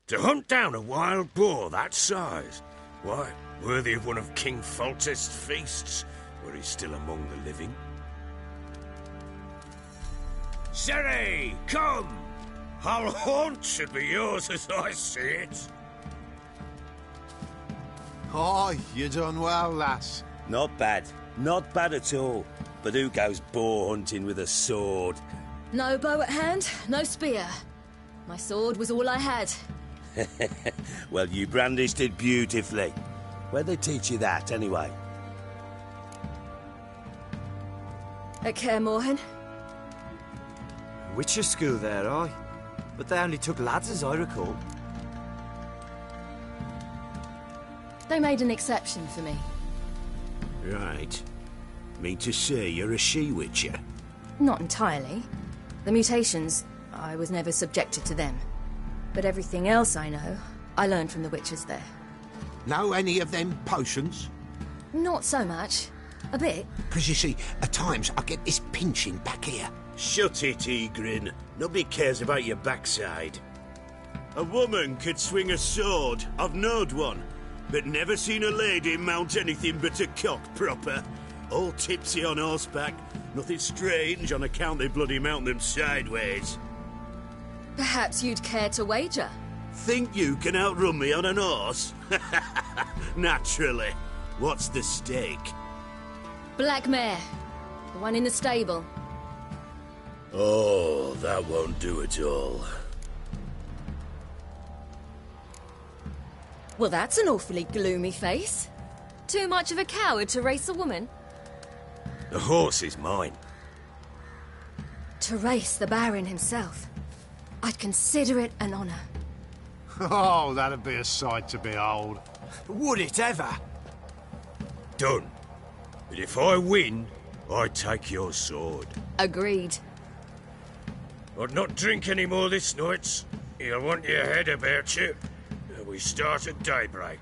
To hunt down a wild boar that size, why, worthy of one of King Foltest's feasts, were he still among the living. Ciri, come! Our haunt should be yours as I see it. Oh, you done well, lass. Not bad. Not bad at all. But who goes boar hunting with a sword? No bow at hand, no spear. My sword was all I had. Well, you brandished it beautifully. Where'd they teach you that, anyway? At Kaer Morhen. Witcher school there, aye. But they only took lads, as I recall. They made an exception for me. Right. Mean to say you're a she-witcher? Not entirely. The mutations, I was never subjected to them. But everything else I know, I learned from the witches there. Know any of them potions? Not so much. A bit. Because you see, at times I get this pinching back here. Shut it, Egrin. Nobody cares about your backside. A woman could swing a sword. I've knowed one. But never seen a lady mount anything but a cock proper. All tipsy on horseback. Nothing strange on account they bloody mount them sideways. Perhaps you'd care to wager? Think you can outrun me on an horse? Naturally. What's the stake? Black mare. The one in the stable. Oh, that won't do at all. Well, that's an awfully gloomy face. Too much of a coward to race a woman? The horse is mine. To race the Baron himself. I'd consider it an honor. Oh, that'd be a sight to behold. Would it ever? Done. But if I win, I take your sword. Agreed. I'd not drink any more this night. You'll want your head about you. We start at daybreak.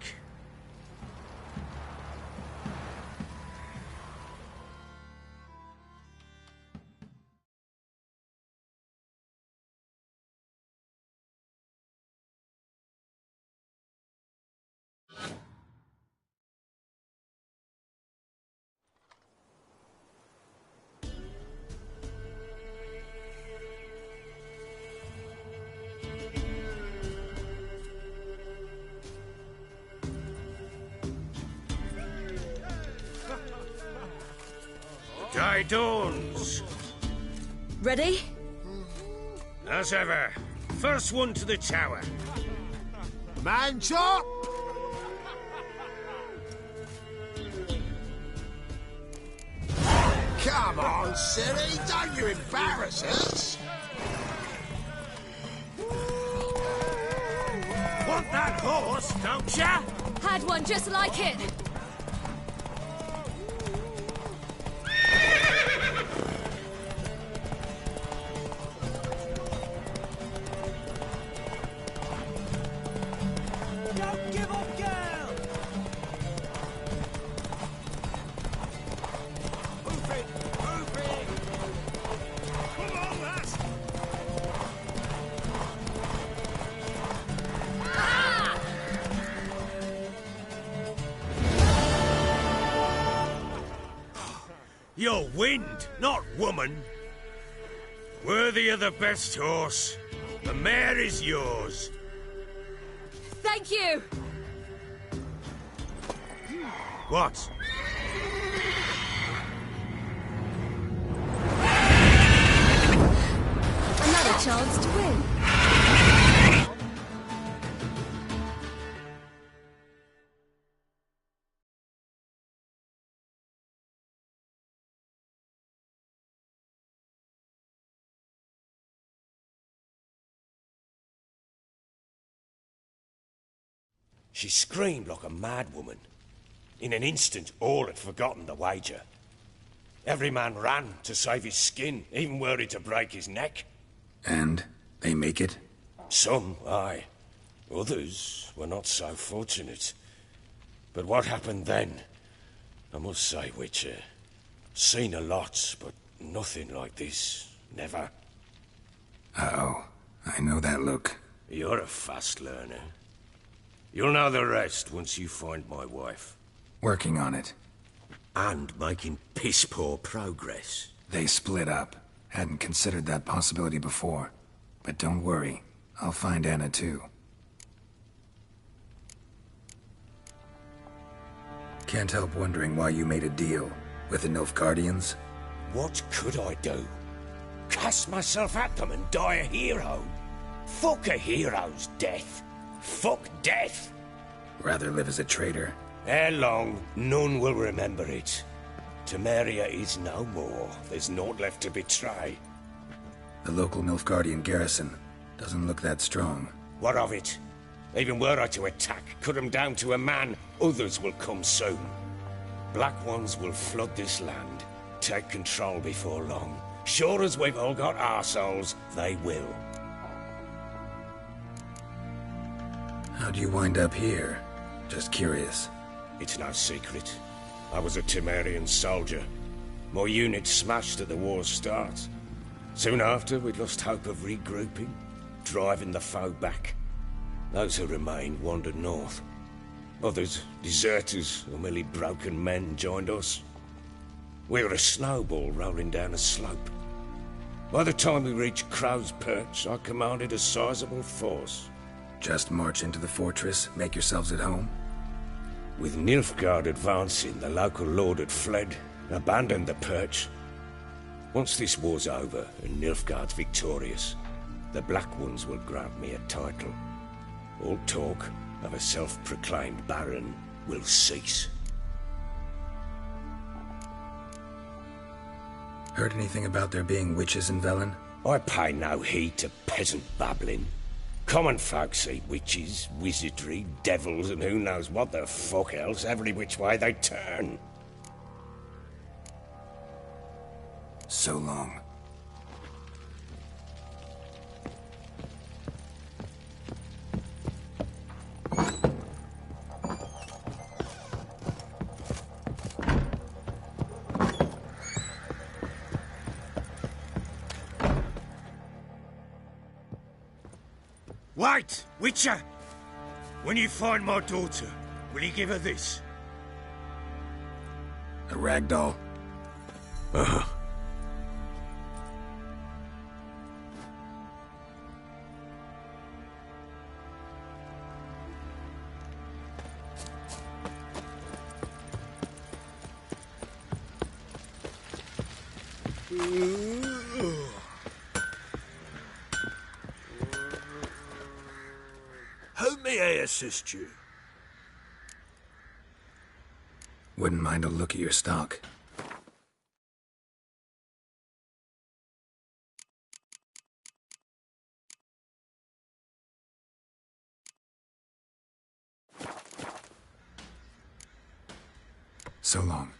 Day dawns. Ready? As ever. First one to the tower. Man chop! Come on, silly, don't you embarrass us! Want that horse, don't ya? Had one just like it. Don't give up, girl! Move it! Move it! Come on, lass! You're wind, not woman. Worthy of the best horse. The mare is yours. Thank you! What? Another chance to win. She screamed like a mad woman. In an instant, all had forgotten the wager. Every man ran to save his skin, even were it to break his neck. And they make it? Some, aye. Others were not so fortunate. But what happened then? I must say, Witcher, seen a lot, but nothing like this. Never. Uh-oh. I know that look. You're a fast learner. You'll know the rest once you find my wife. Working on it. And making piss-poor progress. They split up. Hadn't considered that possibility before. But don't worry. I'll find Anna too. Can't help wondering why you made a deal with the Nilfgaardians. What could I do? Cast myself at them and die a hero? Fuck a hero's death. Fuck death. Rather live as a traitor. Ere long, none will remember it. Temeria is no more. There's naught left to betray. The local Nilfgaardian garrison doesn't look that strong. What of it? Even were I to attack, cut them down to a man, others will come soon. Black Ones will flood this land, take control before long. Sure as we've all got arseholes, they will. How'd you wind up here? Just curious. It's no secret. I was a Temerian soldier. My unit smashed at the war's start. Soon after, we'd lost hope of regrouping, driving the foe back. Those who remained wandered north. Others, deserters or merely broken men, joined us. We were a snowball rolling down a slope. By the time we reached Crow's Perch, I commanded a sizable force. Just march into the fortress, make yourselves at home? With Nilfgaard advancing, the local lord had fled, abandoned the Perch. Once this war's over and Nilfgaard's victorious, the Black Ones will grant me a title. All talk of a self-proclaimed Baron will cease. Heard anything about there being witches in Velen? I pay no heed to peasant babbling. Common folk see witches, wizardry, devils, and who knows what the fuck else every which way they turn. So long. Wait, Witcher! When you find my daughter, will you give her this? A ragdoll? Uh-huh. How may I assist you? Wouldn't mind a look at your stock. So long.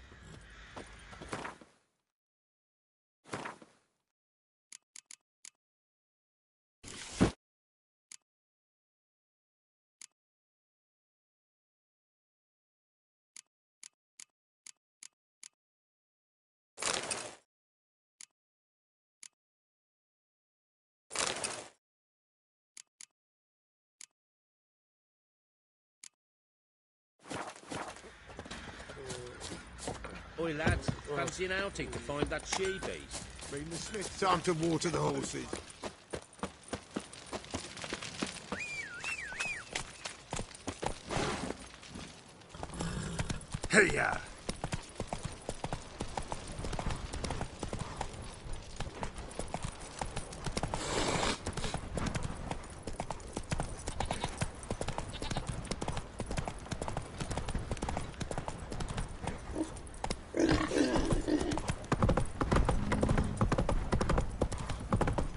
Oi, lads, fancy an outing to find that she-beast? Bring the smith. Time to water the horses. Hey-ya!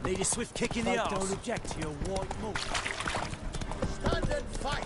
Need a swift kick in the arse. Don't object to your white move. Stand and fight!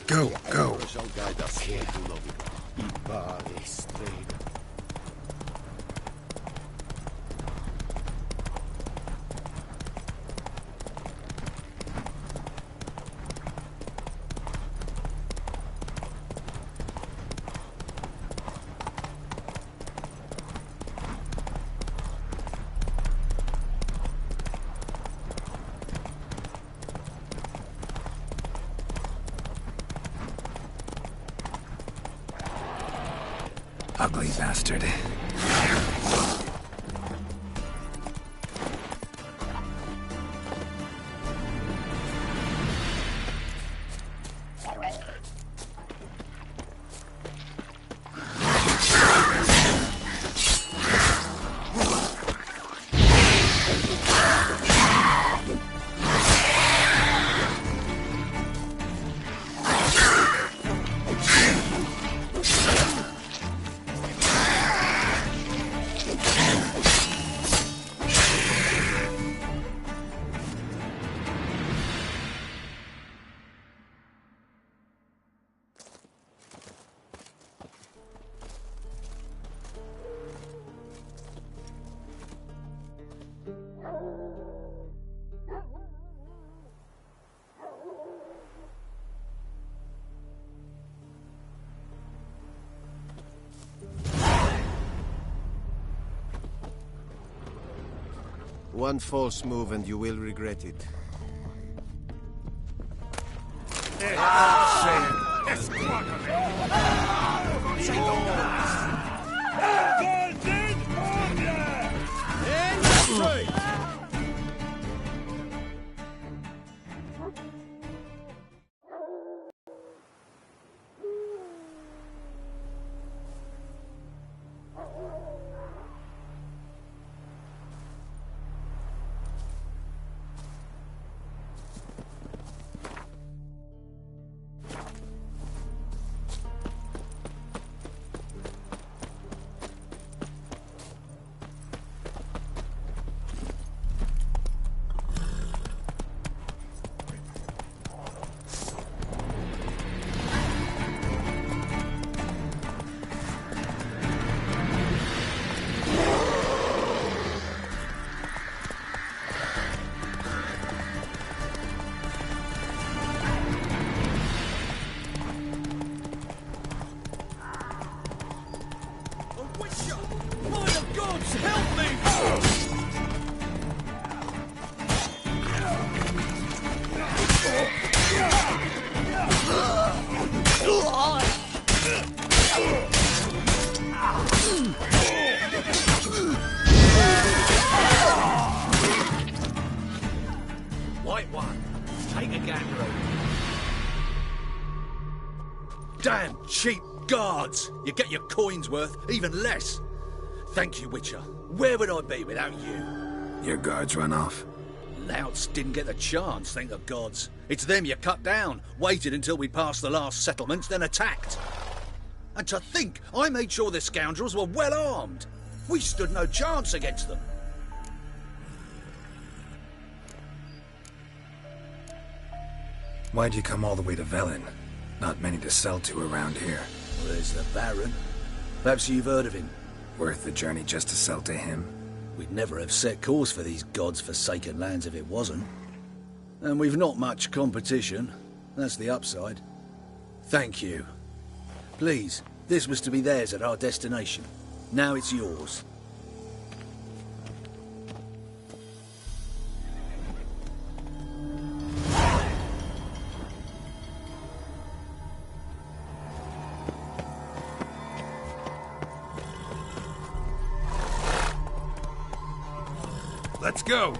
Go, go. Ugly bastard. One false move and you will regret it. White one, take a gander over. Damn cheap guards! You get your coin's worth, even less. Thank you, Witcher. Where would I be without you? Your guards run off. Louts didn't get the chance, thank the gods. It's them you cut down, waited until we passed the last settlements, then attacked. And to think I made sure the scoundrels were well armed. We stood no chance against them. Why'd you come all the way to Velen? Not many to sell to around here. Well, there's the Baron. Perhaps you've heard of him. Worth the journey just to sell to him? We'd never have set course for these gods-forsaken lands if it wasn't. And we've not much competition. That's the upside. Thank you. Please, this was to be theirs at our destination. Now it's yours. Let's go!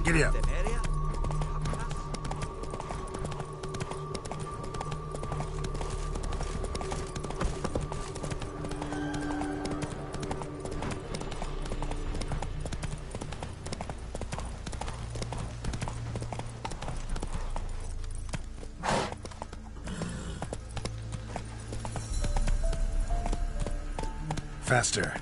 Giddy up. Faster.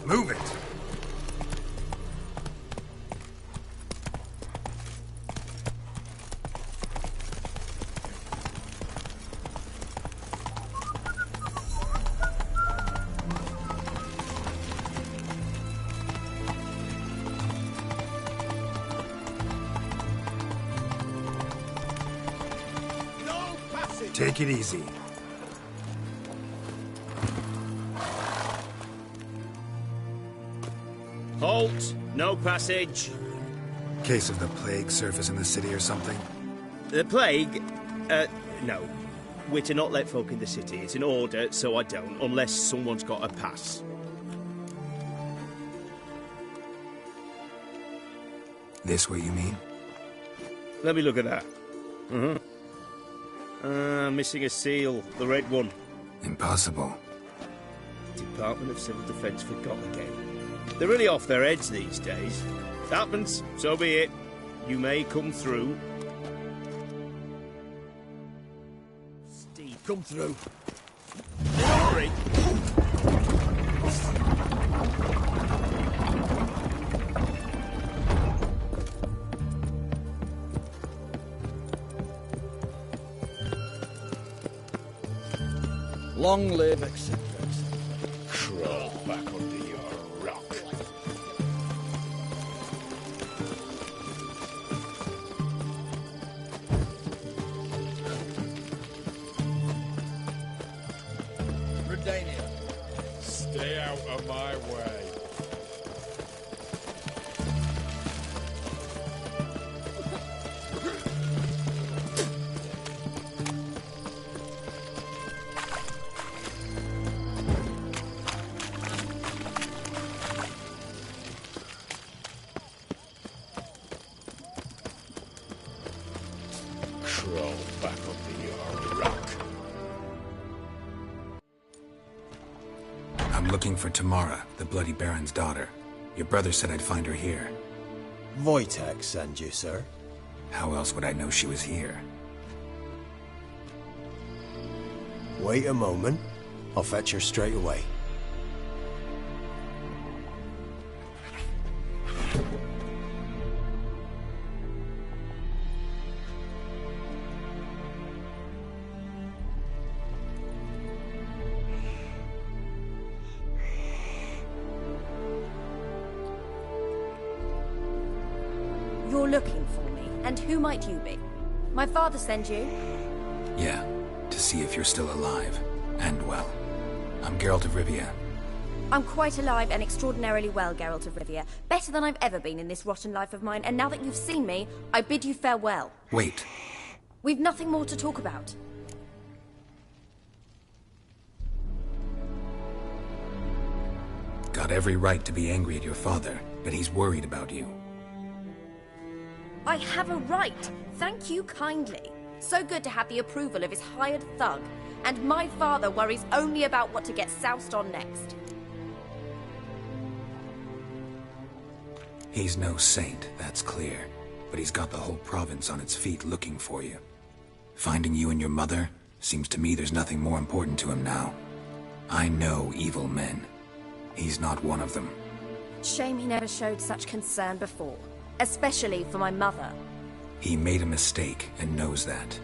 Move it! Take it easy. Halt! No passage. Case of the plague surface in the city or something? The plague? No. We're to not let folk in the city. It's an order, so I don't, unless someone's got a pass. This what you mean? Let me look at that. Missing a seal. The red one. Impossible. Department of Civil Defence forgot again. They're really off their heads these days. Happens, so be it. You may come through. Steve, come through. Hurry. Long live, etc. Crawl back under your rock. Redania, stay out of my way. Crawl back under your rock. I'm looking for Tamara, the Bloody Baron's daughter. Your brother said I'd find her here. Wojtek send you, sir. How else would I know she was here? Wait a moment. I'll fetch her straight away. You're looking for me, and who might you be? My father sent you? Yeah, to see if you're still alive. And well. I'm Geralt of Rivia. I'm quite alive and extraordinarily well, Geralt of Rivia. Better than I've ever been in this rotten life of mine, and now that you've seen me, I bid you farewell. Wait. We've nothing more to talk about. Got every right to be angry at your father, but he's worried about you. I have a right. Thank you kindly. So good to have the approval of his hired thug. And my father worries only about what to get soused on next. He's no saint, that's clear. But he's got the whole province on its feet looking for you. Finding you and your mother? Seems to me there's nothing more important to him now. I know evil men. He's not one of them. Shame he never showed such concern before. Especially for my mother. He made a mistake and knows that.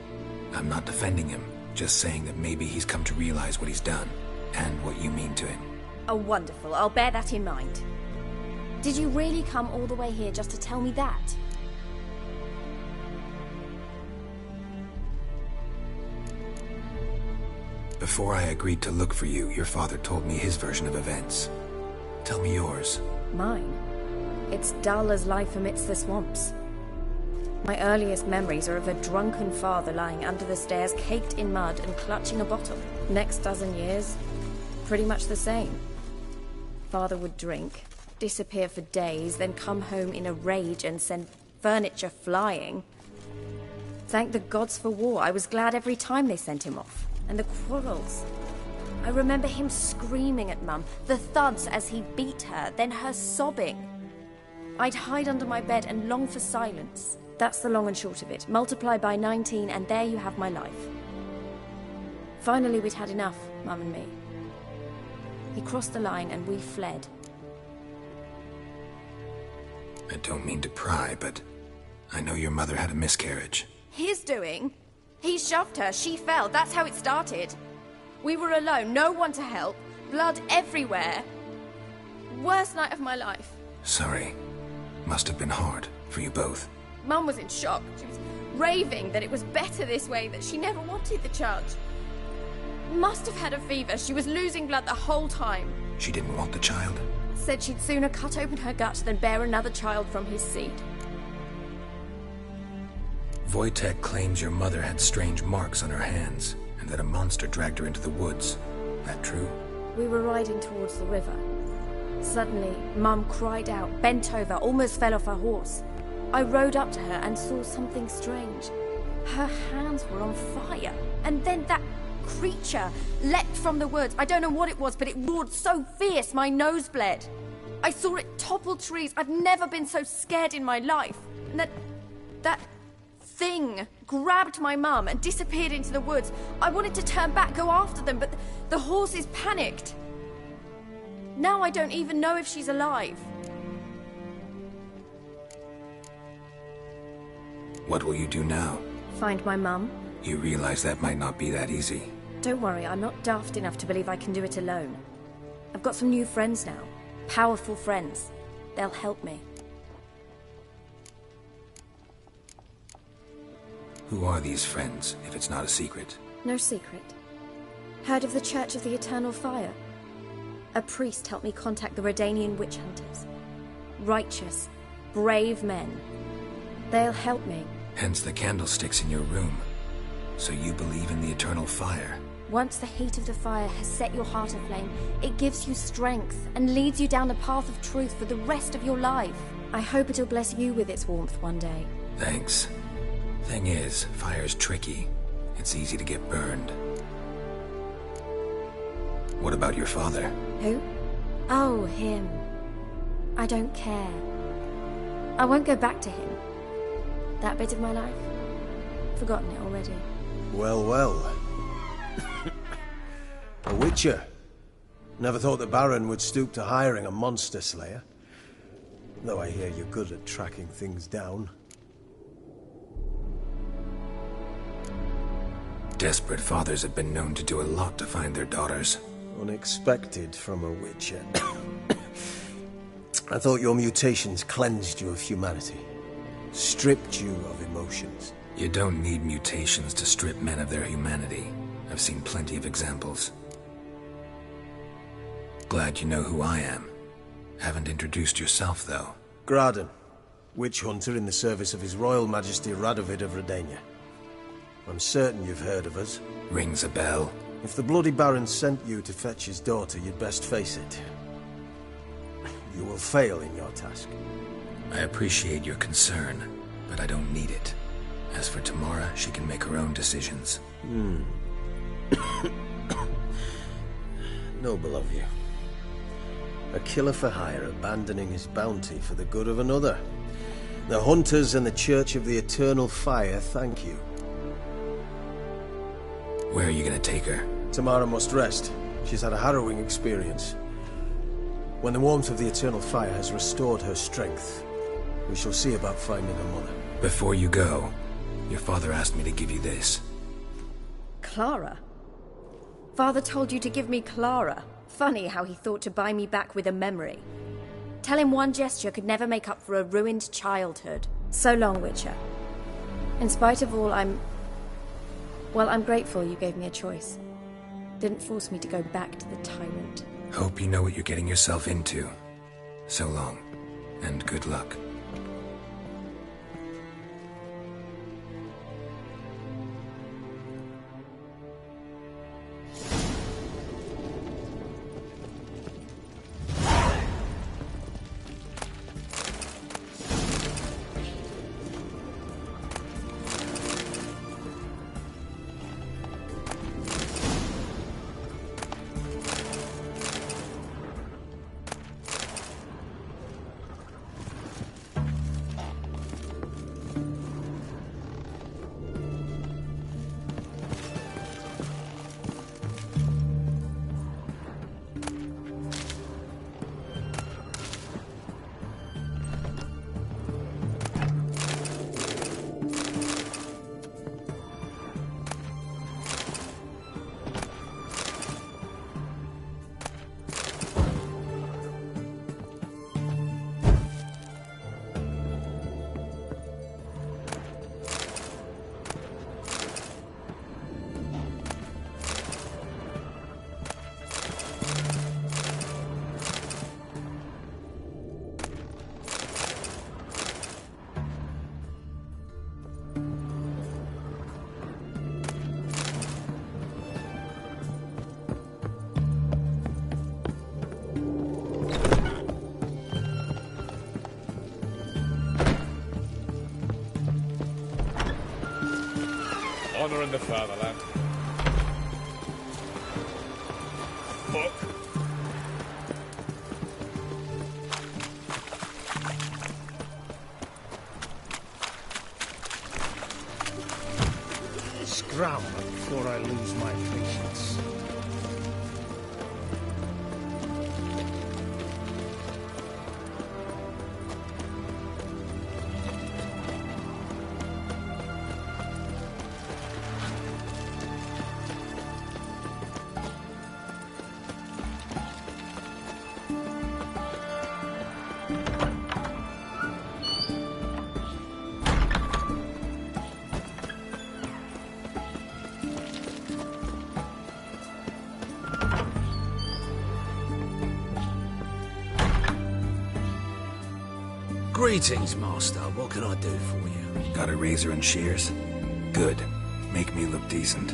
I'm not defending him, just saying that maybe he's come to realize what he's done, and what you mean to him. Oh, wonderful. I'll bear that in mind. Did you really come all the way here just to tell me that? Before I agreed to look for you, your father told me his version of events. Tell me yours. Mine? It's dull as life amidst the swamps. My earliest memories are of a drunken father lying under the stairs, caked in mud and clutching a bottle. Next dozen years, pretty much the same. Father would drink, disappear for days, then come home in a rage and send furniture flying. Thank the gods for war. I was glad every time they sent him off. And the quarrels. I remember him screaming at Mum, the thuds as he beat her, then her sobbing. I'd hide under my bed and long for silence. That's the long and short of it. Multiply by 19 and there you have my life. Finally we'd had enough, Mum and me. He crossed the line and we fled. I don't mean to pry, but I know your mother had a miscarriage. His doing? He shoved her, she fell, that's how it started. We were alone, no one to help, blood everywhere. Worst night of my life. Sorry. Must have been hard for you both. Mum was in shock. She was raving that it was better this way, that she never wanted the charge. Must have had a fever. She was losing blood the whole time. She didn't want the child? Said she'd sooner cut open her gut than bear another child from his seed. Wojtek claims your mother had strange marks on her hands, and that a monster dragged her into the woods. That true? We were riding towards the river. Suddenly, Mum cried out, bent over, almost fell off her horse. I rode up to her and saw something strange. Her hands were on fire. And then that creature leapt from the woods. I don't know what it was, but it roared so fierce my nose bled. I saw it topple trees. I've never been so scared in my life. And that thing grabbed my mum and disappeared into the woods. I wanted to turn back, go after them, but the horses panicked. Now I don't even know if she's alive. What will you do now? Find my mum. You realize that might not be that easy. Don't worry, I'm not daft enough to believe I can do it alone. I've got some new friends now. Powerful friends. They'll help me. Who are these friends, if it's not a secret? No secret. Heard of the Church of the Eternal Fire? A priest helped me contact the Redanian witch hunters. Righteous, brave men. They'll help me. Hence the candlesticks in your room. So you believe in the eternal fire? Once the heat of the fire has set your heart aflame, it gives you strength and leads you down a path of truth for the rest of your life. I hope it'll bless you with its warmth one day. Thanks. Thing is, fire's tricky. It's easy to get burned. What about your father? Who? Oh, him. I don't care. I won't go back to him. That bit of my life? Forgotten it already. Well, well. A witcher. Never thought the Baron would stoop to hiring a monster slayer. Though I hear you're good at tracking things down. Desperate fathers have been known to do a lot to find their daughters. Unexpected from a witcher. I thought your mutations cleansed you of humanity. Stripped you of emotions. You don't need mutations to strip men of their humanity. I've seen plenty of examples. Glad you know who I am. Haven't introduced yourself, though. Graden, witch hunter in the service of His Royal Majesty Radovid of Redania. I'm certain you've heard of us. Rings a bell. If the Bloody Baron sent you to fetch his daughter, you'd best face it. You will fail in your task. I appreciate your concern, but I don't need it. As for Tamara, she can make her own decisions. Noble of you. A killer for hire abandoning his bounty for the good of another. The Hunters and the Church of the Eternal Fire thank you. Where are you gonna take her? Tamara must rest. She's had a harrowing experience. When the warmth of the Eternal Fire has restored her strength, we shall see about finding her mother. Before you go, your father asked me to give you this. Clara? Father told you to give me Clara. Funny how he thought to buy me back with a memory. Tell him one gesture could never make up for a ruined childhood. So long, Witcher. In spite of all, I'm grateful you gave me a choice. Didn't force me to go back to the tyrant. Hope you know what you're getting yourself into. So long, and good luck. Honor in the fatherland. Fuck. Scram before I lose my patience. Greetings, Master. What can I do for you? Got a razor and shears? Good. Make me look decent.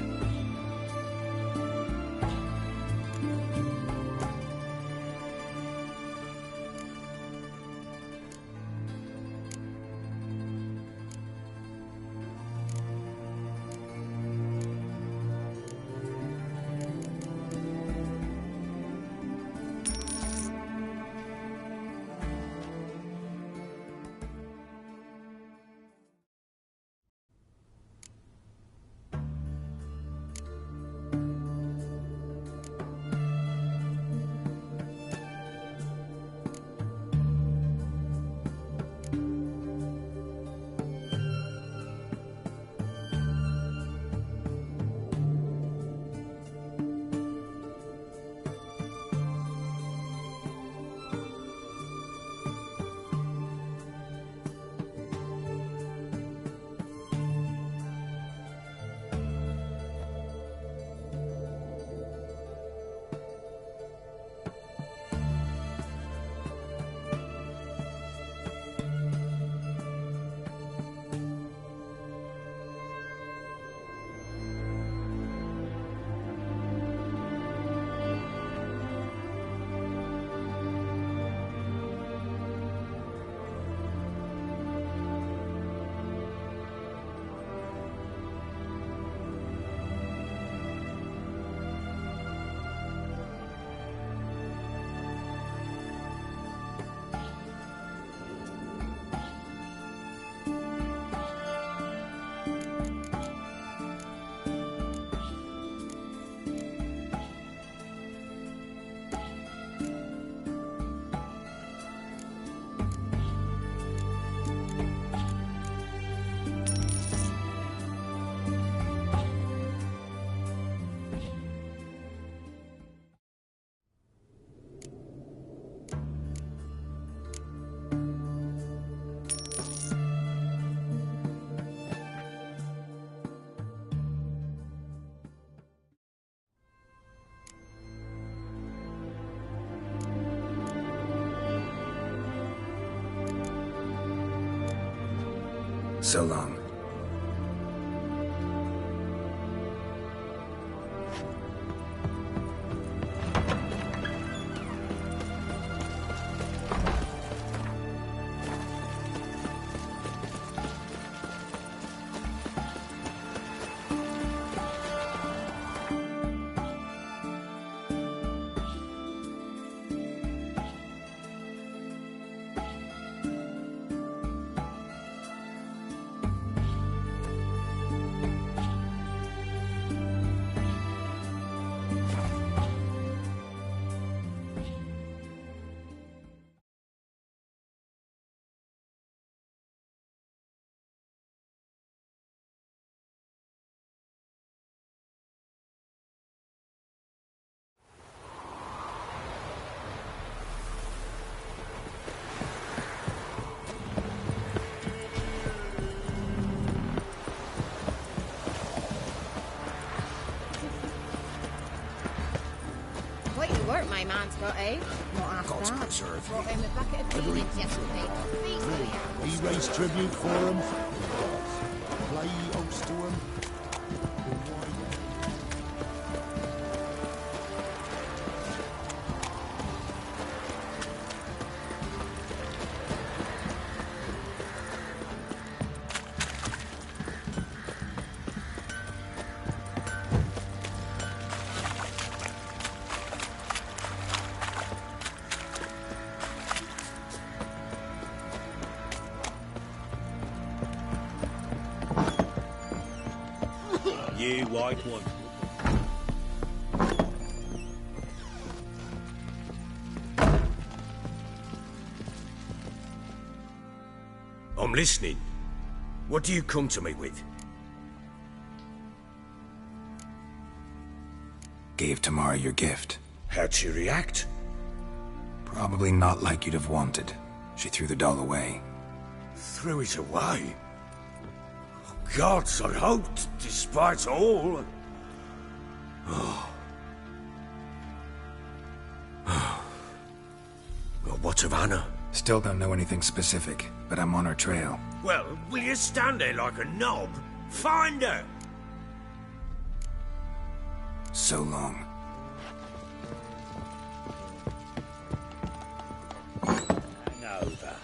So long. My man's got a. Not after God's that. preserve Brought him a bucket of peanuts yesterday. We raise tribute for him. Play host to him. You white one. I'm listening. What do you come to me with? Gave Tamara your gift. How'd she react? Probably not like you'd have wanted. She threw the doll away. Threw it away? Gods, I hoped, despite all. Oh. Well, what of Anna? Still don't know anything specific, but I'm on her trail. Well, will you stand there like a knob? Find her! So long. Hang over.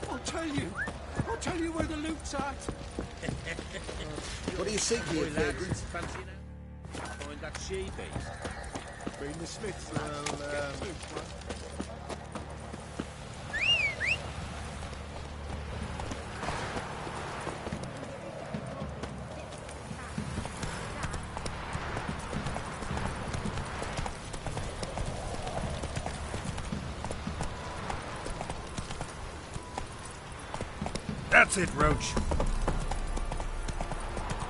I'll tell you where the loot's at. What do you seek here, vagrants? Fancy now? Find that she-beast. Bring the Smiths. That's it, Roach.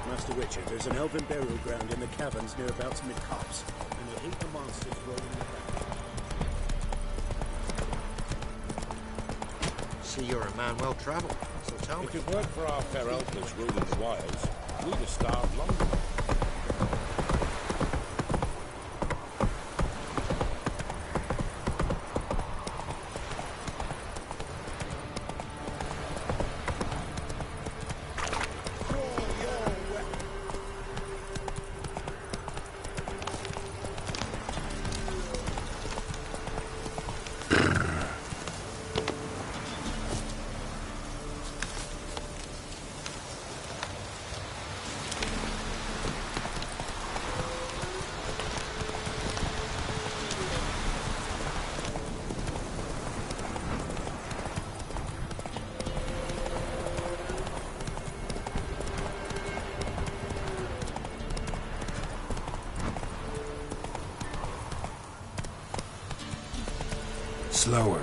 Master Witcher, there's an elven burial ground in the caverns near about mid-copse, and a heap of monsters rolling about. See, you're a man well-travelled, so tell me. If it weren't for our fair elders ruling the wilds, we'd have starved long ago. Slower.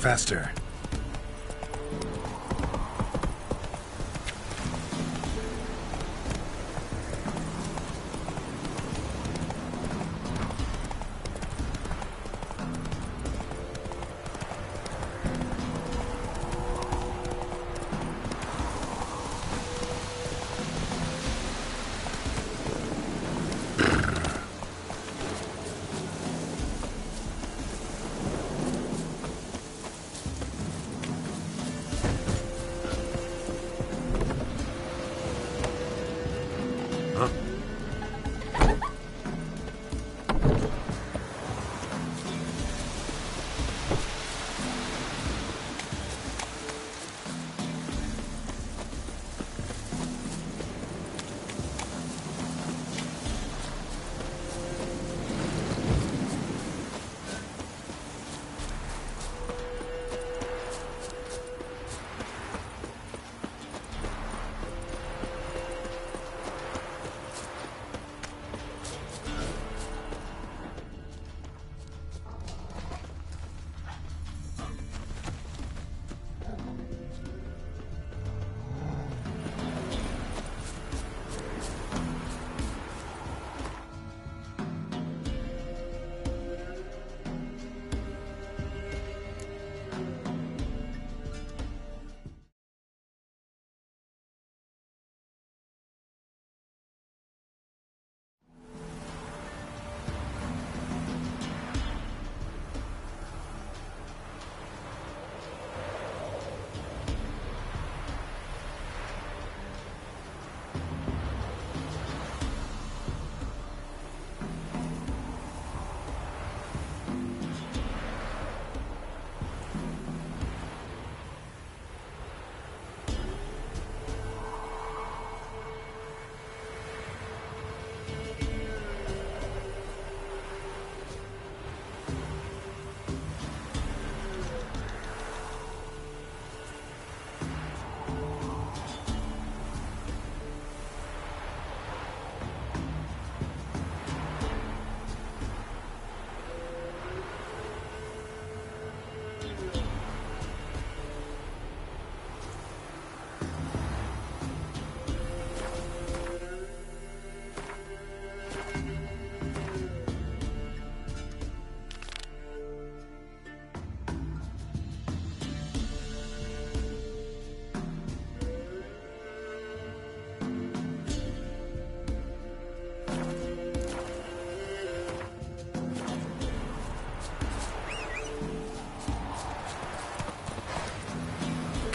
Faster.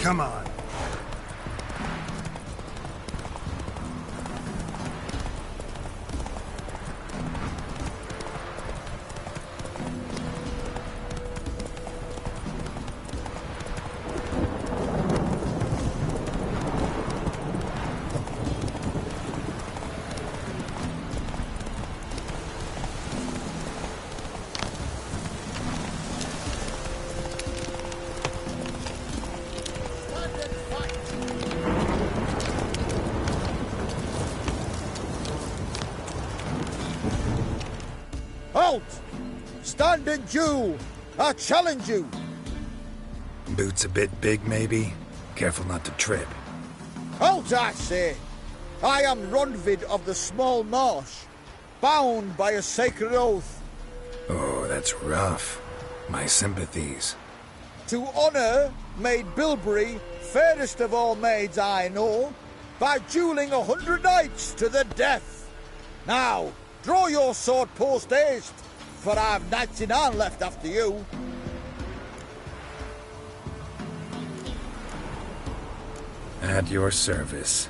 Come on. Halt! Standing Jew! I challenge you! Boots a bit big, maybe? Careful not to trip. Halt, I say! I am Ronvid of the Small Marsh, bound by a sacred oath. Oh, that's rough. My sympathies. To honour Maid Bilberry, fairest of all maids I know, by duelling 100 knights to the death. Now, draw your sword post haste, for I've 99 left after you. At your service.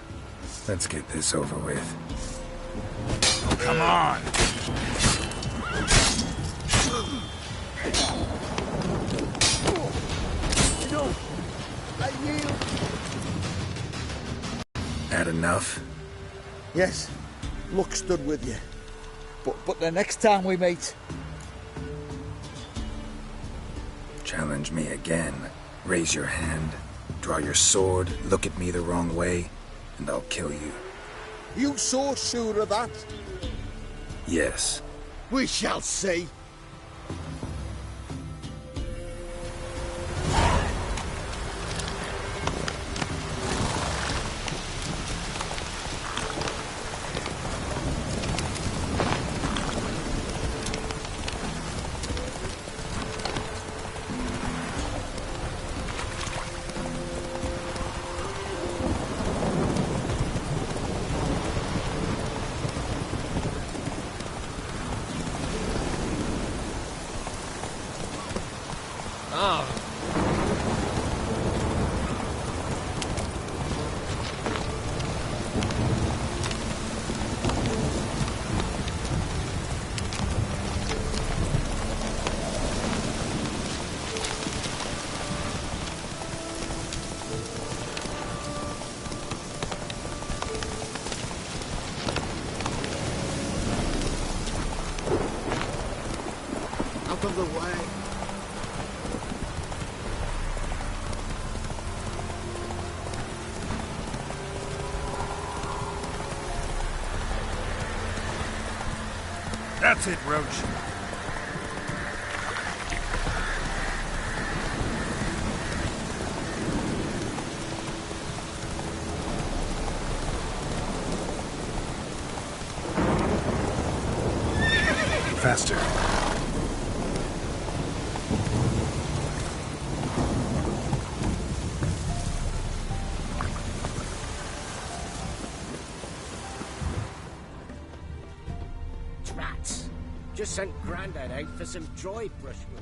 Let's get this over with. Oh, come on! No, I yield. Had enough? Yes, luck stood with you. But the next time we meet... Challenge me again. Raise your hand. Draw your sword, look at me the wrong way, and I'll kill you. You so sure of that? Yes. We shall see. Ah. Out of the way. That's it, Roach. Faster. Rats. Just sent Grandad out for some dry brushwood.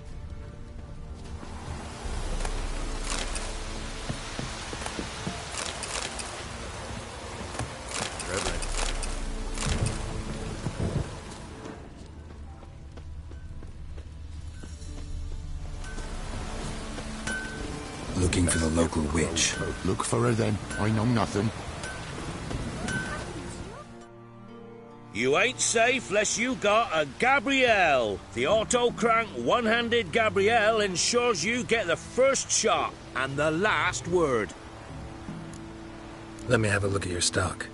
Looking for the local witch. Look for her then. I know nothing. You ain't safe less you got a Gabrielle. The auto-crank one-handed Gabrielle ensures you get the first shot and the last word. Let me have a look at your stock.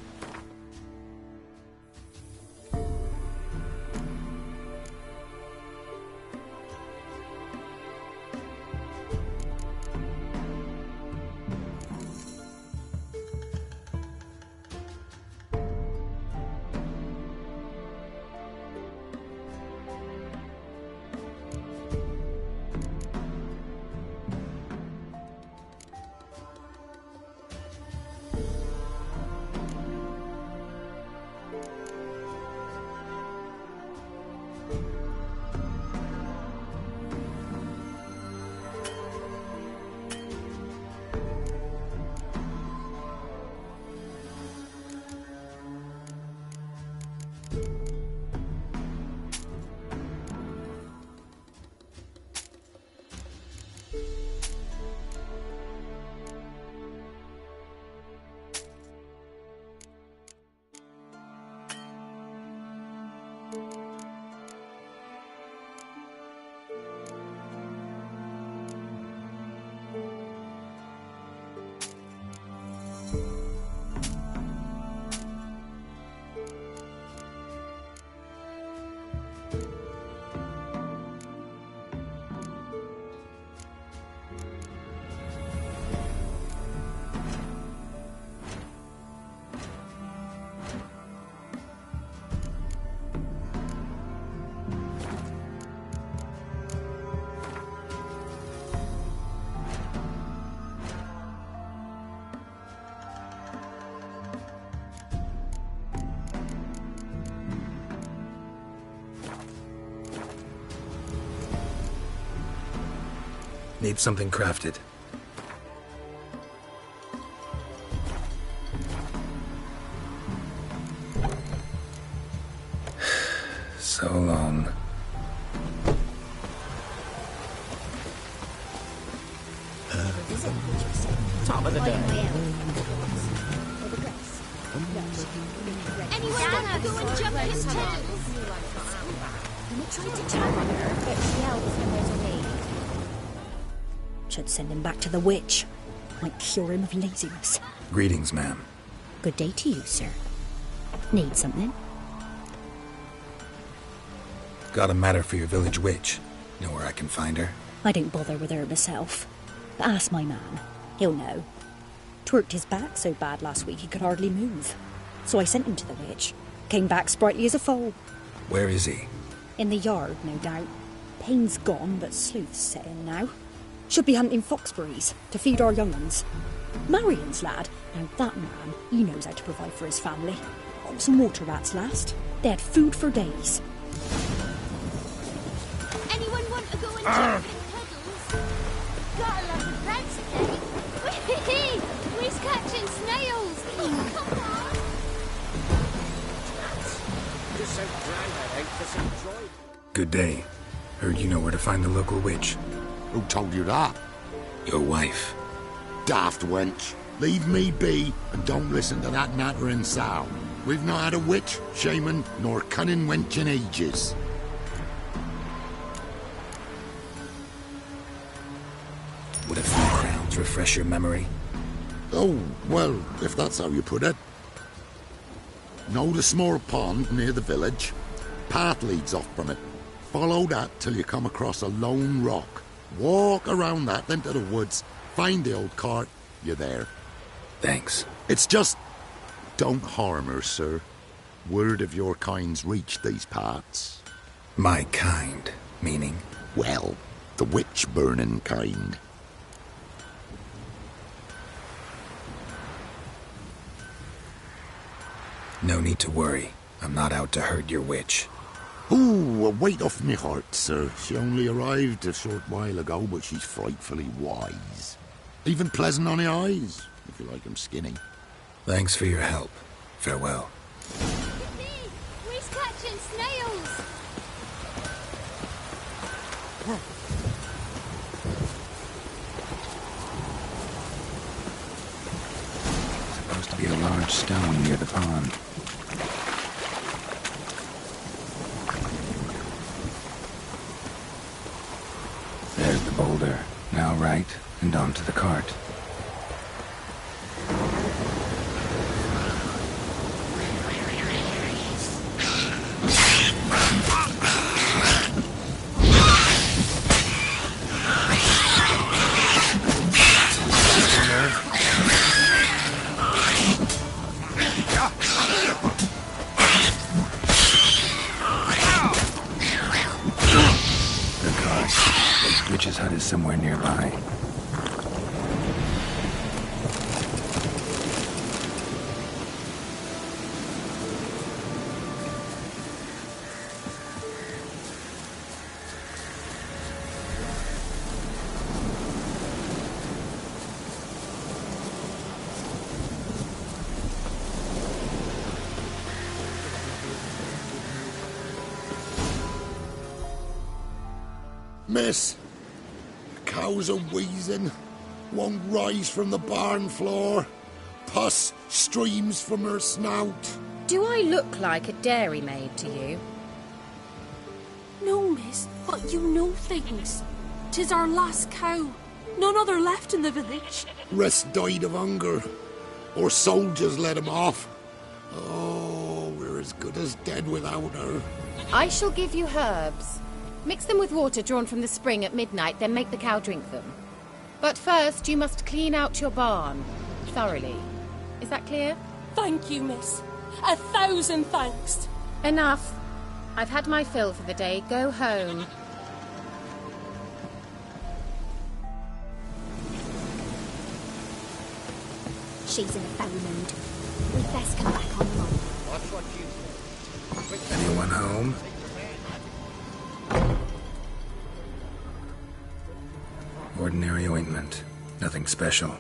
Need something crafted. So long. Top of the day. Anyone want to go and jump his tail? We tried to tag on her, but she yells when there's a need. Should send him back to the witch. Might cure him of laziness. Greetings, ma'am. Good day to you, sir. Need something? Got a matter for your village witch. Know where I can find her? I don't bother with her myself. But ask my man. He'll know. Twerked his back so bad last week he could hardly move. So I sent him to the witch. Came back sprightly as a foal. Where is he? In the yard, no doubt. Pain's gone, but sleuth's set in now. Should be hunting foxberries to feed our young ones. Marion's lad. Now that man, he knows how to provide for his family. Got some water rats last. They had food for days. Anyone want to go and jump in puddles? got a lot of plans today. We're catching snails. Come on. Just so glad I ain't for some joy. Good day. Heard you know where to find the local witch. Who told you that? Your wife. Daft wench. Leave me be and don't listen to that nattering sow. We've not had a witch, shaman, nor cunning wench in ages. Would a few crowns refresh your memory? Oh, well, if that's how you put it. Know the small pond near the village? Path leads off from it. Follow that till you come across a lone rock. Walk around that, then to the woods. Find the old cart. You're there. Thanks. It's just... don't harm her, sir. Word of your kind's reached these parts. My kind, meaning? Well, the witch-burning kind. No need to worry. I'm not out to hurt your witch. Ooh, a weight off me heart, sir. She only arrived a short while ago, but she's frightfully wise. Even pleasant on the eyes, if you like 'em skinny. Thanks for your help. Farewell. We're catching snails. Supposed to be a large stone near the pond. There's the boulder. Now right, and onto the cart. Witch's hut is somewhere nearby. Miss, the cows are wheezing, won't rise from the barn floor. Pus streams from her snout. Do I look like a dairymaid to you? No, miss, but you know things. 'Tis our last cow. None other left in the village. Rest died of hunger, or soldiers let him off. Oh, we're as good as dead without her. I shall give you herbs. Mix them with water drawn from the spring at midnight, then make the cow drink them. But first, you must clean out your barn. Thoroughly. Is that clear? Thank you, miss. 1,000 thanks. Enough. I've had my fill for the day. Go home. She's in a foul mood. We'd best come back on the run. Watch what you do. Anyone home? Ordinary ointment. Nothing special.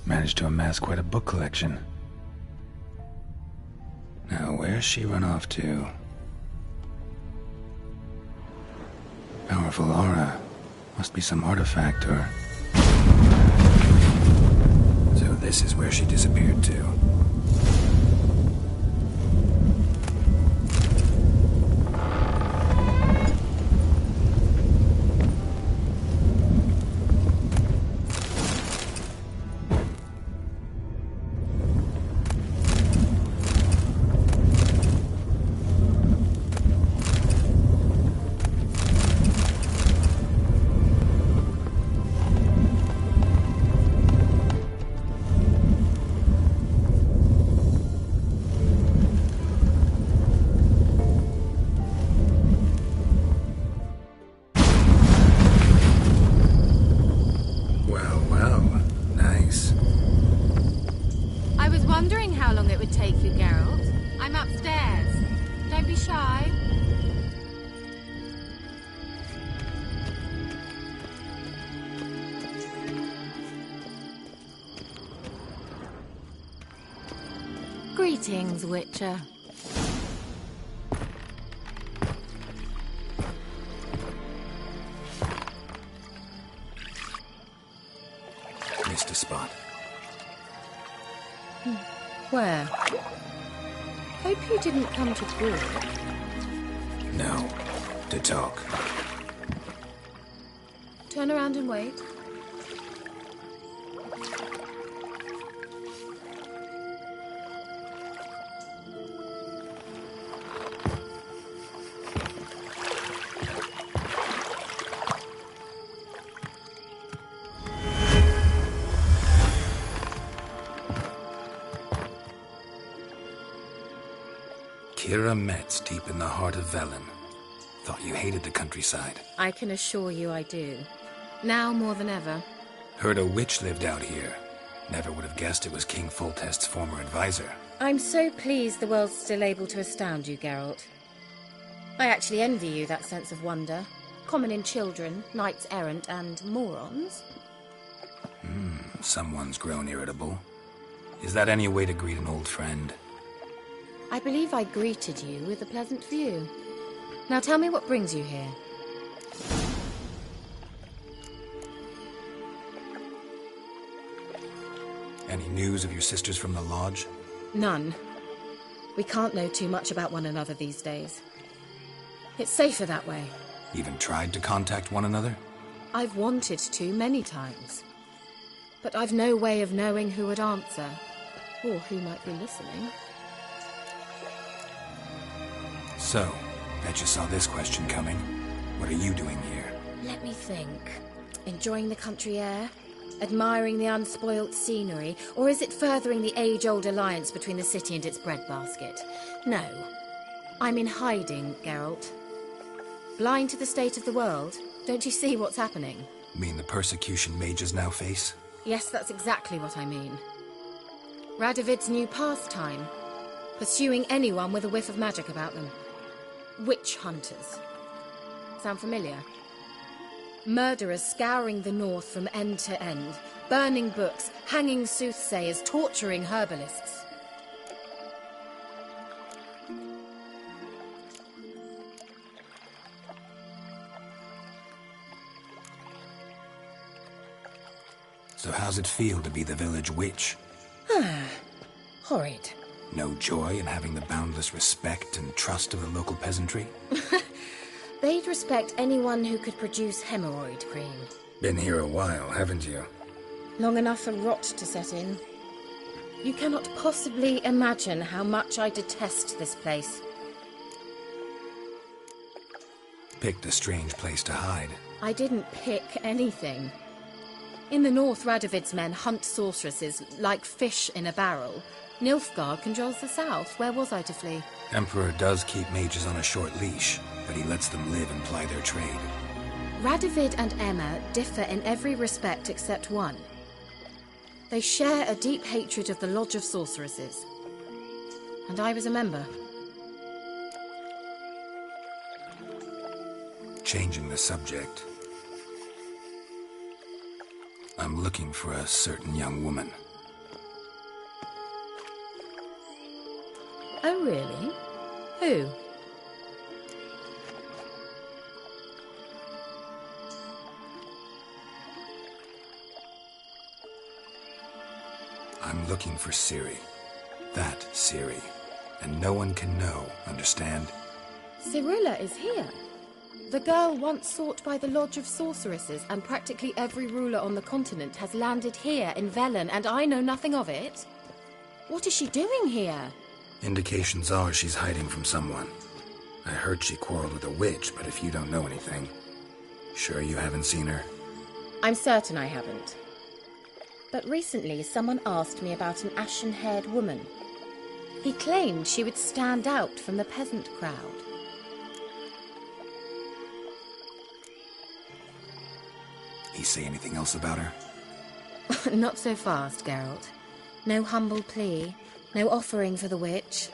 Managed to amass quite a book collection. Now, where's she run off to? Powerful aura. Must be some artifact or... So this is where she disappeared to. Greetings, Witcher. Missed a spot. Where? Hope you didn't come to Brook. No. To talk. Turn around and wait. Kira Metz, deep in the heart of Velen. Thought you hated the countryside. I can assure you I do. Now more than ever. Heard a witch lived out here. Never would have guessed it was King Foltest's former advisor. I'm so pleased the world's still able to astound you, Geralt. I actually envy you that sense of wonder. Common in children, knights errant, and morons. Someone's grown irritable. Is that any way to greet an old friend? I believe I greeted you with a pleasant view. Now tell me what brings you here. Any news of your sisters from the lodge? None. We can't know too much about one another these days. It's safer that way. Even tried to contact one another? I've wanted to many times. But I've no way of knowing who would answer, or who might be listening. So, bet you saw this question coming. What are you doing here? Let me think. Enjoying the country air? Admiring the unspoilt scenery? Or is it furthering the age-old alliance between the city and its breadbasket? No. I'm in hiding, Geralt. Blind to the state of the world? Don't you see what's happening? Mean the persecution mages now face? Yes, that's exactly what I mean. Radovid's new pastime. Pursuing anyone with a whiff of magic about them. Witch hunters. Sound familiar? Murderers scouring the north from end to end, burning books, hanging soothsayers, torturing herbalists. So how's it feel to be the village witch? Horrid. No joy in having the boundless respect and trust of the local peasantry? They'd respect anyone who could produce hemorrhoid cream. Been here a while, haven't you? Long enough for rot to set in. You cannot possibly imagine how much I detest this place. Picked a strange place to hide. I didn't pick anything. In the north, Radovid's men hunt sorceresses like fish in a barrel. Nilfgaard controls the south. Where was I to flee? Emperor does keep mages on a short leash, but he lets them live and ply their trade. Radovid and Emma differ in every respect except one. They share a deep hatred of the Lodge of Sorceresses. And I was a member. Changing the subject. I'm looking for a certain young woman. Oh, really? Who? I'm looking for Ciri. That Ciri. And no one can know, understand? Cirilla is here. The girl once sought by the Lodge of Sorceresses, and practically every ruler on the continent has landed here in Velen, and I know nothing of it. What is she doing here? Indications are she's hiding from someone. I heard she quarreled with a witch, but if you don't know anything, sure you haven't seen her? I'm certain I haven't. But recently someone asked me about an ashen-haired woman. He claimed she would stand out from the peasant crowd. He say anything else about her? Not so fast, Geralt. No humble plea, no offering for the witch.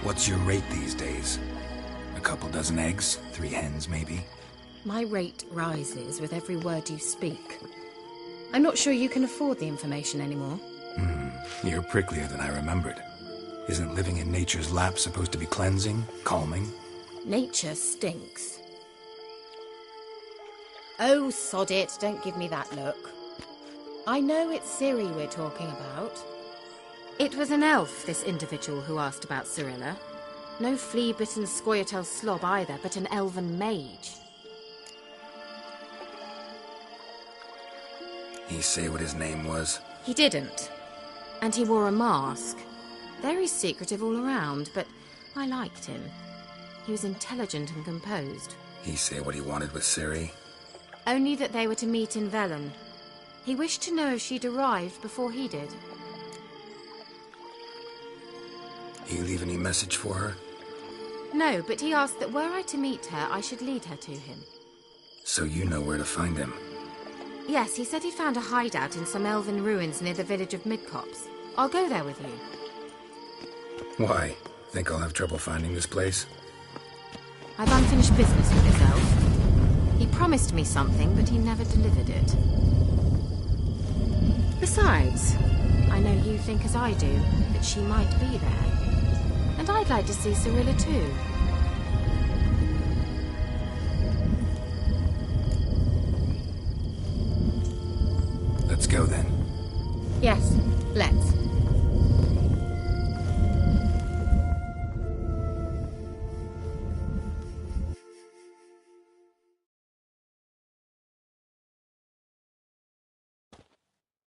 What's your rate these days? A couple dozen eggs? 3 hens, maybe? My rate rises with every word you speak. I'm not sure you can afford the information anymore. You're pricklier than I remembered. Isn't living in nature's lap supposed to be cleansing, calming? Nature stinks. Oh, sod it, don't give me that look. I know it's Ciri we're talking about. It was an elf, this individual who asked about Cirilla. No flea-bitten Scoia'tael slob either, but an elven mage. He say what his name was? He didn't. And he wore a mask. Very secretive all around, but I liked him. He was intelligent and composed. He say what he wanted with Ciri? Only that they were to meet in Velen. He wished to know if she'd arrived before he did. You leave any message for her? No, but he asked that were I to meet her, I should lead her to him. So you know where to find him? Yes, he said he found a hideout in some elven ruins near the village of Midcopse. I'll go there with you. Why? Think I'll have trouble finding this place? I've unfinished business with this elf. He promised me something, but he never delivered it. Besides, I know you think as I do, that she might be there. And I'd like to see Cirilla too. Let's go then. Yes, let's.